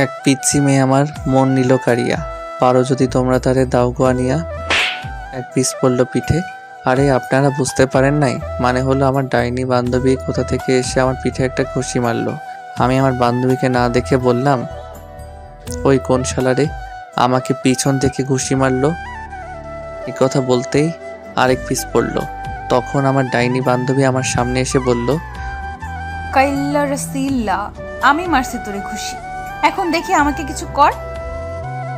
এক পিচ্ছি মেয়ে আমার মন নিল কাড়িয়া, পারো যদি তোমরা তারে দাও গো আনিয়া। এক পিস পড়ল পিঠে। আরে আপনারা বুঝতে পারেন নাই, মানে হলো আমার ডাইনি বান্ধবী কোথা থেকে এসে আমার পিঠে একটা ঘুষি মারলো। আমি আমার বান্ধবীকে না দেখে বললাম, ওই কোন শালারে আমাকে পিছন থেকে ঘুষি মারলো। এই কথা বলতেই আরেক পিস পড়ল। তখন আমার ডাইনি বান্ধবী আমার সামনে এসে বলল, কাইল্লা রসিল্লা, আমি মারছি তোরে খুশি, এখন দেখি আমাকে কিছু কর।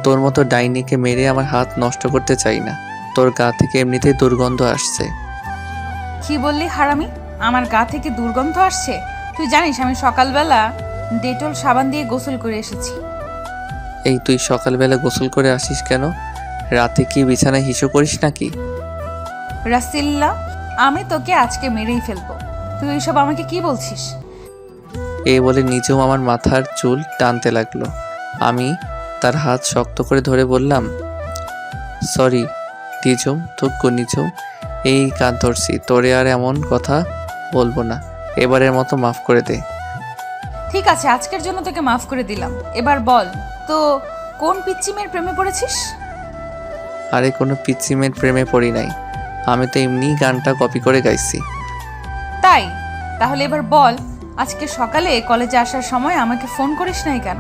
তোর মতো ডাইনিকে মেরে আমার হাত নষ্ট করতে চাই না, তোর গা থেকে এমনিতেই দুর্গন্ধ আসছে। কি বললি হারামি? আমার গা থেকে দুর্গন্ধ আসছে? তুই জানিস আমি সকালবেলা ডেটল সাবান দিয়ে গোসল করে এসেছি। এই তুই সকালবেলা গোসল করে আসিস কেন? রাতে কি বিছানায় হিসু করিস নাকি? রাসিল্লা, আমি তোকে আজকে মেরেই ফেলবো। তুই এইসব আমাকে কি বলছিস? এই বলে নিজেও আমার মাথার চুল টানতে লাগলো। আমি তার হাত শক্ত করে ধরে বললাম, সরি নিজুম, তুক্কু নিজুম, এই কান ধরছি, তোরে আর এমন কথা বলবো না, এবারের মতো মাফ করে দে। ঠিক আছে, আজকের জন্য তোকে মাফ করে দিলাম। এবার বল তো, কোন পিচ্চি মেয়ের প্রেমে পড়েছিস? আরে কোনো পিচ্চি মেয়ের প্রেমে পড়ি নাই, আমি তো এমনি গানটা কপি করে গাইছি। তাই? তাহলে এবার বল, আজকে সকালে কলেজে আসার সময় আমাকে ফোন করিস নাই কেন?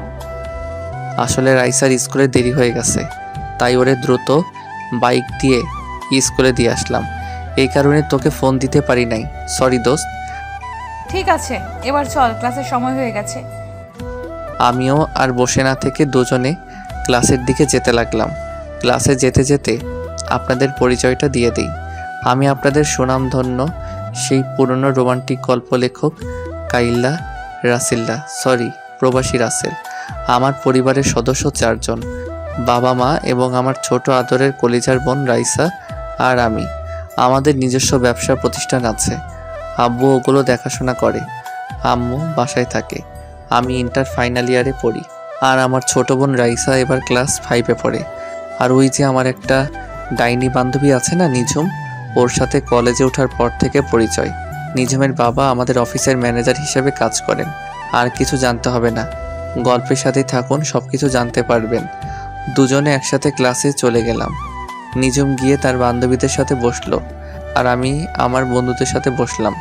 আসলে রাইসার স্কুলে দেরি হয়ে গেছে, তাই ওরে দ্রুত বাইক দিয়ে স্কুলে দিয়ে আসলাম, এই কারণে তোকে ফোন দিতে পারি নাই, সরি দোস্ত। ঠিক আছে, এবার চল, ক্লাসের সময় হয়ে গেছে। আমিও আর বসে না থেকে দুজনে ক্লাসের দিকে যেতে লাগলাম। ক্লাসে যেতে যেতে আপনাদের পরিচয়টা দিয়ে দিই। আমি আপনাদের সুনামধন্য সেই পুরনো রোমান্টিক গল্প লেখক কাইল্লা রাসিল্লা, সরি প্রবাসী রাসেল। আমার পরিবারের সদস্য 4 জন, বাবা মা এবং আমার ছোট আদরের কলিজার বোন রাইসা আর আমি। আমাদের নিজস্ব ব্যবসা প্রতিষ্ঠান আছে, আব্বু ওগুলো দেখাশোনা করে, আম্মু বাসায় থাকে। আমি ইন্টার ফাইনাল ইয়ারে পড়ি, আর আমার ছোট বোন রাইসা এবার ক্লাস 5-এ পড়ে। আর ওই যে আমার একটা ডাইনি বান্ধবী আছে না নিঝুম, ওর সাথে কলেজে ওঠার পর থেকে পরিচয়। নিঝুমের বাবা আমাদের অফিসের ম্যানেজার হিসেবে কাজ করেন। আর কিছু জানতে হবে না, গল্পের সাথেই থাকুন, সব কিছু জানতে পারবেন। দুজনে একসাথে ক্লাসে চলে গেলাম। নিঝুম গিয়ে তার বান্ধবীদের সাথে বসলো, আর আমি আমার বন্ধুদের সাথে বসলাম।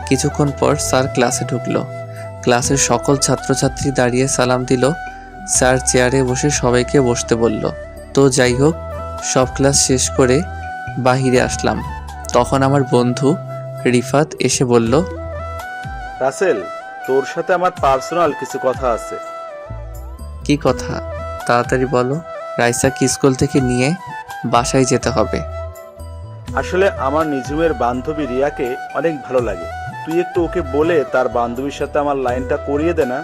কিছুক্ষণ পর স্যার ক্লাসে ঢুকলো। ক্লাসের সকল ছাত্রছাত্রী দাঁড়িয়ে সালাম দিল। স্যার চেয়ারে বসে সবাইকে বসতে বলল। তো যাই হোক, সব ক্লাস শেষ করে বাহিরে আসলাম। তখন আমার বন্ধু রিফাত এসে বলল, রাসেল, তোর সাথে আমার পার্সোনাল কিছু কথা আছে। কি কথা? তাড়াতাড়ি বলো, রাইসাকে স্কুল থেকে নিয়ে বাসায় যেতে হবে। আসলে আমার নিজুমের বান্ধবী রিয়াকে অনেক ভালো লাগে, তুই একটু ওকে বলে তার বান্ধবীর সাথে আমার লাইনটা করিয়ে দে না।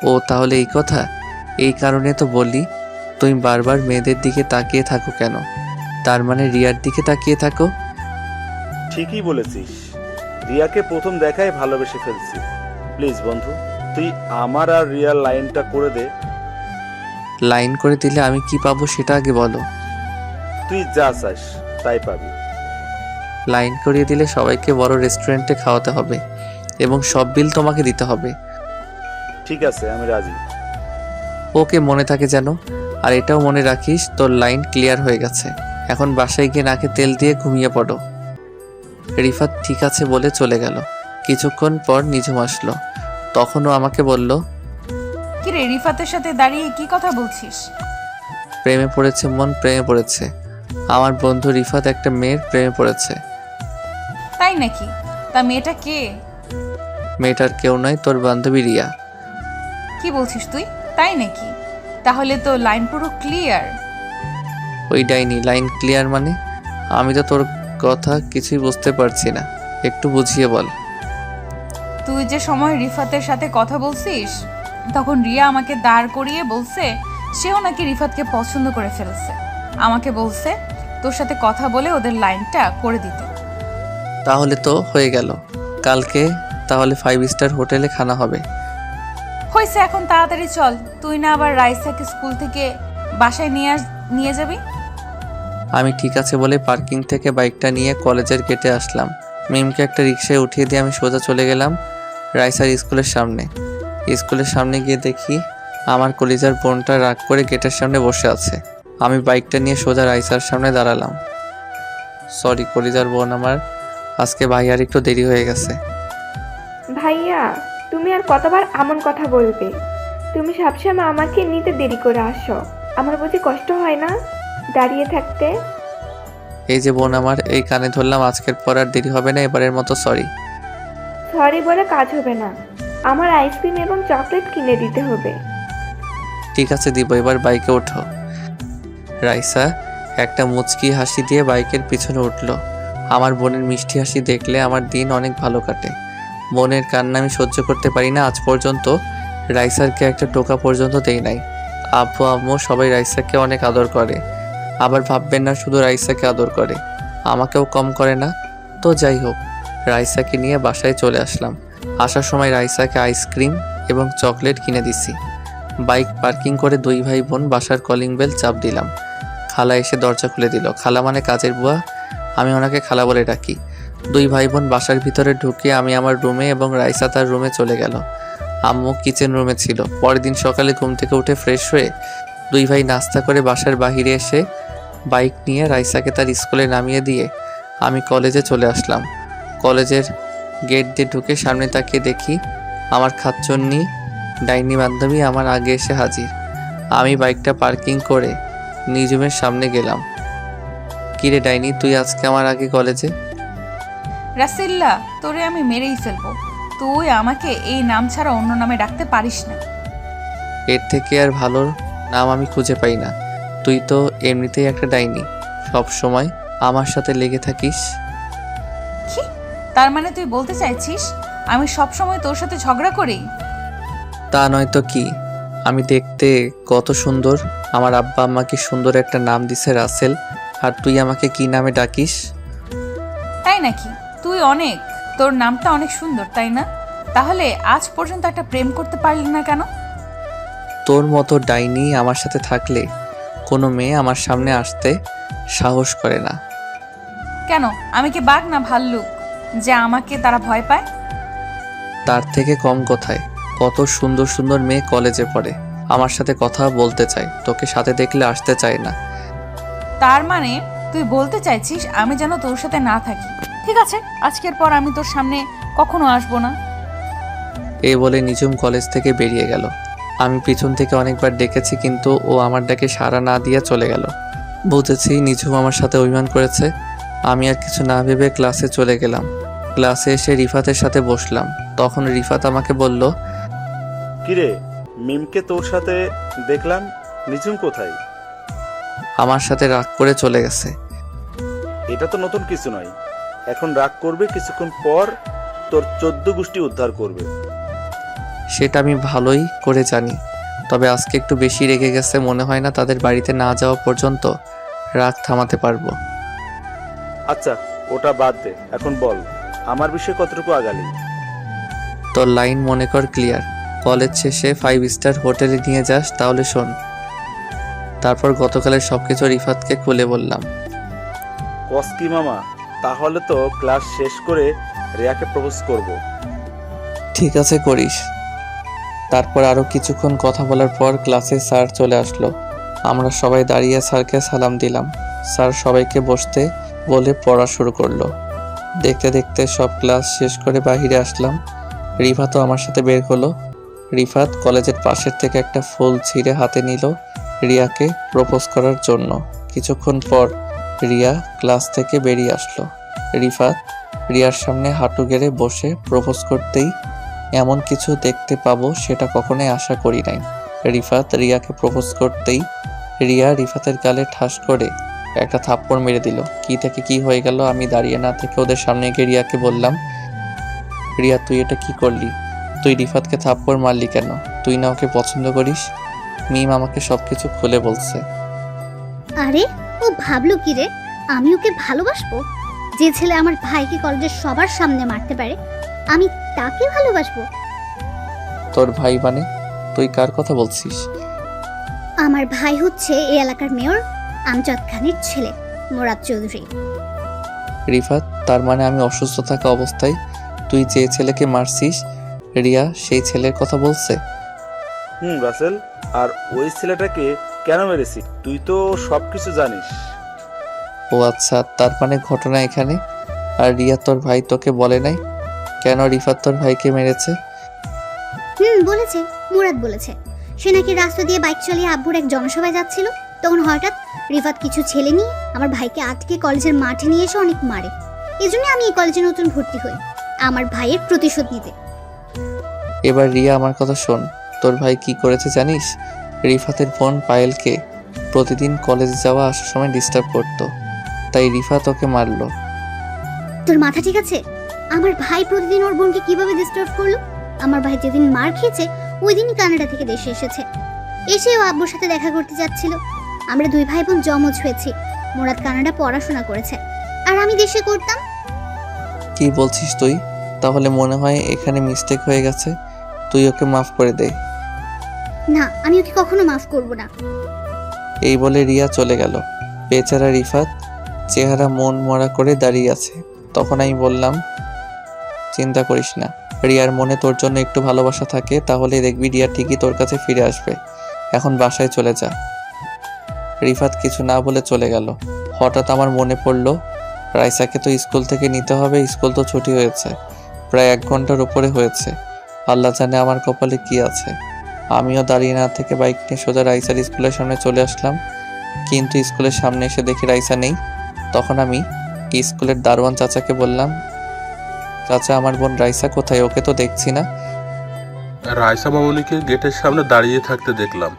ও তাহলে এই কথা? এই কারণে তো বলি, তুমি বারবার মেয়েদের দিকে তাকিয়ে থাকো কেন? তার মানে রিয়ার দিকে তাকিয়ে থাকো। ঠিকই বলেছিস, রিয়াকে প্রথম দেখায় ভালোবেসে ফেলছি। প্লিজ বন্ধু, তুই আমার আর রিয়ার লাইনটা করে দে। লাইন করে দিলে আমি কি পাবো সেটা আগে বলো। তুই যা চাস তাই পাবি। লাইন করিয়ে দিলে সবাইকে বড় রেস্টুরেন্টে খাওয়াতে হবে এবং সব বিল তোমাকে দিতে হবে। ঠিক আছে, আমি রাজি। ওকে, মনে থাকে যেন। আর এটাও মনে রাখিস, তোর লাইন ক্লিয়ার হয়ে গেছে, এখন বাসায় গিয়ে নাকে তেল দিয়ে ঘুমিয়ে পড়ো। রিফাত ঠিক আছে বলে চলে গেল। কিছুক্ষণ পর নিঝুম আসলো। তখনও আমাকে বলল, কি রে, রিফাতের সাথে দাঁড়িয়ে কি কথা বলছিস? প্রেমে পড়েছে মন, প্রেমে পড়েছে। আমার বন্ধু রিফাত একটা মেয়ের প্রেমে পড়েছে। তাই নাকি? তা মেয়েটা কে? মেয়েটার কেউ নয়, তোর বান্ধবী রিয়া। কি বলছিস তুই? তাই নাকি? তাহলে তো লাইন পুরো ক্লিয়ার। ওই ডাইনি লাইন ক্লিয়ার মানে? আমি তো তোর কথা কিছুই বুঝতে পারছি না, একটু বুঝিয়ে বল। তুই যে সময় রিফাতের সাথে কথা বলছিস, তখন রিয়া আমাকে দাঁড় করিয়ে বলছে সেও নাকি রিফাতকে পছন্দ করে ফেলছে। আমাকে বলছে তোর সাথে কথা বলে ওদের লাইনটা করে দিতে। তাহলে তো হয়ে গেল, কালকে তাহলে 5 স্টার হোটেলে খানা হবে। হয়েছে, এখন তাড়াতাড়ি চল। তুই না আবার রাইসাকে স্কুল থেকে বাসায় নিয়ে যাবি? আমি ঠিক আছে বলে পার্কিং থেকে বাইকটা নিয়ে কলেজের গেটে আসলাম। মিমকে একটা রিক্সায় উঠিয়ে দিয়ে আমি সোজা চলে গেলাম রাইসার স্কুলের সামনে। স্কুলের সামনে গিয়ে দেখি আমার কলিজার বোনটা রাগ করে গেটের সামনে বসে আছে। আমি বাইকটা নিয়ে সোজা রাইসার সামনে দাঁড়ালাম। সরি কলিজার বোন আমার, আজকে ভাইয়ার একটু দেরি হয়ে গেছে। ভাইয়া, তুমি আর কতবার এমন কথা বলবে? তুমি সবসময় আমাকে নিতে দেরি করে আসো। আমার বুঝি কষ্ট হয় না দাঁড়িয়ে থাকতে? এই যে বোন আমার, এই কানে ধরলাম, আজকের পর আর দেরি হবে না, এবারের মতো সরি। সরি বলে কাজ হবে না, আমার আইসক্রিম এবং চকলেট কিনে দিতে হবে। ঠিক আছে দিব, এবার বাইকে ওঠো। রাইসা একটা মুচকি হাসি দিয়ে বাইকের পিছনে উঠল। আমার বোনের মিষ্টি হাসি দেখলে আমার দিন অনেক ভালো কাটে। বোনের কান্না আমি সহ্য করতে পারি না। আজ পর্যন্ত রাইসারকে একটা টোকা পর্যন্ত দেই নাই। আব্বু আম্মু সবাই রাইসাকে অনেক আদর করে, আবার ভাববেন না শুধু রাইসাকে আদর করে, আমাকেও কম করে না। তো যাই হোক, রাইসাকে নিয়ে বাসায় চলে আসলাম। আসার সময় রাইসাকে আইসক্রিম এবং চকলেট কিনে দিছি। বাইক পার্কিং করে দুই ভাই বোন বাসার কলিং বেল চাপ দিলাম। খালা এসে দরজা খুলে দিল। খালা মানে কাজের বুয়া, আমি ওনাকে খালা বলে ডাকি। দুই ভাই বোন বাসার ভিতরে ঢুকে আমি আমার রুমে এবং রাইসা তার রুমে চলে গেল। আম্মু কিচেন রুমে ছিল। পরের দিন সকালে ঘুম থেকে উঠে ফ্রেশ হয়ে দুই ভাই নাস্তা করে বাসার বাহিরে এসে বাইক নিয়ে রাইসাকে তার স্কুলে নামিয়ে দিয়ে আমি কলেজে চলে আসলাম। কলেজের গেট দিয়ে ঢুকে সামনে তাকিয়ে দেখি আমার খাচ্চন্নি ডাইনি বান্ধবী আমার আগে এসে হাজির। আমি বাইকটা পার্কিং করে নিজুমের সামনে গেলাম। কিরে ডাইনি, তুই আজকে আমার আগে কলেজে? রাসেল্লা, তোরে আমি মেরেই ফেলবো। তুই আমাকে এই নাম ছাড়া অন্য নামে ডাকতে পারিস না। এর থেকে আর ভালো নাম আমি খুঁজে পাই না। তুই তো এমনিতেই একটা ডাইনি, সব সময় আমার সাথে লেগে থাকিস। কি? তার মানে তুই বলতে চাইছিস আমি সব সময় তোর সাথে ঝগড়া করি? তা নয় তো কি, আমি দেখতে কত সুন্দর, আমার আব্বা আম্মা কি সুন্দর একটা নাম দিছে রাসেল, আর তুই আমাকে কি নামে ডাকিস? তাই নাকি? তুই অনেক, তোর নামটা অনেক সুন্দর, তাই না? তাহলে আজ পর্যন্ত একটা প্রেম করতে পারলি না কেন? তোর মতো ডাইনি আমার সাথে থাকলে কোনো মেয়ে আমার সামনে আসতে সাহস করে না। কেন, আমি কি বাঘ না ভাল্লুক যে আমাকে তারা ভয় পায়? তার থেকে কম কোথায়, কত সুন্দর সুন্দর মেয়ে কলেজে পড়ে, আমার সাথে কথা বলতে চায়, তোকে সাথে দেখলে আসতে চায় না। তার মানে তুই বলতে চাইছিস আমি যেন তোর সাথে না থাকি? ঠিক আছে, আজকের পর আমি তোর সামনে কখনো আসবো না। এই বলে নিজুম কলেজ থেকে বেরিয়ে গেল। আমি পিছন থেকে অনেকবার ডেকেছি, কিন্তু ও আমার ডাকে সাড়া না দিয়ে চলে গেল। বুঝেছি নিজুম আমার সাথে অভিমান করেছে। আমি আর কিছু না ভেবে ক্লাসে চলে গেলাম। ক্লাসে এসে রিফাতের সাথে বসলাম। তখন রিফাত আমাকে বলল, কিরে, মিমকে তোর সাথে দেখলাম, নিঝুম কোথায়? আমার সাথে রাগ করে চলে গেছে। এটা তো নতুন কিছু নয়। এখন রাগ করবে, কিছুক্ষণ পর তোর 14 গোষ্ঠী উদ্ধার করবে। সেটা আমি ভালোই করে জানি, তবে আজকে একটু বেশি রেগে গেছে। মনে হয় না তাদের বাড়িতে না যাওয়া পর্যন্ত রাগ থামাতে পারবো। আচ্ছা, ওটা বাদ দে, এখন বল আমার বিষয়ে কতটুকু আগালি? তোর লাইন মনে কর ক্লিয়ার। কলেজ শেষে 5 স্টার হোটেলে নিয়ে যাস, তাহলে শোন। তারপর গতকালের সবকিছু রিফাতকে খুলে বললাম। কসকি মামা, তাহলে তো ক্লাস শেষ করে রিয়াকে প্রপোজ করব। ঠিক আছে, করিস। তারপর আরও কিছুক্ষণ কথা বলার পর ক্লাসে স্যার চলে আসলো। আমরা সবাই দাঁড়িয়ে স্যারকে সালাম দিলাম। স্যার সবাইকে বসতে বলে পড়া শুরু করলো। দেখতে দেখতে সব ক্লাস শেষ করে বাইরে আসলাম। রিফাতও আমার সাথে বের হলো। রিফাত কলেজের পাশের থেকে একটা ফুল ছিঁড়ে হাতে নিল রিয়াকে প্রপোজ করার জন্য। কিছুক্ষণ পর রিয়া ক্লাস থেকে বেরিয়ে আসলো। রিফাত রিয়ার সামনে হাঁটু গেড়ে বসে প্রপোজ করতেই এমন কিছু দেখতে পাবো সেটা কখনোই আশা করি নাই। রিফাত রিয়াকে প্রপোজ করতেই রিয়া রিফাতের গালে ঠাস করে একটা থাপ্পড় মেরে দিল। কি থেকে কি হয়ে গেল আমি দাঁড়িয়ে না থেকে ওদের সামনে গিয়ে রিয়াকে বললাম, রিয়া তুই এটা কি করলি? তুই রিফাতকে থাপ্পড় মারলি কেন? তুই না ওকে পছন্দ করিস? মিম আমাকে সবকিছু খুলে বলছে। আরে ও ভাবলো কি রে, আমি ওকে ভালোবাসবো? যে ছেলে আমার ভাইকে কলেজের সবার সামনে মারতে পারে, আমি তাকে ভালোবাসবো? তোর ভাই মানে? তুই কার কথা বলছিস? আমার ভাই হচ্ছে এই এলাকার মেয়র আমজাদ খানের ছেলে, মুরাদ চৌধুরী। রিফাত, তার মানে আমি অসুস্থ থাকা অবস্থায় তুই যে ছেলেকে মারছিস, রিয়া সেই ছেলের কথা বলছে? রাসেল, আর ওই ছেলেটাকে কেন মেরেছি তুই তো সব কিছু জানিস। ও আচ্ছা, তার মানে ঘটনা এখানে। আর রিয়া তোর ভাই তোকে বলে নাই কেন রিফাত তোর ভাইকে মেরেছে? বলেছে, মুরাদ বলেছে। সে নাকি রাস্তা দিয়ে বাইক চালিয়ে আব্বুর এক জনসভায় যাচ্ছিল, তখন হঠাৎ রিফাত কিছু ছেলে নিয়ে আমার ভাইকে আটকে কলেজের মাঠে নিয়ে এসে অনেক মারে। এই জন্য আমি এই কলেজে নতুন ভর্তি হই, আমার ভাইয়ের প্রতিশোধ নিতে। এবার রিয়া আমার কথা শোন, তোর ভাই কি করেছে জানিস? রিফাতের বোন পায়েলকে প্রতিদিন কলেজে যাওয়া আসার সময় ডিস্টার্ব করতো, তাই রিফাত ওকে মারলো। তোর মাথা ঠিক আছে? আমার ভাই প্রতিদিন ওর বোনকে কিভাবে ডিস্টার্ব করলো? আমার ভাই যেদিন মার খেয়েছে ওই দিনই কানাডা থেকে দেশে এসেছে। এসে ও আব্বুর সাথে দেখা করতে যাচ্ছিল। আমরা দুই ভাই বোন জমজ হয়েছি। মুরাদ কানাডা পড়াশোনা করেছে আর আমি দেশে করতাম। কি বলছিস তুই? তাহলে মনে হয় এখানে মিস্টেক হয়ে গেছে, তুই ওকে মাফ করে দে। না, আমি ওকে কখনো মাফ করব না। এই বলে রিয়া চলে গেল। বেচারা রিফাত চেহারা মন মরা করে দাঁড়িয়ে আছে। তখন আমি বললাম, চিন্তা করিস না, রিয়ার মনে তোর জন্য একটু ভালোবাসা থাকে, তাহলে দেখবি রিয়া ঠিকই তোর কাছে ফিরে আসবে। এখন বাসায় চলে যা। রিফাত কিছু না বলে চলে গেল। হঠাৎ আমার মনে পড়লো, রাইসাকে তো স্কুল থেকে নিতে হবে, স্কুল তো ছুটি হয়েছে, প্রায় 1 ঘন্টার উপরে হয়েছে। আল্লাহ জানে আমার কপালে কি আছে। আমিও দাঁড়িয়ে না থেকে বাইক নিয়ে সোজা রাইসার স্কুলের সামনে চলে আসলাম। কিন্তু স্কুলের সামনে এসে দেখি রাইসা নেই। তখন আমি স্কুলের দারোয়ান চাচাকে বললাম, চাচা আমার বোন রাইসা কোথায়? ওকে তো দেখছি না। রাইসা মামুনিকে গেটের সামনে দাঁড়িয়ে থাকতে দেখলাম,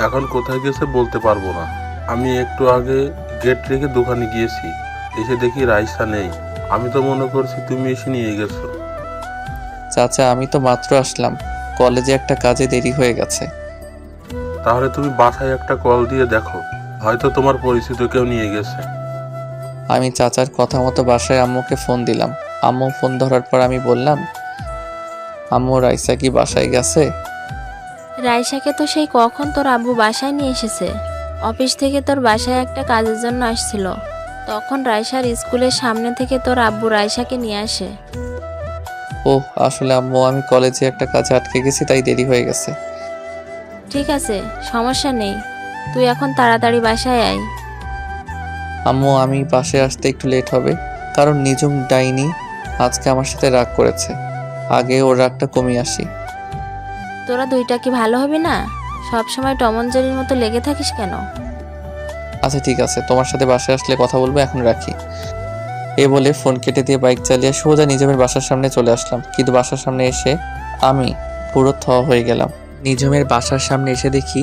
এখন কোথায় গেছে বলতে পারবো না। আমি একটু আগে গেট রেখে দোকানে গিয়েছি, এসে দেখি রাইসা নেই। আমি তো মনে করছি তুমি এসে নিয়ে গেছো। চাচা আমি তো মাত্র আসলাম, কলেজে একটা কাজে দেরি হয়ে গেছে। তাহলে তুমি বাসায় একটা কল দিয়ে দেখো, হয়তো তোমার পরিচিত কেউ নিয়ে গেছে। আমি চাচার কথা মতো বাসায় আম্মুকে ফোন দিলাম। আম্মু ফোন ধরার পর আমি বললাম, আম্মু রাইসা কি বাসায় গেছে? রাইসাকে তো সেই কখন তোর আব্বু বাসায় নিয়ে এসেছে। অফিস থেকে তোর বাসায় একটা কাজের জন্য আসছিল, তখন রাইসার স্কুলের সামনে থেকে তোর আব্বু রাইসাকে নিয়ে আসে। ওহ আসলে আম্মু আমি কলেজে একটা কাজে আটকে গেছি, তাই দেরি হয়ে গেছে। ঠিক আছে, সমস্যা নেই, তুই এখন তাড়াতাড়ি বাসায় আয়। আম্মু আমি বাসায় আসতে একটু লেট হবে, কারণ নিজুম ডাইনি আজকে আমার সাথে রাগ করেছে। আগে ওর রাগটা কমিয়ে আসি। তোরা দুইটা কি ভালো হবে না? সব সময় টমন জেরির মতো লেগে থাকিস কেন? আচ্ছা ঠিক আছে, তোমার সাথে বাসায় আসলে কথা বলবো, এখন রাখি। এ বলে ফোন কেটে দিয়ে বাইক চালিয়ে সোজা নিজমের বাসার সামনে চলে আসলাম। কিন্তু বাসার সামনে এসে আমি পুরো হয়ে গেলাম। নিজমের বাসার সামনে এসে দেখি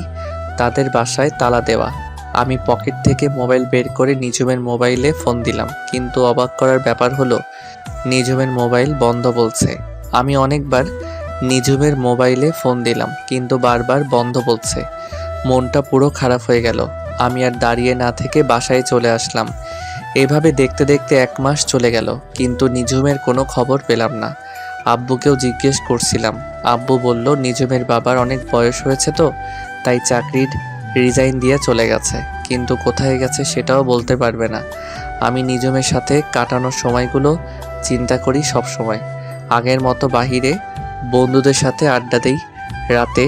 তাদের বাসায় তালা দেওয়া। আমি পকেট থেকে মোবাইল বের করে নিজমের মোবাইলে ফোন দিলাম, কিন্তু অবাক করার ব্যাপার হলো নিজমের মোবাইল বন্ধ বলছে। আমি অনেকবার নিজমের মোবাইলে ফোন দিলাম, কিন্তু বারবার বন্ধ বলছে। মনটা পুরো খারাপ হয়ে গেল। আমি আর দাঁড়িয়ে না থেকে বাসায় চলে আসলাম। এভাবে দেখতে দেখতে 1 মাস চলে গেল, কিন্তু নিজুমের কোনো খবর পেলাম না। আব্বুকেও জিজ্ঞেস করছিলাম, আব্বু বলল নিজুমের বাবার অনেক বয়স হয়েছে তো, তাই চাকরির রিজাইন দিয়ে চলে গেছে, কিন্তু কোথায় গেছে সেটাও বলতে পারবে না। আমি নিজুমের সাথে কাটানোর সময়গুলো চিন্তা করি সব সময়। আগের মতো বাহিরে বন্ধুদের সাথে আড্ডা দেই, রাতে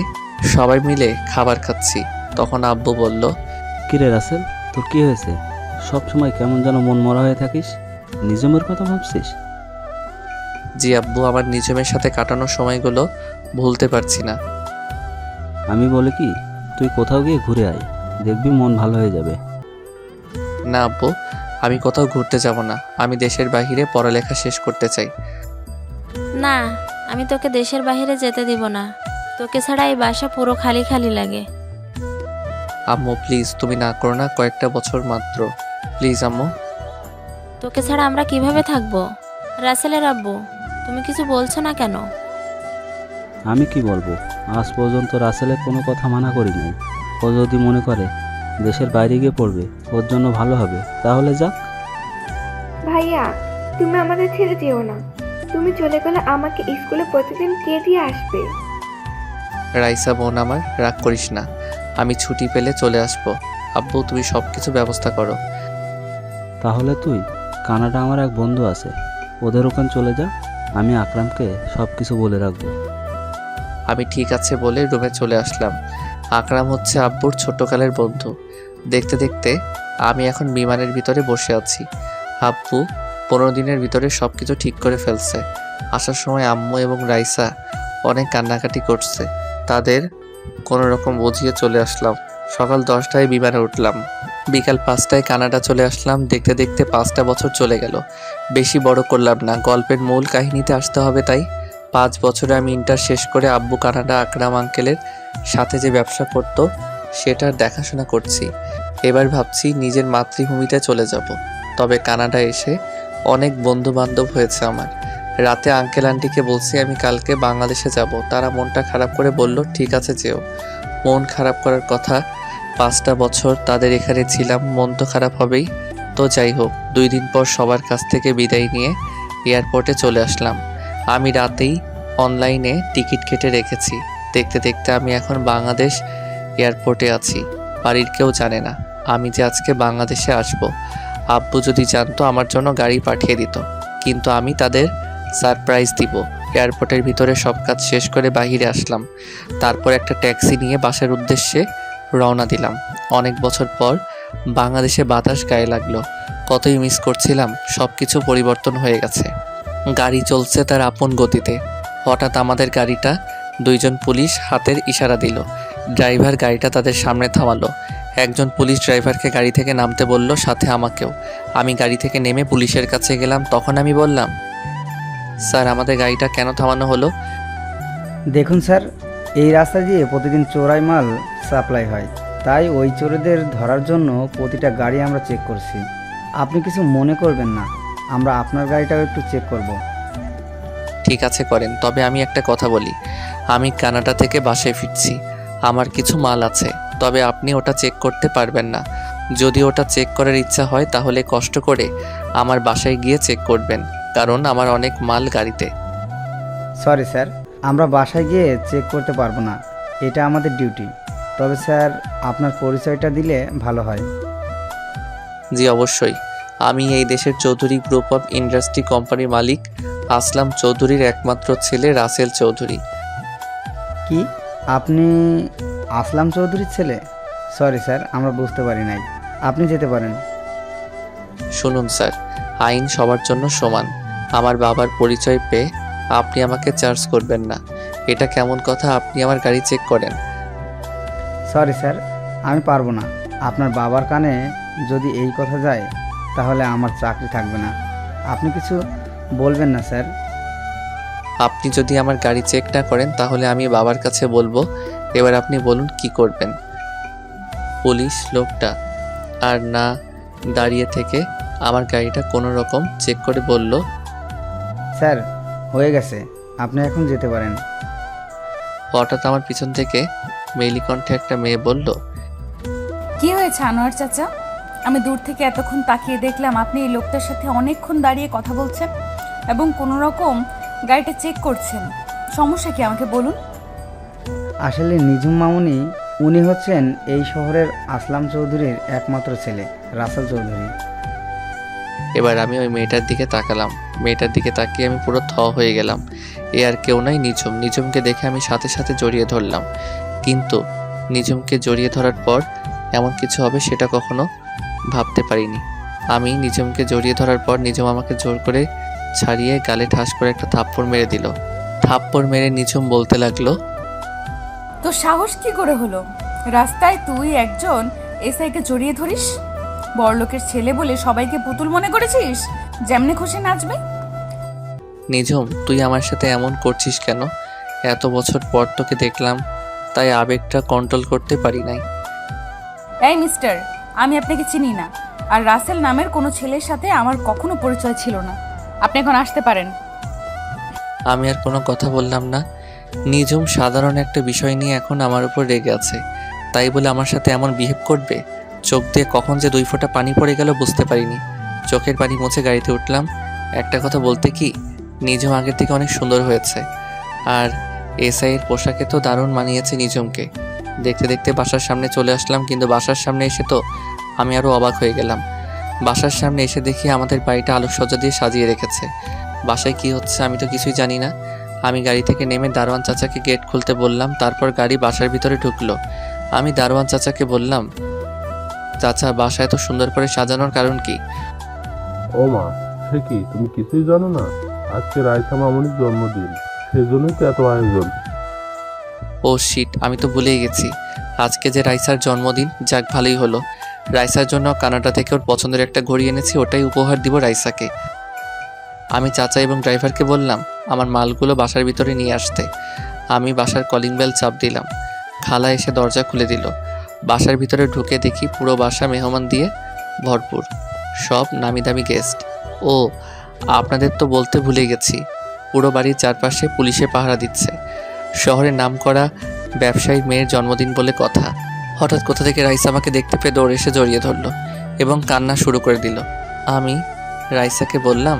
সবাই মিলে খাবার খাচ্ছি। তখন আব্বু বলল, কিরে রাসেল, তোর কি হয়েছে? সব সময় কেমন যেন মন মরা হয়ে থাকিস, নিজমের কথা ভাবছিস? জি আব্বু, আমার নিজমের সাথে কাটানোর সময়গুলো ভুলতে পারছি না। আমি বলি কি, তুই কোথাও গিয়ে ঘুরে আয়, দেখবি মন ভালো হয়ে যাবে। না আব্বু, আমি কোথাও ঘুরতে যাব না। আমি দেশের বাইরে পড়ালেখা শেষ করতে চাই। না, আমি তোকে দেশের বাইরে যেতে দিব না। তোকে ছাড়া এই বাসা পুরো খালি খালি লাগে। আম্মু প্লিজ, তুমি না করো না, কয়েকটা বছর মাত্র, প্লিজ আম্মু। তোকে ছাড়া আমরা কিভাবে থাকবো? রাসেলের আব্বু, তুমি কিছু বলছো না কেন? আমি কি বলবো, আজ পর্যন্ত রাসেলের কোনো কথা মানা করি নাই। ও যদি মনে করে দেশের বাইরে গিয়ে পড়বে, ওর জন্য ভালো হবে, তাহলে যাক। ভাইয়া, তুমি আমাদের ছেড়ে যেও না। তুমি চলে গেলে আমাকে স্কুলে প্রতিদিন কে দিয়ে আসবে? রাইসা বোন আমার, রাগ করিস না, আমি ছুটি পেলে চলে আসবো। আব্বু তুমি সব কিছু ব্যবস্থা করো। তাহলে তুই কানাডা আমার এক বন্ধু আছে, ওদের ওখানে চলে যা, আমি আকরামকে সব কিছু বলে রাখবো। আমি ঠিক আছে বলে রুমে চলে আসলাম। আকরাম হচ্ছে আব্বুর ছোটকালের বন্ধু। দেখতে দেখতে আমি এখন বিমানের ভিতরে বসে আছি। আব্বু 15 দিনের ভিতরে সব কিছু ঠিক করে ফেলছে। আসার সময় আম্মু এবং রাইসা অনেক কান্নাকাটি করছে। তাদের কোনো রকম বুঝিয়ে চলে আসলাম। সকাল 10টায় বিমানে উঠলাম, বিকাল 5টায় কানাডা চলে আসলাম। দেখতে দেখতে 5টা বছর চলে গেল। বেশি বড় করলাম না, গল্পের মূল কাহিনীতে আসতে হবে তাই। 5 বছরে আমি ইন্টার শেষ করে আব্বু কানাডা আকরাম আঙ্কেলের সাথে যে ব্যবসা করত সেটার দেখাশোনা করছি। এবার ভাবছি নিজের মাতৃভূমিতে চলে যাব। তবে কানাডা এসে অনেক বন্ধু বান্ধব হয়েছে আমার। রাতে আঙ্কেল আন্টিকে বলছি আমি কালকে বাংলাদেশে যাব। তারা মনটা খারাপ করে বলল ঠিক আছে যেও। মন খারাপ করার কথা, 5টা বছর তাদের এখানে ছিলাম, মন তো খারাপ হবেই। তো যাই হোক, 2 দিন পর সবার কাছ থেকে বিদায় নিয়ে এয়ারপোর্টে চলে আসলাম। আমি রাতেই অনলাইনে টিকিট কেটে রেখেছি। দেখতে দেখতে আমি এখন বাংলাদেশ এয়ারপোর্টে আছি। বাড়ির কেউ জানে না আমি যে আজকে বাংলাদেশে আসব। আব্বু যদি জানতো আমার জন্য গাড়ি পাঠিয়ে দিত, কিন্তু আমি তাদের সারপ্রাইজ দিব। এয়ারপোর্টের ভিতরে সব কাজ শেষ করে বাইরে আসলাম। তারপর একটা ট্যাক্সি নিয়ে বাসার উদ্দেশ্যে রওনা দিলাম। অনেক বছর পর বাংলাদেশে বাতাস গায়ে লাগলো। কতই মিস করছিলাম, সব কিছু পরিবর্তন হয়ে গেছে। গাড়ি চলছে তার আপন গতিতে। হঠাৎ আমাদের গাড়িটা 2 জন পুলিশ হাতের ইশারা দিল। ড্রাইভার গাড়িটা তাদের সামনে থামালো। একজন পুলিশ ড্রাইভারকে গাড়ি থেকে নামতে বলল, সাথে আমাকেও। আমি গাড়ি থেকে নেমে পুলিশের কাছে গেলাম। তখন আমি বললাম, স্যার আমাদের গাড়িটা কেন থামানো হলো? দেখুন স্যার, এই রাস্তা দিয়ে প্রতিদিন চোরাই মাল সাপ্লাই হয়, তাই ওই চোরেদের ধরার জন্য প্রতিটা গাড়ি আমরা চেক করছি। আপনি কিছু মনে করবেন না, আমরা আপনার গাড়িটাও একটু চেক করব। ঠিক আছে করেন, তবে আমি একটা কথা বলি। আমি কানাডা থেকে বাসায় ফিরছি। আমার কিছু মাল আছে, তবে আপনি ওটা চেক করতে পারবেন না। যদি ওটা চেক করার ইচ্ছা হয় তাহলে কষ্ট করে আমার বাসায় গিয়ে চেক করবেন, কারণ আমার অনেক মাল গাড়িতে। সরি স্যার, আমরা বাসায় গিয়ে চেক করতে পারবো না, এটা আমাদের ডিউটি। তবে স্যার আপনার পরিচয়টা দিলে ভালো হয়। জি অবশ্যই, আমি এই দেশের চৌধুরী গ্রুপ অফ ইন্ডাস্ট্রি কোম্পানির মালিক আসলাম চৌধুরীর একমাত্র ছেলে রাসেল চৌধুরী। কি আপনি আসলাম চৌধুরীর ছেলে? সরি স্যার, আমরা বুঝতে পারি নাই। আপনি যেতে পারেন। শুনুন স্যার, আইন সবার জন্য সমান। আমার বাবার পরিচয় পেয়ে আপনি আমাকে চার্জ করবেন না। এটা কেমন কথা আপনি আমার গাড়ি চেক করেন? সরি স্যার, আমি পারবো না। আপনার বাবার কানে যদি এই কথা যায় তাহলে আমার চাকরি থাকবে না। আপনি কিছু বলবেন না স্যার। আপনি যদি আমার গাড়ি চেক না করেন তাহলে আমি বাবার কাছে বলবো। এবার আপনি বলুন কি করবেন? পুলিশ লোকটা আর না দাঁড়িয়ে থেকে আমার গাড়িটা কোনো রকম চেক করে বলল, স্যার হয়ে গেছে, আপনি এখন যেতে পারেন। হঠাৎ আমার পিছন থেকে মেইলি কণ্ঠে একটা মেয়ে বলল, কি হয়েছে আনোয়ার চাচা? আমি দূর থেকে এতক্ষণ তাকিয়ে দেখলাম আপনি এই লোকটার সাথে অনেকক্ষণ দাঁড়িয়ে কথা বলছেন এবং কোনো রকম গাড়িটা চেক করছেন। সমস্যা কি আমাকে বলুন। আসলে নিঝুম মামুনি, উনি হচ্ছেন এই শহরের আসলাম চৌধুরীর একমাত্র ছেলে রাসেল চৌধুরী। এবার আমি ওই মেয়েটার দিকে তাকালাম। মেয়েটার দিকে তাকিয়ে আমি পুরো থ হয়ে গেলাম। এ আর কেউ নাই, নিঝুম। নিঝুমকে দেখে আমি সাথে সাথে জড়িয়ে ধরলাম, কিন্তু নিঝুমকে জড়িয়ে ধরার পর এমন কিছু হবে সেটা কখনো ভাবতে পারিনি। আমি নিঝুমকে জড়িয়ে ধরার পর নিঝুম আমাকে জোর করে ছাড়িয়ে গালে ঠাস করে একটা থাপ্পড় মেরে দিল। থাপ্পড় মেরে নিঝুম বলতে লাগলো, তো সাহস কি করে হলো? রাস্তায় তুই একজন এসআইকে জড়িয়ে ধরিস? বড়লোকের ছেলে বলে সবাইকে পুতুল মনে করেছিস, যেমনি খুশি নাচবে? নিঝুম তুই আমার সাথে এমন করছিস কেন? এত বছর পর তোকে দেখলাম, তাই আবেগটা কন্ট্রোল করতে পারি নাই। এই মিস্টার, আমি আপনাকে চিনি না, আর রাসেল নামের কোনো ছেলের সাথে আমার কখনো পরিচয় ছিল না। আপনি এখন আসতে পারেন। আমি আর কোনো কথা বললাম না। নিঝুম সাধারণ একটা বিষয় নিয়ে এখন আমার উপর রেগে আছে, তাই বলে আমার সাথে এমন বিহেভ করবে? চোখ দিয়ে কখন যে 2 ফোঁটা পানি পড়ে গেল বুঝতে পারিনি। চোখের পানি মুছে গাড়িতে উঠলাম। একটা কথা বলতে কি, নিঝুম আগের থেকে অনেক সুন্দর হয়েছে, আর এসআইয়ের পোশাকে তো দারুণ মানিয়েছে নিঝুমকে। দেখতে দেখতে বাসার সামনে চলে আসলাম, কিন্তু বাসার সামনে এসে তো আমি আরও অবাক হয়ে গেলাম। বাসার সামনে এসে দেখি আমাদের বাড়িটা আলোকসজ্জা দিয়ে সাজিয়ে রেখেছে। বাসায় কি হচ্ছে আমি তো কিছুই জানি না। আমি গাড়ি থেকে নেমে দারোয়ান চাচাকে গেট খুলতে বললাম, তারপর গাড়ি বাসার ভিতরে ঢুকলো। আমি দারোয়ান চাচাকে বললাম, চাচা বাসা এত সুন্দর করে সাজানোর কারণ কি? ও মা, সে কি তুমি কিছুই জানো না? আজকে রাইসা মামনির জন্মদিন, সেজন্যই তো এত আয়োজন। ও শিট, আমি তো ভুলেই গেছি। আজকে যে রাইসার জন্মদিন, যাক ভালোই হলো। রাইসার জন্য কানাডা থেকে ওর পছন্দের একটা ঘড়ি এনেছি, ওটাই উপহার দিব রাইসাকে। আমি চাচা এবং ড্রাইভারকে বললাম আমার মালগুলো বাসার ভিতরে নিয়ে আসতে। আমি বাসার কলিং বেল চাপ দিলাম। খালা এসে দরজা খুলে দিল। বাসার ভিতরে ঢুকে দেখি পুরো বাসা মেহমান দিয়ে ভরপুর, সব নামি দামি গেস্ট। ও আপনাদের তো বলতে ভুলে গেছি, পুরো বাড়ির চারপাশে পুলিশে পাহারা দিচ্ছে। শহরের নামকরা ব্যবসায়ীর মেয়ের জন্মদিন বলে কথা। হঠাৎ কোথা থেকে রাইসা আমাকে দেখতে পেয়ে দৌড়ে এসে জড়িয়ে ধরলো এবং কান্না শুরু করে দিল। আমি রাইসাকে বললাম,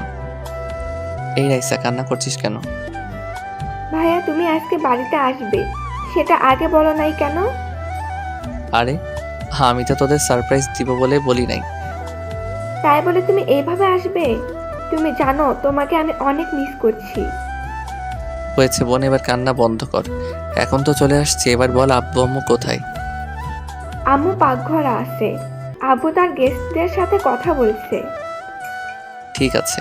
এই রাইসা, কান্না করছিস কেন? ভাইয়া তুমি আজকে বাড়িতে আসবে, সেটা আগে বলো নাই কেন? আরে আমি তো তোদের সারপ্রাইজ দিব বলে বলি নাই। তাই বলে তুমি এইভাবে আসবে? তুমি জানো তোমাকে আমি অনেক মিস করছি। হয়েছে বোন, এবার কান্না বন্ধ কর। এখন তো চলে আসছে, এবার বল আব্বু আম্মু কোথায়? আম্মু পাকঘরে আছে, আব্বু তার গেস্টদের সাথে কথা বলছে। ঠিক আছে,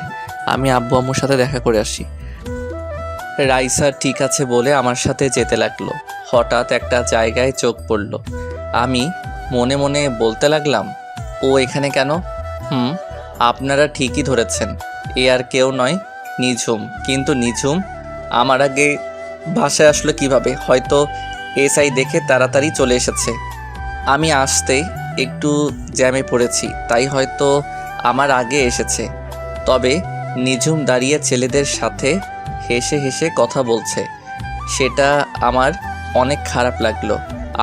আমি আব্বু আম্মুর সাথে দেখা করে আসি। রাইসা ঠিক আছে বলে আমার সাথে যেতে লাগলো। হঠাৎ একটা জায়গায় চোখ পড়ল। আমি মনে মনে বলতে লাগলাম, ও এখানে কেন? আপনারা ঠিকই ধরেছেন, এ আর কেউ নয়, নিঝুম। কিন্তু নিঝুম আমার আগে বাসায় আসলো কিভাবে? হয়তো এসআই দেখে তাড়াতাড়ি চলে এসেছে। আমি আসতেই একটু জ্যামে পড়েছি, তাই হয়তো আমার আগে এসেছে। তবে নিঝুম দাঁড়িয়ে ছেলেদের সাথে হেসে হেসে কথা বলছে, সেটা আমার অনেক খারাপ লাগলো।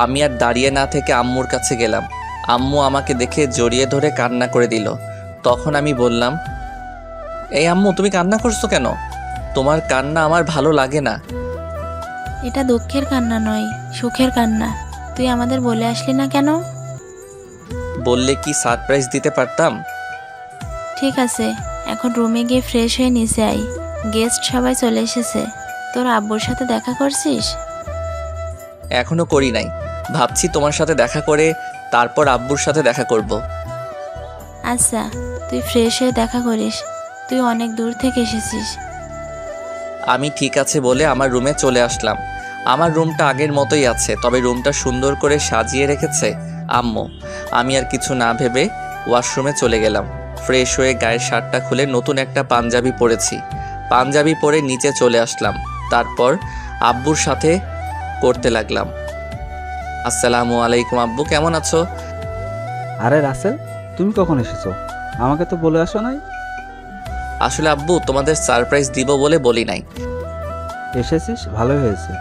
আমি আর দাঁড়িয়ে না থেকে আম্মুর কাছে গেলাম। আম্মু আমাকে দেখে জড়িয়ে ধরে কান্না করে দিল। তখন আমি বললাম, এই আম্মু, তুমি কান্না করছো কেন? তোমার কান্না আমার ভালো লাগে না। এটা দুঃখের কান্না নয়, সুখের কান্না। তুই আমাদের বলে আসলি না কেন? বললে কি সারপ্রাইজ দিতে পারতাম। ঠিক আছে, এখন রুমে গিয়ে ফ্রেশ হয়ে নিচে আই। গেস্ট সবাই চলে এসেছে। তোর আব্বুর সাথে দেখা করছিস? এখনো করি নাই, ভাবছি তোমার সাথে দেখা করে তারপর আব্বুর সাথে দেখা করব। আচ্ছা, তুই ফ্রেশ হয়ে দেখা করিস, তুই অনেক দূর থেকে এসেছিস। আমি ঠিক আছে বলে আমার রুমে চলে আসলাম। আমার রুমটা আগের মতোই আছে, তবে রুমটা সুন্দর করে সাজিয়ে রেখেছে আম্মু। আমি আর কিছু না ভেবে ওয়াশরুমে চলে গেলাম। ফ্রেশ হয়ে গায়ের শার্টটা খুলে নতুন একটা পাঞ্জাবি পরেছি। পাঞ্জাবি পরে নিচে চলে আসলাম। তারপর আব্বুর সাথে করতে লাগলাম। আসসালামু আলাইকুম আব্বু, কেমন আছো? আরে রাসেল, তুমি কখন এসেছো? আমাকে তো বলে আসো নাই। আসলে আব্বু, তোমাদের সারপ্রাইজ দিব বলে বলি নাই। এসেছিস, ভালোই হয়েছে।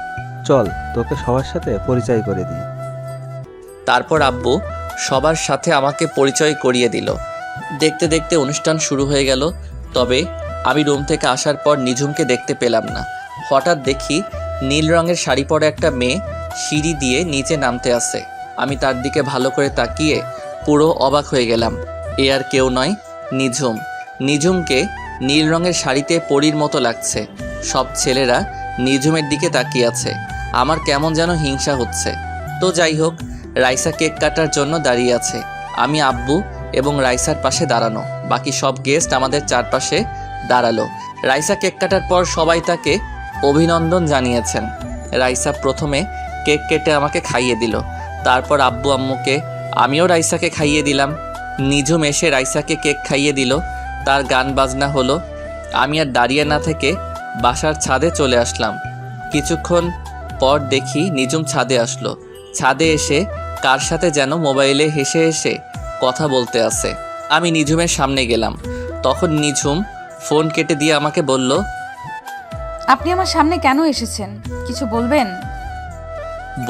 চল তোকে সবার সাথে পরিচয় করে দিই। তারপর আব্বু সবার সাথে আমাকে পরিচয় করিয়ে দিল। দেখতে দেখতে অনুষ্ঠান শুরু হয়ে গেল। তবে আমি রুম থেকে আসার পর নিঝুমকে দেখতে পেলাম না। হঠাৎ দেখি নীল রঙের শাড়ি পরা একটা মেয়ে সিঁড়ি দিয়ে নিচে নামতে আসে। আমি তার দিকে ভালো করে তাকিয়ে পুরো অবাক হয়ে গেলাম। এ আর কেউ নয়, নিঝুম। নিঝুমকে নীল রঙের শাড়িতে পরীর মতো লাগছে। সব ছেলেরা নিঝুমের দিকে তাকিয়ে আছে। আমার কেমন যেন হিংসা হচ্ছে। তো যাই হোক, রাইসা কেক কাটার জন্য দাঁড়িয়ে আছে। আমি আব্বু এবং রাইসার পাশে দাঁড়ানো। বাকি সব গেস্ট আমাদের চারপাশে দাঁড়ালো। রাইসা কেক কাটার পর সবাই তাকে অভিনন্দন জানিয়েছেন। রাইসা প্রথমে কেক কেটে আমাকে খাইয়ে দিল। তারপর আব্বু আম্মুকে, আমিও রাইসাকে খাইয়ে দিলাম। নিঝুম এসে রাইসাকে কেক খাইয়ে দিল। তার গান বাজনা হলো। আমি আর দাঁড়িয়ে না থেকে বাসার ছাদে চলে আসলাম। কিছুক্ষণ পর দেখি নিঝুম ছাদে আসলো। ছাদে এসে কার সাথে যেন মোবাইলে হেসে হেসে কথা বলতে আছে। আমি নিঝুমের সামনে গেলাম। তখন নিঝুম ফোন কেটে দিয়ে আমাকে বলল, আপনি আমার সামনে কেন এসেছেন? কিছু বলবেন?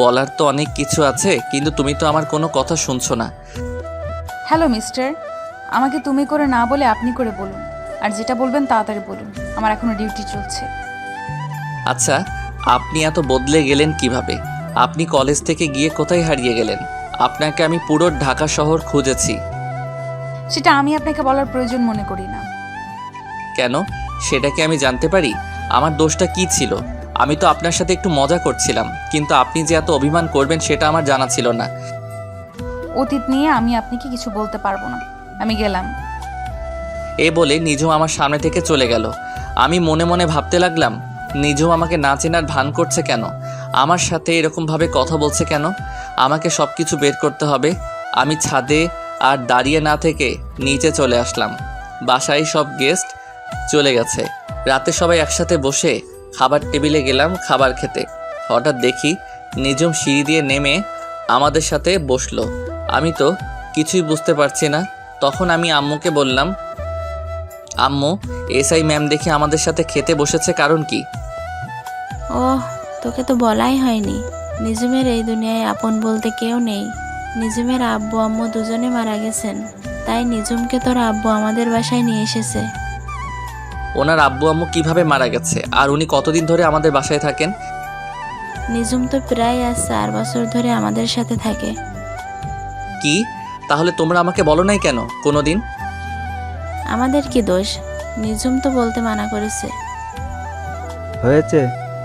বলার তো অনেক কিছু আছে, কিন্তু তুমি তো আমার কোনো কথা শুনছো না। হ্যালো মিস্টার, আমাকে তুমি করে না বলে আপনি করে বলুন। আর যেটা বলবেন তাড়াতাড়ি বলুন, আমার এখনো ডিউটি চলছে। আচ্ছা, আপনি এত বদলে গেলেন কিভাবে? আপনি কলেজ থেকে গিয়ে কোথায় হারিয়ে গেলেন? আপনাকে আমি পুরো ঢাকা শহর খুঁজেছি। সেটা আমি আপনাকে বলার প্রয়োজন মনে করি না। কেন, সেটা কি আমি জানতে পারি? আমার দোষটা কি ছিল? আমি তো আপনার সাথে একটু মজা করছিলাম, কিন্তু আপনি যে এত অভিমান করবেন সেটা আমার জানা ছিল না। অতীত নিয়ে আমি আপনাকে কিছু বলতে পারবো না, আমি গেলাম। এ বলে নিঝুম আমার সামনে থেকে চলে গেল। আমি মনে মনে ভাবতে লাগলাম, নিঝুম আমাকে না চেনার ভান করছে কেন, আমার সাথে এরকমভাবে কথা বলছে কেন। আমাকে সব কিছু বের করতে হবে। আমি ছাদে আর দাঁড়িয়ে না থেকে নিচে চলে আসলাম। বাসায় সব গেস্ট চলে গেছে। রাতে সবাই একসাথে বসে খাবার টেবিলে গেলাম খাবার খেতে। হঠাৎ দেখি নিঝুম সিঁড়ি দিয়ে নেমে আমাদের সাথে বসলো। আমি তো কিছুই বুঝতে পারছি না। তখন আমি আম্মুকে বললাম, আম্মু, এসআই ম্যাম দেখি আমাদের সাথে খেতে বসেছে, কারণ কি? ওহ, তোকে তো বলাই হয়নি। নিজুমের এই দুনিয়ায় আপন বলতে কেউ নেই। নিজুমের আব্বু আম্মু দুজনে মারা গেছেন, তাই নিজুমকে তোর আব্বু আমাদের বাসায় নিয়ে এসেছে। ওনার আব্বু আম্মু কিভাবে মারা গেছে, আর উনি কতদিন ধরে আমাদের বাসায় থাকেন? নিজুম তো প্রায় আজ 4 বছর ধরে আমাদের সাথে থাকে। কি? তাহলে তোমরা আমাকে বলো নাই কেন কোনোদিন? আমাদের কি দোষ? নিজুম তো বলতে মানা করেছে। হয়েছে,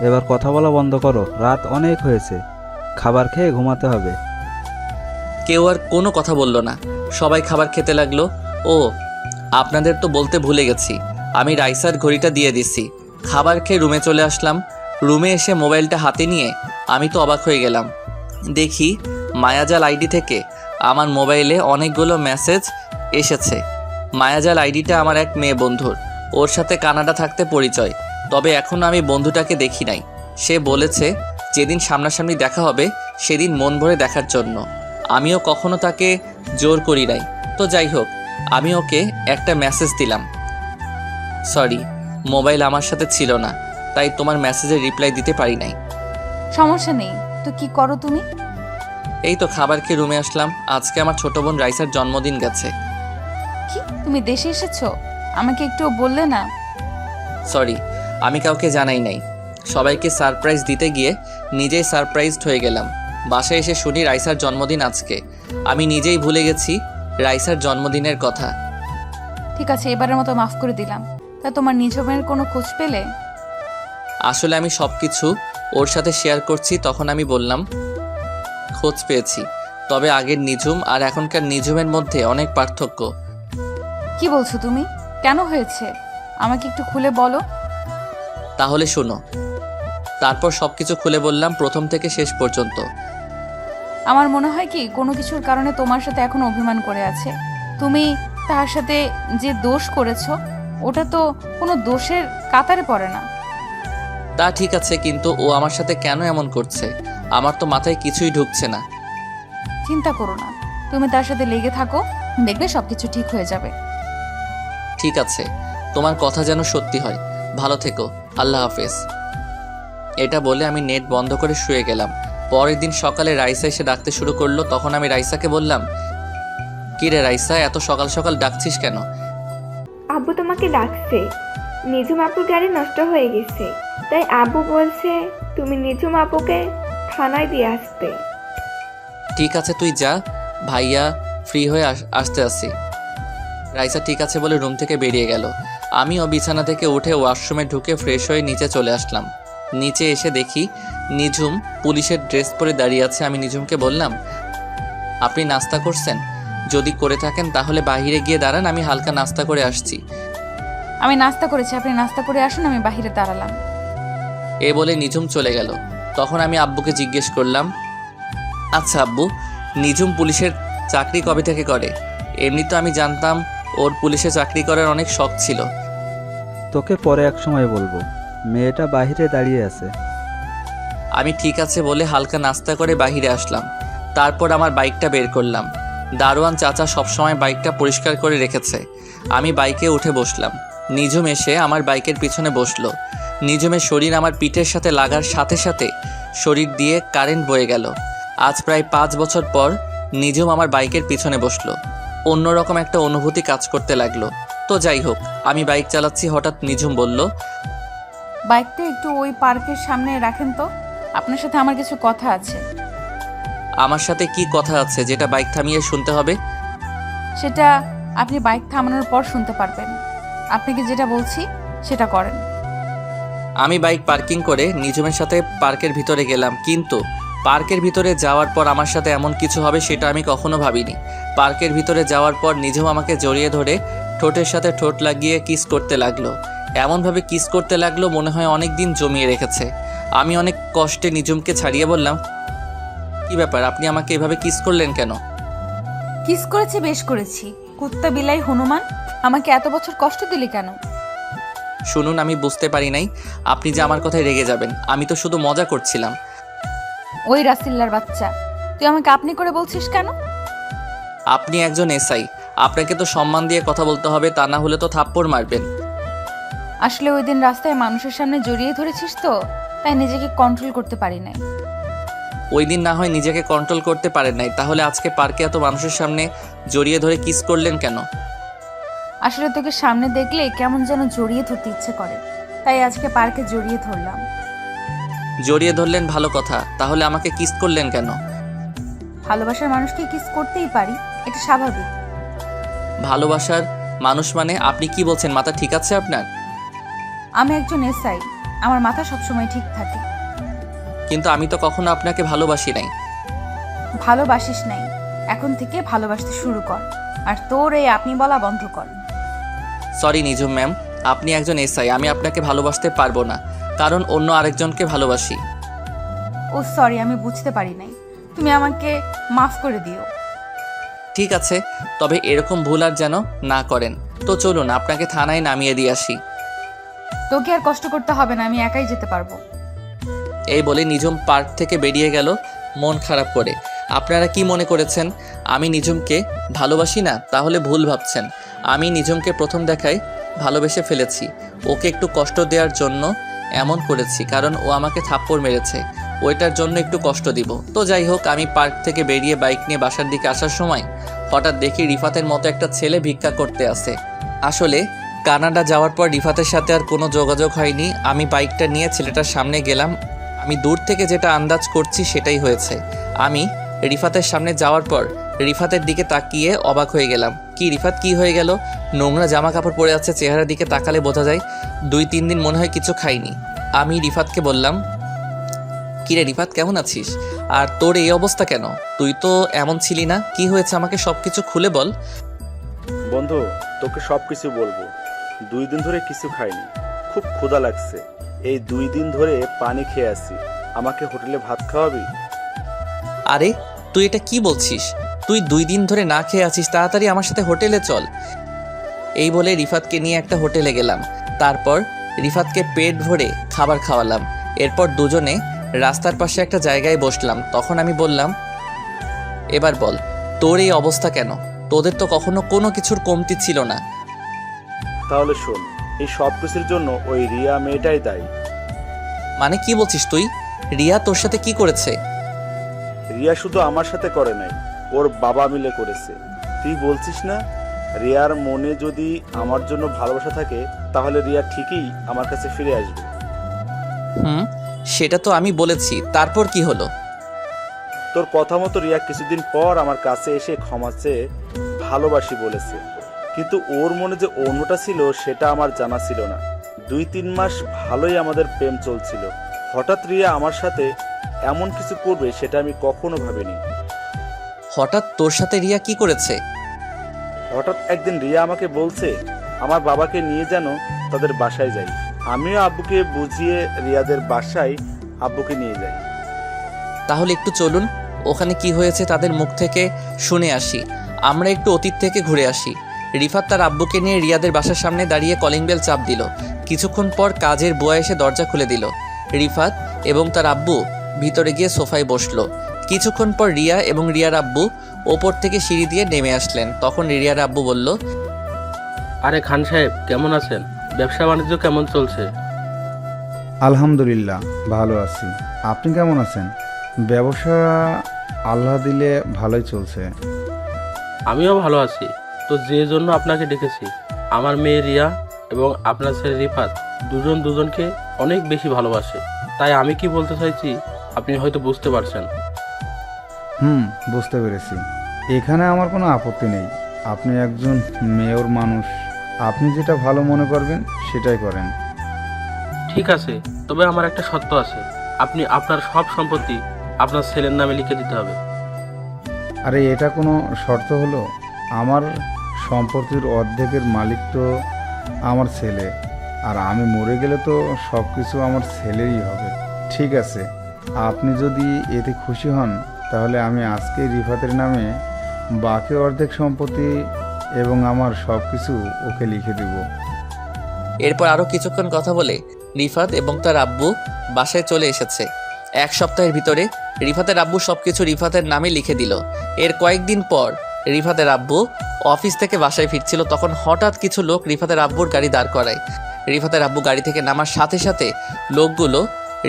এবার কথা বলা বন্ধ করো, রাত অনেক হয়েছে, খাবার খেয়ে ঘুমাতে হবে। কেউ আর কোনো কথা বললো না, সবাই খাবার খেতে লাগলো। ও, আপনাদের তো বলতে ভুলে গেছি, আমি রাইসার ঘড়িটা দিয়ে দিছি। খাবার খেয়ে রুমে চলে আসলাম। রুমে এসে মোবাইলটা হাতে নিয়ে আমি তো অবাক হয়ে গেলাম। দেখি মায়াজাল আইডি থেকে আমার মোবাইলে অনেকগুলো মেসেজ এসেছে। মায়াজাল আইডিটা আমার এক মেয়ে বন্ধুর, ওর সাথে কানাডা থাকতে পরিচয়, তবে এখনও আমি বন্ধুটাকে দেখি নাই। সে বলেছে যেদিন সামনাসামনি দেখা হবে সেদিন মন ভরে দেখার জন্য। আমিও কখনো তাকে জোর করি নাই। তো যাই হোক, আমি ওকে একটা মেসেজ দিলাম। সরি, মোবাইল আমার সাথে ছিল না, তাই তোমার মেসেজের রিপ্লাই দিতে পারি নাই। সমস্যা নেই, তো কি করো তুমি? এই তো খাবার খেয়ে রুমে আসলাম। আজকে আমার ছোট বোন রাইসার জন্মদিন গেছে। কি, তুমি দেশে এসেছো? আমাকে একটু বললে না? সরি, আমি কাউকে জানাই নাই। সবাইকে সারপ্রাইজ দিতে গিয়ে নিজেই সারপ্রাইজড হয়ে গেলাম। বাসায় এসে শুনি রাইসার জন্মদিন আজকে। আমি নিজেই ভুলে গেছি রাইসার জন্মদিনের কথা। ঠিক আছে, এবারের মতো মাফ করে দিলাম। তা তোমার নিজমের কোনো খোঁজ পেলে? আসলে আমি সব কিছু ওর সাথে শেয়ার করছি, তখন আমি বললাম, খোঁজ পেয়েছি, তবে আগের নিঝুম আর এখনকার নিঝুমের মধ্যে অনেক পার্থক্য। কি বলছো তুমি? কেন হয়েছে আমাকে একটু খুলে বলো। তাহলে শোনো। তারপর সব কিছু খুলে বললাম, প্রথম থেকে শেষ পর্যন্ত। আমার মনে হয় কি কোনো কিছুর কারণে তোমার সাথে এখন অভিমান করে আছে। তুমি তার সাথে যে দোষ করেছো ওটা তো কোনো দোষের কাতারে পড়ে না। তা ঠিক আছে, কিন্তু ও আমার সাথে কেন এমন করছে আমার তো মাথায় কিছুই ঢুকছে না। চিন্তা করো না, তুমি তার সাথে লেগে থাকো, দেখবে সবকিছু ঠিক হয়ে যাবে। ঠিক আছে, তোমার কথা যেন সত্যি হয়। ভালো থেকো, আল্লাহ হাফেজ। এটা বলে আমি নেট বন্ধ করে শুয়ে গেলাম। পরের দিন সকালে রাইসা এসে ডাকতে শুরু করলো। তখন আমি রাইসাকে বললাম, কি রে রাইসা, এত সকাল সকাল ডাকছিস কেন? আব্বু তোমাকে ডাকছে, নিজুম আপুর গাড়ি নষ্ট হয়ে গেছে, তাই আব্বু বলছে তুমি নিজুম আপুকে থানায় দিয়ে আসতে। ঠিক আছে, তুই যা, ভাইয়া ফ্রি হয়ে আসতে আসি। রাইসা ঠিক আছে বলে রুম থেকে বেরিয়ে গেল। আমিও বিছানা থেকে উঠে ওয়াশরুমে ঢুকে ফ্রেশ হয়ে নিচে চলে আসলাম। নিচে এসে দেখি নিঝুম পুলিশের ড্রেস পরে দাঁড়িয়ে আছে। আমি নিঝুমকে বললাম, আপনি নাস্তা করছেন? যদি করে থাকেন তাহলে বাইরে গিয়ে দাঁড়ান, আমি হালকা নাস্তা করে আসছি। আমি নাস্তা করেছি, আপনি নাস্তা করে আসুন, আমি বাহিরে দাঁড়ালাম। এ বলে নিঝুম চলে গেল। তখন আমি আব্বুকে জিজ্ঞেস করলাম, আচ্ছা আব্বু, নিঝুম পুলিশের চাকরি কবে থেকে করে? এমনি তো আমি জানতাম ওর পুলিশে চাকরি করার অনেক শখ ছিল। তোকে পরে এক সময় বলবো, মেয়েটা বাইরে দাঁড়িয়ে আছে। আমি ঠিক আছে বলে হালকা নাস্তা করে বাইরে আসলাম। তারপর আমার বাইকটা বের করলাম। দারোয়ান চাচা সবসময় বাইকটা পরিষ্কার করে রেখেছে। আমি বাইকে উঠে বসলাম। নিঝুম এসে আমার বাইকের পিছনে বসলো। নিঝুমের শরীর আমার পিঠের সাথে লাগার সাথে সাথে শরীর দিয়ে কারেন্ট বয়ে গেল। আজ প্রায় 5 বছর পর নিঝুম আমার বাইকের পিছনে বসলো। অন্যরকম একটা অনুভূতি কাজ করতে লাগলো। তো যাই হোক, আমি বাইক চালাচ্ছি, হঠাৎ নিঝুম বলল, বাইকটা একটু ওই পার্কের সামনে রাখেন তো, আপনার সাথে আমার কিছু কথা আছে। আমার সাথে কি কথা আছে যেটা বাইক থামিয়ে শুনতে হবে? সেটা আপনি বাইক থামানোর পর শুনতে পারবেন। আপনাকে যেটা বলছি সেটা করেন। আমি বাইক পার্কিং করে নিজমের সাথে পার্কের ভিতরে গেলাম, কিন্তু পার্কের ভিতরে যাওয়ার পর আমার সাথে এমন কিছু হবে সেটা আমি কখনো ভাবিনি। পার্কের ভিতরে যাওয়ার পর নিজম আমাকে জড়িয়ে ধরে ঠোঁটের সাথে ঠোঁট লাগিয়ে কিস করতে লাগলো। এমনভাবে কিস করতে লাগলো মনে হয় অনেক দিন জমিয়ে রেখেছে। আমি অনেক কষ্টে নিজমকে ছাড়িয়ে বললাম, কি ব্যাপার, আপনি আমাকে এভাবে কিস করলেন কেন? কিস করেছি, বেশ করেছি। কুত্তা বিলাই হনুমান, আমাকে এত বছর কষ্ট দিলি কেন? শুনুন, আমি বুঝতে পারি নাই আপনি যে আমার কথায় রেগে যাবেন। আমি তো শুধু মজা করছিলাম। ওই রাসিল্লার বাচ্চা, তুই আমাকে আপনি করে বলছিস কেন? আপনি একজন এসআই, আপনাকে তো সম্মান দিয়ে কথা বলতে হবে, তা না হলে তো থাপ্পড় মারবেন। আসলে ওই দিন রাস্তায় মানুষের সামনে জড়িয়ে ধরেছিস তো, তাই নিজেকে কন্ট্রোল করতে পারি নাই। ওই দিন না হয় নিজেকে কন্ট্রোল করতে পারেন নাই, তাহলে আজকে পার্কে এত মানুষের সামনে জড়িয়ে ধরে কিস করলেন কেন? আসলে তোকে সামনে দেখলে কেমন যেন জড়িয়ে ধরতে ইচ্ছে করে, তাই আজকে পার্কে জড়িয়ে ধরলাম। জড়িয়ে ধরলেন ভালো কথা, তাহলে আমাকে কিস করলেন কেন? ভালোবাসার মানুষকে কিস করতেই পারি, এটা স্বাভাবিক। ভালোবাসার মানুষ মানে? আপনি কি বলছেন, মাথা ঠিক আছে আপনার? আমি একজন এসআই, আমার মাথা সবসময় ঠিক থাকে। কিন্তু আমি তো কখনো আপনাকে ভালোবাসি নাই। ভালোবাসিস নাই, এখন থেকে ভালোবাসতে শুরু কর, আর তোর এই আপনি বলা বন্ধ কর। সরি নিজুম ম্যাম, আপনি একজন এসআই, আমি আপনাকে ভালোবাসতে পারবো না, কারণ অন্য আরেকজনকে ভালোবাসি। ও সরি, আমি বুঝতে পারি নাই, তুমি আমাকে মাফ করে দিও। ঠিক আছে, তবে এরকম ভুল আর যেন না করেন। তো চলুন আপনাকে থানায় নামিয়ে দিয়ে আসি। তোকে আর কষ্ট করতে হবে না, আমি একাই যেতে পারবো। এই বলে নিজম পার্ক থেকে বেরিয়ে গেল মন খারাপ করে। আপনারা কি মনে করেছেন আমি নিজমকে ভালোবাসি না? তাহলে ভুল ভাবছেন। আমি নিজমকে প্রথম দেখায় ভালোবেসে ফেলেছি। ওকে একটু কষ্ট দেওয়ার জন্য এমন করেছি, কারণ ও আমাকে থাপ্পড় মেরেছে, ওইটার জন্য একটু কষ্ট দিব। তো যাই হোক, আমি পার্ক থেকে বেরিয়ে বাইক নিয়ে বাসার দিকে আসার সময় হঠাৎ দেখি রিফাতের মতো একটা ছেলে ভিক্ষা করতে আসে। আসলে কানাডা যাওয়ার পর রিফাতের সাথে আর কোনো যোগাযোগ হয়নি। আমি বাইকটা নিয়ে ছেলেটার সামনে গেলাম। আমি দূর থেকে যেটা আন্দাজ করছি সেটাই হয়েছে। আমি রিফাতের সামনে যাওয়ার পর রিফাতের দিকে তাকিয়ে অবাক হয়ে গেলাম। কি রিফাত, কি হয়ে গেল? নোংরা জামা কাপড় পরে আছে, চেহারার দিকে তাকালে বোঝা যায় 2-3 দিন মনে হয় কিছু খাইনি। আমি রিফাতকে বললাম, কিরে রিফাত, কেমন আছিস? আর তোর এই অবস্থা কেন? তুই তো এমন ছিলি না, কি হয়েছে আমাকে সব কিছু খুলে বল। বন্ধু, তোকে সব কিছু বলবো। 2 দিন ধরে কিছু খাইনি, খুব ক্ষুধা লাগছে। এই 2 দিন ধরে পানি খেয়ে আসি। আমাকে হোটেলে ভাত খাওয়াবি? আরে তুই এটা কি বলছিস? তুই 2 দিন ধরে না খেয়ে আছিস, তাড়াতাড়ি আমার সাথে হোটেলে চল। এই বলে রিফাতকে নিয়ে একটা হোটেলে গেলাম। তারপর রিফাতকে পেট ভরে খাবার খাওয়ালাম। এরপর দুজনে রাস্তার পাশে একটা জায়গায় বসলাম। তখন আমি বললাম, এবার বল, তোর এই অবস্থা কেন? তোদের তো কখনো কোনো কিছুর কমতি ছিল না। তাহলে শোন, এই সব কিছুর জন্য ওই রিয়া মেয়েটাই দায়ী। মানে কি বলছিস তুই? রিয়া তোর সাথে কি করেছে? রিয়া শুধু আমার সাথে করে নাই, ওর বাবা মিলে করেছে। তুই বলছিস না, রিয়ার মনে যদি আমার জন্য ভালোবাসা থাকে তাহলে রিয়া ঠিকই আমার কাছে ফিরে আসবে। সেটা তো আমি বলেছি, তারপর কি হলো? তোর কথা মতো রিয়া কিছুদিন পর আমার কাছে এসে ক্ষমা চেয়ে ভালোবাসি বলেছে, কিন্তু ওর মনে যে অন্যটা ছিল সেটা আমার জানা ছিল না। 2-3 মাস ভালোই আমাদের প্রেম চলছিল। হঠাৎ রিয়া আমার সাথে এমন কিছু করবে সেটা আমি কখনো ভাবিনি। হঠাৎ তোর সাথে রিয়া কি করেছে? হঠাৎ একদিন রিয়া আমাকে বলছে আমার বাবাকে নিয়ে যেন তাদের বাসায় যাই। আমিও আব্বুকে বুঝিয়ে রিয়াদের বাসায় আব্বুকে নিয়ে যাই। তাহলে একটু চলুন, ওখানে কি হয়েছে তাদের মুখ থেকে শুনে আসি। আমরা একটু অতীত থেকে ঘুরে আসি। রিফাত তার আব্বুকে নিয়ে রিয়াদের বাসার সামনে দাঁড়িয়ে কলিং বেল চাপ দিল। কিছুক্ষণ পর কাজের বুয়া এসে দরজা খুলে দিল। রিফাত এবং তার আব্বু ভিতরে গিয়ে সোফায় বসলো। কিছুক্ষণ পর রিয়া এবং রিয়ার আব্বু ওপর থেকে সিঁড়ি দিয়ে নেমে আসলেন। তখন রিয়ার আব্বু বলল, আরে খান সাহেব, কেমন আছেন? ব্যবসা বাণিজ্য কেমন চলছে? আলহামদুলিল্লাহ ভালো আছি। আপনি কেমন আছেন? ব্যবসা আল্লাহ দিলে ভালোই চলছে। আমিও ভালো আছি। তো যে জন্য আপনাকে ডেকেছি, আমার মেয়ে রিয়া এবং আপনার ছেলে রিফাত দুজনকে অনেক বেশি ভালোবাসে। তাই আমি কি বলতে চাইছি আপনি হয়তো বুঝতে পারছেন। বুঝতে পেরেছি। এখানে আমার কোনো আপত্তি নেই। আপনি একজন মেয়র মানুষ, আপনি যেটা ভালো মনে করবেন সেটাই করেন। ঠিক আছে, তবে আমার একটা শর্ত আছে। আপনি আপনার সব সম্পত্তি আপনার ছেলের নামে লিখে দিতে হবে। আরে এটা কোনো শর্ত হলো? আমার সম্পত্তির অর্ধেকের মালিক তো আমার ছেলে, আর আমি মরে গেলে তো সব কিছু আমার ছেলেরই হবে। ঠিক আছে, আপনি যদি এতে খুশি হন তাহলে আমি আজকেই রিফাতের নামে বাকি অর্ধেক সম্পত্তি এবং আমার সব কিছু ওকে লিখে দেব। এরপর আরও কিছুক্ষণ কথা বলে রিফাত এবং তার আব্বু বাসায় চলে এসেছে। এক সপ্তাহের ভিতরে রিফাতের আব্বু সবকিছু রিফাতের নামে লিখে দিল। এর কয়েকদিন পর রিফাতের আব্বু অফিস থেকে বাসায় ফিরছিল, তখন হঠাৎ কিছু লোক রিফাতের আব্বুর গাড়ি দাঁড় করায়। রিফাতের আব্বু গাড়ি থেকে নামার সাথে সাথে লোকগুলো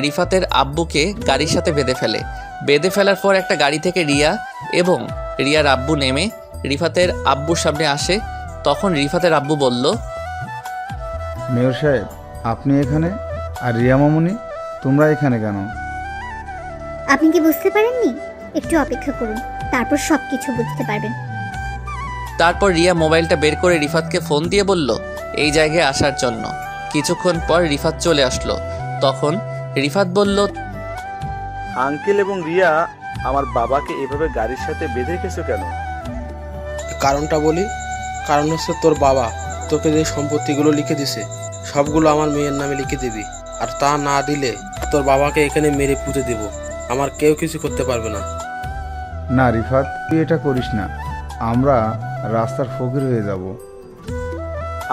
রিফাতের আব্বুকে গাড়ির সাথে বেঁধে ফেলে। বেঁধে ফেলার পর একটা গাড়ি থেকে রিয়া এবং রিয়ার আব্বু নেমে রিফাতের আব্বুর সামনে আসে। তখন রিফাতের আব্বু বলল, মেয়র সাহেব, আপনি এখানে? আর রিয়া মামুনি, তোমরা এখানে কেন? আপনি কি বুঝতে পারেননি? একটু অপেক্ষা করুন, তারপর সব কিছু বুঝতে পারবেন। তারপর রিয়া মোবাইলটা বের করে রিফাতকে ফোন দিয়ে বলল এই জায়গায় আসার জন্য। কিছুক্ষণ পর রিফাত চলে আসলো। তখন রিফাত বলল, আঙ্কেল এবং রিয়া, আমার বাবাকে এভাবে গাড়ির সাথে বেঁধে রেখেছো কেন? কারণটা বলি। কারণ হচ্ছে তোর বাবা তোকে যে সম্পত্তিগুলো লিখে দিছে সবগুলো আমার মেয়ের নামে লিখে দিবি, আর তা না দিলে তোর বাবাকে এখানে মেরে পুঁতে দিব। আমার কেউ কিছু করতে পারবে না। না রিফাত, তুই এটা করিস না, আমরা রাস্তার ফকির হয়ে যাব।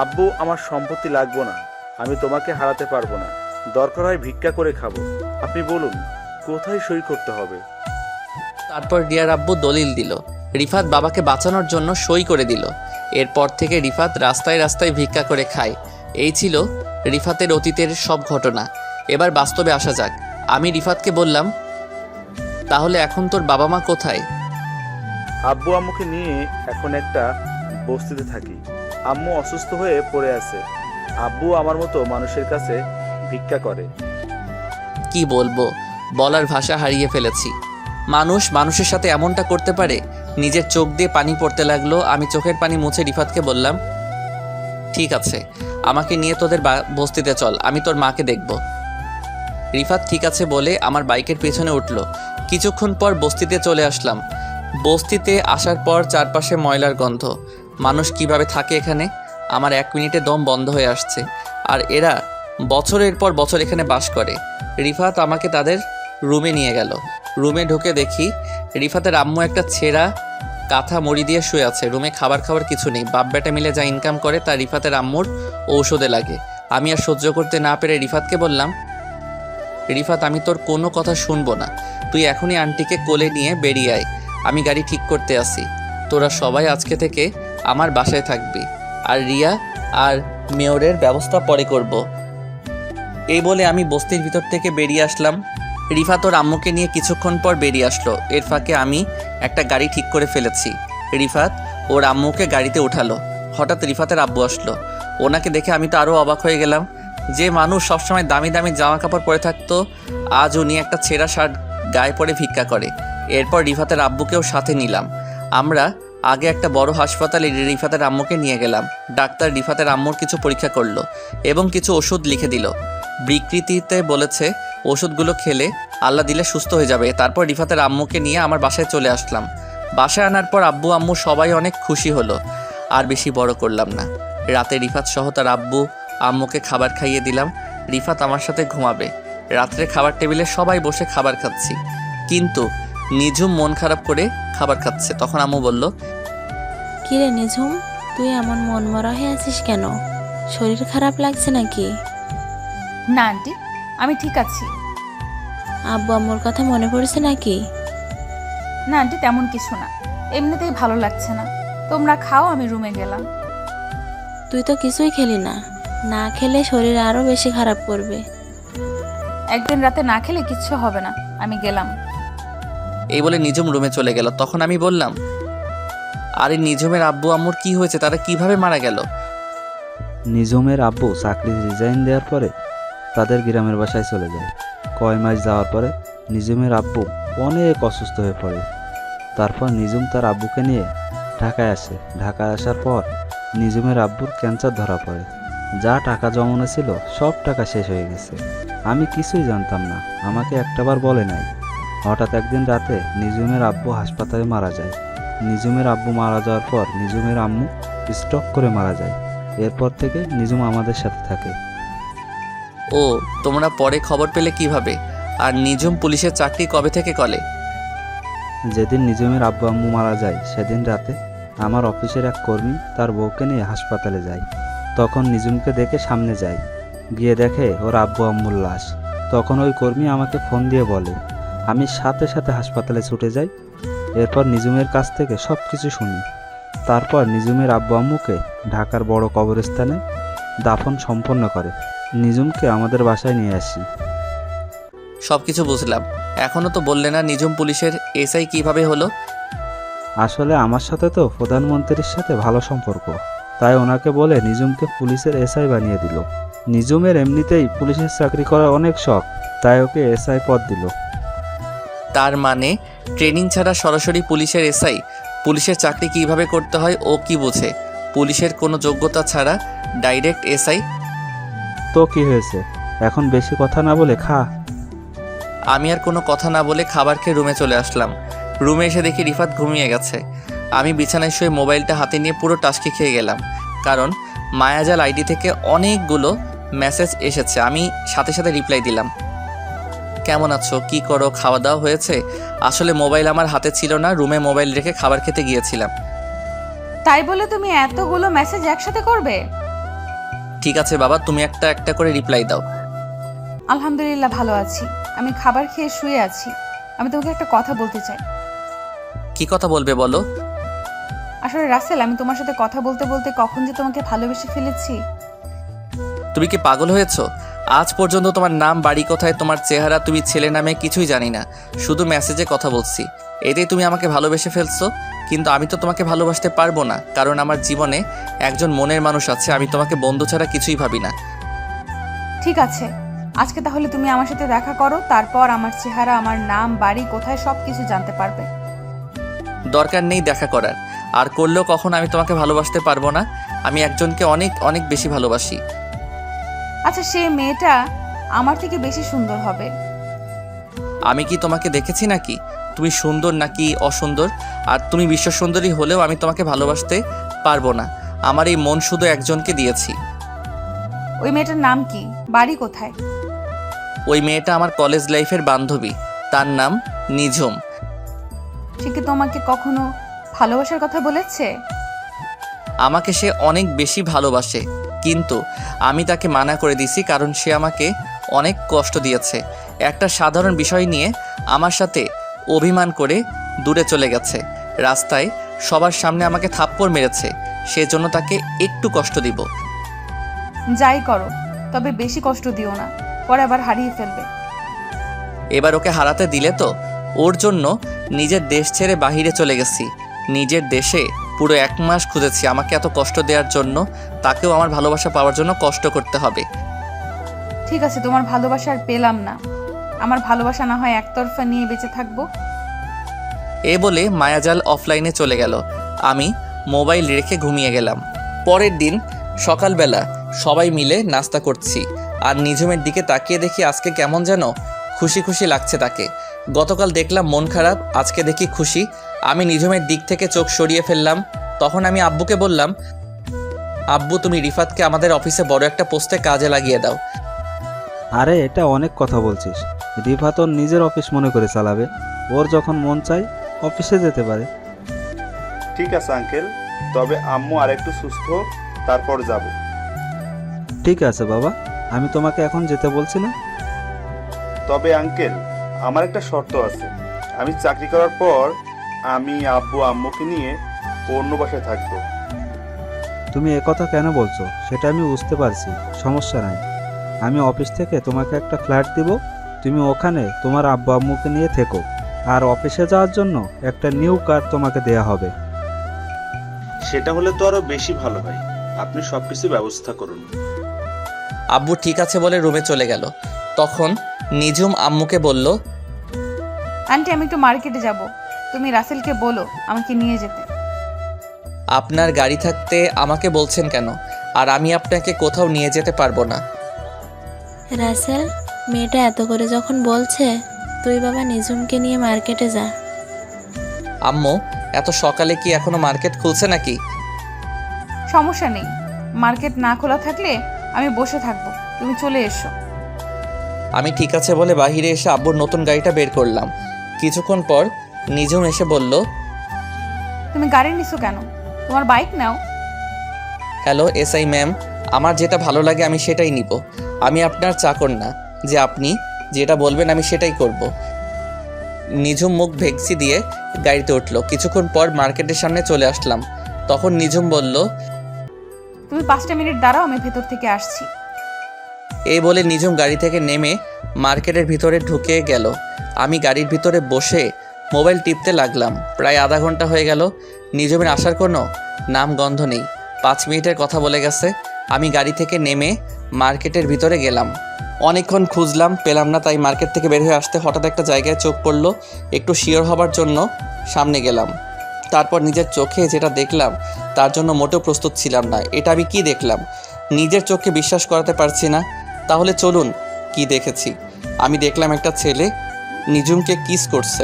আব্বু, আমার সম্পত্তি লাগবো না, আমি তোমাকে হারাতে পারবো না, দরকার হয় ভিক্ষা করে খাবো। আপনি বলুন কোথায় সই করতে হবে? তারপর রিয়ার আব্বু দলিল দিল। রিফাত বাবাকে বাঁচানোর জন্য সই করে দিল। এরপর থেকে রিফাত রাস্তায় রাস্তায় ভিক্ষা করে খায়। এই ছিল রিফাতের অতীতের সব ঘটনা। এবার বাস্তবে আসা যাক। আমি রিফাতকে বললাম, তাহলে এখন তোর বাবা মা কোথায়? আব্বু আম্মুকে নিয়ে এখন একটা বস্তিতে থাকি। আম্মু অসুস্থ হয়ে পড়ে আছে, আব্বু আমার মতো মানুষের কাছে ভিক্ষা করে। কি বলবো, বলার ভাষা হারিয়ে ফেলেছি। মানুষ মানুষের সাথে এমনটা করতে পারে? নিজের চোখ দিয়ে পানি পড়তে লাগলো। আমি চোখের পানি মুছে রিফাতকে বললাম, ঠিক আছে, আমাকে নিয়ে তোদের বস্তিতে চল, আমি তোর মাকে দেখব। রিফাত ঠিক আছে বলে আমার বাইকের পেছনে উঠল। কিছুক্ষণ পর বস্তিতে চলে আসলাম। বস্তিতে আসার পর চারপাশে ময়লার গন্ধ। মানুষ কিভাবে থাকে এখানে? আমার 1 মিনিটে দম বন্ধ হয়ে আসছে। আর এরা বছরের পর বছর এখানে বাস করে। রিফাত আমাকে তাদের রুমে নিয়ে গেল। রুমে ঢুকে দেখি রিফাতের আম্মু একটা ছেঁড়া কাঁথা মুড়ি দিয়ে শুয়ে আছে। রুমে খাবার কিছু নেই। বাপ বেটা মিলে যা ইনকাম করে তা রিফাতের আম্মুর ঔষধে লাগে। আমি আর সহ্য করতে না পেরে রিফাতকে বললাম, রিফাত, আমি তোর কোনো কথা শুনবো না, তুই এখনই আন্টিকে কোলে নিয়ে বেরিয়ে আয়। আমি গাড়ি ঠিক করতে আসি। তোরা সবাই আজকে থেকে আমার বাসায় থাকবি, আর রিয়া আর মেয়রের ব্যবস্থা পরে করব। এই বলে আমি বস্তির ভিতর থেকে বেরিয়ে আসলাম। রিফাত ওর আম্মুকে নিয়ে কিছুক্ষণ পর বেরিয়ে আসলো। এর ফাঁকে আমি একটা গাড়ি ঠিক করে ফেলেছি। রিফাত ওর আম্মুকে গাড়িতে উঠালো। হঠাৎ রিফাতের আব্বু আসলো। ওনাকে দেখে আমি তো আরও অবাক হয়ে গেলাম। যে মানুষ সবসময় দামি দামি জামা কাপড় পরে থাকতো, আজ উনি একটা ছেঁড়া শার্ট গায়ে পরে ভিক্ষা করে। এরপর রিফাতের আব্বুকেও সাথে নিলাম। আমরা আগে একটা বড় হাসপাতালে রিফাতের আম্মুকে নিয়ে গেলাম। ডাক্তার রিফাতের আম্মুর কিছু পরীক্ষা করলো এবং কিছু ওষুধ লিখে দিল। বিকৃতিতে বলেছে ওষুধগুলো খেলে আল্লাহ দিলে সুস্থ হয়ে যাবে। তারপর রিফাতের আম্মুকে নিয়ে আমার বাসায় চলে আসলাম। বাসায় আনার পর আব্বু আম্মু সবাই অনেক খুশি হলো। আর বেশি বড় করলাম না। রাতে রিফাত সহ তার আব্বু আম্মুকে খাবার খাইয়ে দিলাম। রিফাত আমার সাথে ঘুমাবে। রাত্রে খাবার টেবিলে সবাই বসে খাবার খাচ্ছি, কিন্তু নিঝুম মন খারাপ করে খাবার খাচ্ছে। তখন আম্মু বলল, কিরে নিঝুম, তুই এমন মন মরা হয়ে আছিস কেন? শরীর খারাপ লাগছে নাকি? না আন্টি, আমি ঠিক আছি। আব্বু আম্মুর কথা মনে পড়ছে নাকি? না আন্টি, তেমন কিছু না, এমনিতেই ভালো লাগছে না। তোমরা খাও, আমি রুমে গেলাম। তুই তো কিছুই খেলি না। না খেলে শরীর আরো বেশি খারাপ করবে। একদিন রাতে না খেলে কিচ্ছু হবে না, আমি গেলাম। এই বলে নিঝুম রুমে চলে গেল। তখন আমি বললাম, আরে নিঝুমের আব্বু আম্মুর কি হয়েছে? তারা কিভাবে মারা গেল? নিঝুমের আব্বু চাকরি রিজাইন দেওয়ার পরে তাদের গ্রামের বাসায় চলে যায়। কয় মাস যাওয়ার পরে নিঝুমের আব্বু অনেক অসুস্থ হয়ে পড়ে। তারপর নিঝুম তার আব্বুকে নিয়ে ঢাকায় আসে। ঢাকায় আসার পর নিঝুমের আব্বুর ক্যান্সার ধরা পড়ে। যা টাকা জমানো ছিল সব টাকা শেষ হয়ে গেছে। আমি কিছুই জানতাম না, আমাকে একটাবার বলে নাই। হঠাৎ একদিন রাতে নিজুমের আব্বু হাসপাতালে মারা যায়। নিজুমের আব্বু মারা যাওয়ার পর নিজুমের আম্মু স্ট্রোক করে মারা যায়। এরপর থেকে নিজুম আমাদের সাথে থাকে। ও, তোমরা পরে খবর পেলে কিভাবে? আর নিজুম পুলিশের চাকরি কবে থেকে করে? যেদিন নিজুমের আব্বু আম্মু মারা যায় সেদিন রাতে আমার অফিসের এক কর্মী তার বউকে নিয়ে হাসপাতালে যায়। তখন নিজুমকে দেখে সামনে যায়, গিয়ে দেখে ওর আব্বু আম্মুর লাশ। তখন ওই কর্মী আমাকে ফোন দিয়ে বলে, আমি সাথে সাথে হাসপাতালে ছুটে যাই। এরপর নিজুমের কাছ থেকে সব কিছু শুনি। তারপর নিজুমের আব্বু আম্মুকে ঢাকার বড় কবরস্থানে দাফন সম্পন্ন করে নিজুমকে আমাদের বাসায় নিয়ে আসি। সব কিছু বুঝলাম, এখনো তো বললে না নিজুম পুলিশের এসআই কিভাবে হলো? আসলে আমার সাথে তো প্রধানমন্ত্রীর সাথে ভালো সম্পর্ক, তাই ওনাকে বলে নিজুমকে পুলিশের এসআই বানিয়ে দিল। নিজুমের এমনিতেই পুলিশের চাকরি করার অনেক শখ, তাই ওকে এসআই পদ দিল। তার মানে ট্রেনিং ছাড়া সরাসরি পুলিশের এসআই? পুলিশের চাকরি কিভাবে করতে হয় ও কি বোঝে? পুলিশের কোনো যোগ্যতা ছাড়া ডাইরেক্ট এসআই? তো কি হয়েছে, এখন বেশি কথা না বলে খা। আমি আর কোনো কথা না বলে খাবার খেয়ে রুমে চলে আসলাম। রুমে এসে দেখি রিফাত ঘুমিয়ে গেছে। আমি বিছানায় শুয়ে মোবাইলটা হাতে নিয়ে পুরো টাস্কি খেয়ে গেলাম, কারণ মায়াজাল আইডি থেকে অনেকগুলো মেসেজ এসেছে। আমি সাথে সাথে রিপ্লাই দিলাম, কেমন আছো, কি করো, খাওয়া দাওয়া হয়েছে? আসলে মোবাইল আমার হাতে ছিল না, রুমে মোবাইল রেখে খাবার খেতে গিয়েছিলাম। তাই বলে তুমি এতগুলো মেসেজ একসাথে করবে? ঠিক আছে বাবা, তুমি একটা একটা করে রিপ্লাই দাও। আলহামদুলিল্লাহ ভালো আছি, আমি খাবার খেয়ে শুয়ে আছি। আমি তোমাকে একটা কথা বলতে চাই। কি কথা বলবে বলো? আসলে রাসেল, আমি তোমার সাথে কথা বলতে বলতে কখন যে তোমাকে ভালোবেসে ফেলেছি। তুমি কি পাগল হয়েছো? আজ পর্যন্ত তোমার নাম, বাড়ি কোথায়, তোমার চেহারা, তুমি ছেলে নামে কিছুই জানি না, শুধু মেসেজে কথা বলছি। এতেই তুমি আমাকে ভালোবেসে ফেলছো। কিন্তু আমি তো তোমাকে ভালোবাসতে পারবো না, কারণ আমার জীবনে একজন মনের মানুষ আছে। আমি তোমাকে বন্ধু ছাড়া কিছুই ভাবি না। ঠিক আছে, আজকে তাহলে তুমি আমার সাথে দেখা করো, তারপর আমার চেহারা, আমার নাম, বাড়ি কোথায় সব কিছু জানতে পারবে। দরকার নেই দেখা করার, আর করলেও কখন আমি তোমাকে ভালোবাসতে পারবো না। আমি একজনকে অনেক অনেক বেশি ভালোবাসি। আচ্ছা, সে মেয়েটা আমার থেকে বেশি সুন্দর হবে। আমি কি তোমাকে দেখেছি নাকি তুমি সুন্দর নাকি অসুন্দর? আর তুমি বিশ্ব সুন্দরী হলেও আমি তোমাকে ভালোবাসতে পারবো না। আমার এই মন শুধু একজনকে দিয়েছি। ওই মেয়েটার নাম কি, বাড়ি কোথায়? ওই মেয়েটা আমার কলেজ লাইফের বান্ধবী, তার নাম নিঝুম। সে কি তোমাকে কখনো ভালোবাসার কথা বলেছে? আমাকে সে অনেক বেশি ভালোবাসে, কিন্তু আমি তাকে মানা করে দিছি, কারণ সে আমাকে অনেক কষ্ট দিয়েছে। একটা সাধারণ বিষয় নিয়ে আমার সাথে অভিমান করে দূরে চলে গেছে। রাস্তায় সবার সামনে আমাকে থাপ্পড় মেরেছে, সেজন্য তাকে একটু কষ্ট দিব। যাই করো, তবে বেশি কষ্ট দিও না, পরে আবার হারিয়ে ফেলবে। এবার ওকে হারাতে দিলে তো। ওর জন্য নিজের দেশ ছেড়ে বাহিরে চলে গেছি। নিজের দেশে পুরো 1 মাস খুঁজেছি। আমাকে এত কষ্ট দেওয়ার জন্য তাকেও আমার ভালোবাসা পাওয়ার জন্য কষ্ট করতে হবে। ঠিক আছে, তোমার ভালোবাসা আর পেলাম না। আমার ভালোবাসা না হয় একতরফা নিয়ে বেঁচে থাকবো। এ বলে মায়াজাল অফলাইনে চলে গেল। আমি মোবাইল রেখে ঘুমিয়ে গেলাম। পরের দিন সকালবেলা সবাই মিলে নাস্তা করছি, আর নিঝুমের দিকে তাকিয়ে দেখি আজকে কেমন যেন খুশি খুশি লাগছে তাকে। গতকাল দেখলাম মন খারাপ, আজকে দেখি খুশি। আমি নিঝুমের দিক থেকে চোখ সরিয়ে ফেললাম। তখন আমি আব্বুকে বললাম, আব্বু তুমি রিফাতকে আমাদের অফিসে বড় একটা পোস্টে কাজে লাগিয়ে দাও। আরে এটা অনেক কথা বলছিস, রিফাত ওর নিজের অফিস মনে করে চালাবে, ওর যখন মন চাই অফিসে যেতে পারে। ঠিক আছে আঙ্কেল, তবে আম্মু আরেকটু সুস্থ হোক, তারপর যাব। ঠিক আছে বাবা, আমি তোমাকে এখন যেতে বলছি না। তবে আঙ্কেল, আমার একটা শর্ত আছে। আমি চাকরি করার পর আমি আব্বু আম্মুকে নিয়ে অন্য বাসায় থাকবো। তুমি একথা কেন বলছো সেটা আমি বুঝতে পারছি, সমস্যা নাই। আমি অফিস থেকে তোমাকে একটা ফ্ল্যাট দিব, তুমি ওখানে তোমার আব্বু আম্মুকে নিয়ে থেকো, আর অফিসে যাওয়ার জন্য একটা নিউ কার তোমাকে দেয়া হবে। সেটা হলে তো আরো বেশি ভালো হয়। আপনি সবকিছু ব্যবস্থা করুন। আব্বু ঠিক আছে বলে রুমে চলে গেল। তখন নিঝুম আম্মুকে বলল, আন্টি, আমি একটু মার্কেটে যাব, তুমি রাসেলকে বলো আমাকে নিয়ে যেতে। আপনার গাড়ি থাকতে আমাকে বলছেন কেন? আর আমি আপনাকে কোথাও নিয়ে যেতে পারবো না। রাসেল, মেয়েটা এত করে যখন বলছে, তুই বাবা নিজুমকে নিয়ে মার্কেটে যা। আম্মু, এত সকালে কি এখনো মার্কেট খুলছে নাকি? সমস্যা নেই, মার্কেট না খোলা থাকলে আমি বসে থাকবো, তুমি চলে এসো। আমি ঠিক আছে বলে বাহিরে এসে আব্বুর নতুন গাড়িটা বের করলাম। কিছুক্ষণ পর নিজুম এসে বলল, তুমি গাড়ি নিছো কেন? তোমার বাইক নাও। হ্যালো এসআই ম্যাম, আমার যেটা ভালো লাগে আমি সেটাই নিব। আমি আপনার চাকর না যে আপনি যেটা বলবেন আমি সেটাই করব। নিজুম মুখ ভেক্সি দিয়ে গাড়িতে উঠলো। কিছুক্ষণ পর মার্কেটের সামনে চলে আসলাম। তখন নিজুম বলল, তুমি 5টা মিনিট দাঁড়াও, আমি ভেতর থেকে আসছি। এই বলে নিজুম গাড়ি থেকে নেমে মার্কেটের ভিতরে ঢুকে গেল। আমি গাড়ির ভিতরে বসে মোবাইল টিপতে লাগলাম। প্রায় আধা ঘন্টা হয়ে গেল, নিজুমের আসার কোনো নাম গন্ধ নেই। 5 মিনিটের কথা বলে গেছে। আমি গাড়ি থেকে নেমে মার্কেটের ভিতরে গেলাম। অনেকক্ষণ খুঁজলাম, পেলাম না। তাই মার্কেট থেকে বের হয়ে আসতে হঠাৎ একটা জায়গায় চোখ পড়লো। একটু শিওর হবার জন্য সামনে গেলাম। তারপর নিজের চোখে যেটা দেখলাম তার জন্য মোটেও প্রস্তুত ছিলাম না। এটা আমি কি দেখলাম? নিজের চোখকে বিশ্বাস করাতে পারছি না। তাহলে চলুন কি দেখেছি। আমি দেখলাম একটা ছেলে নিজুমকে কিস করছে।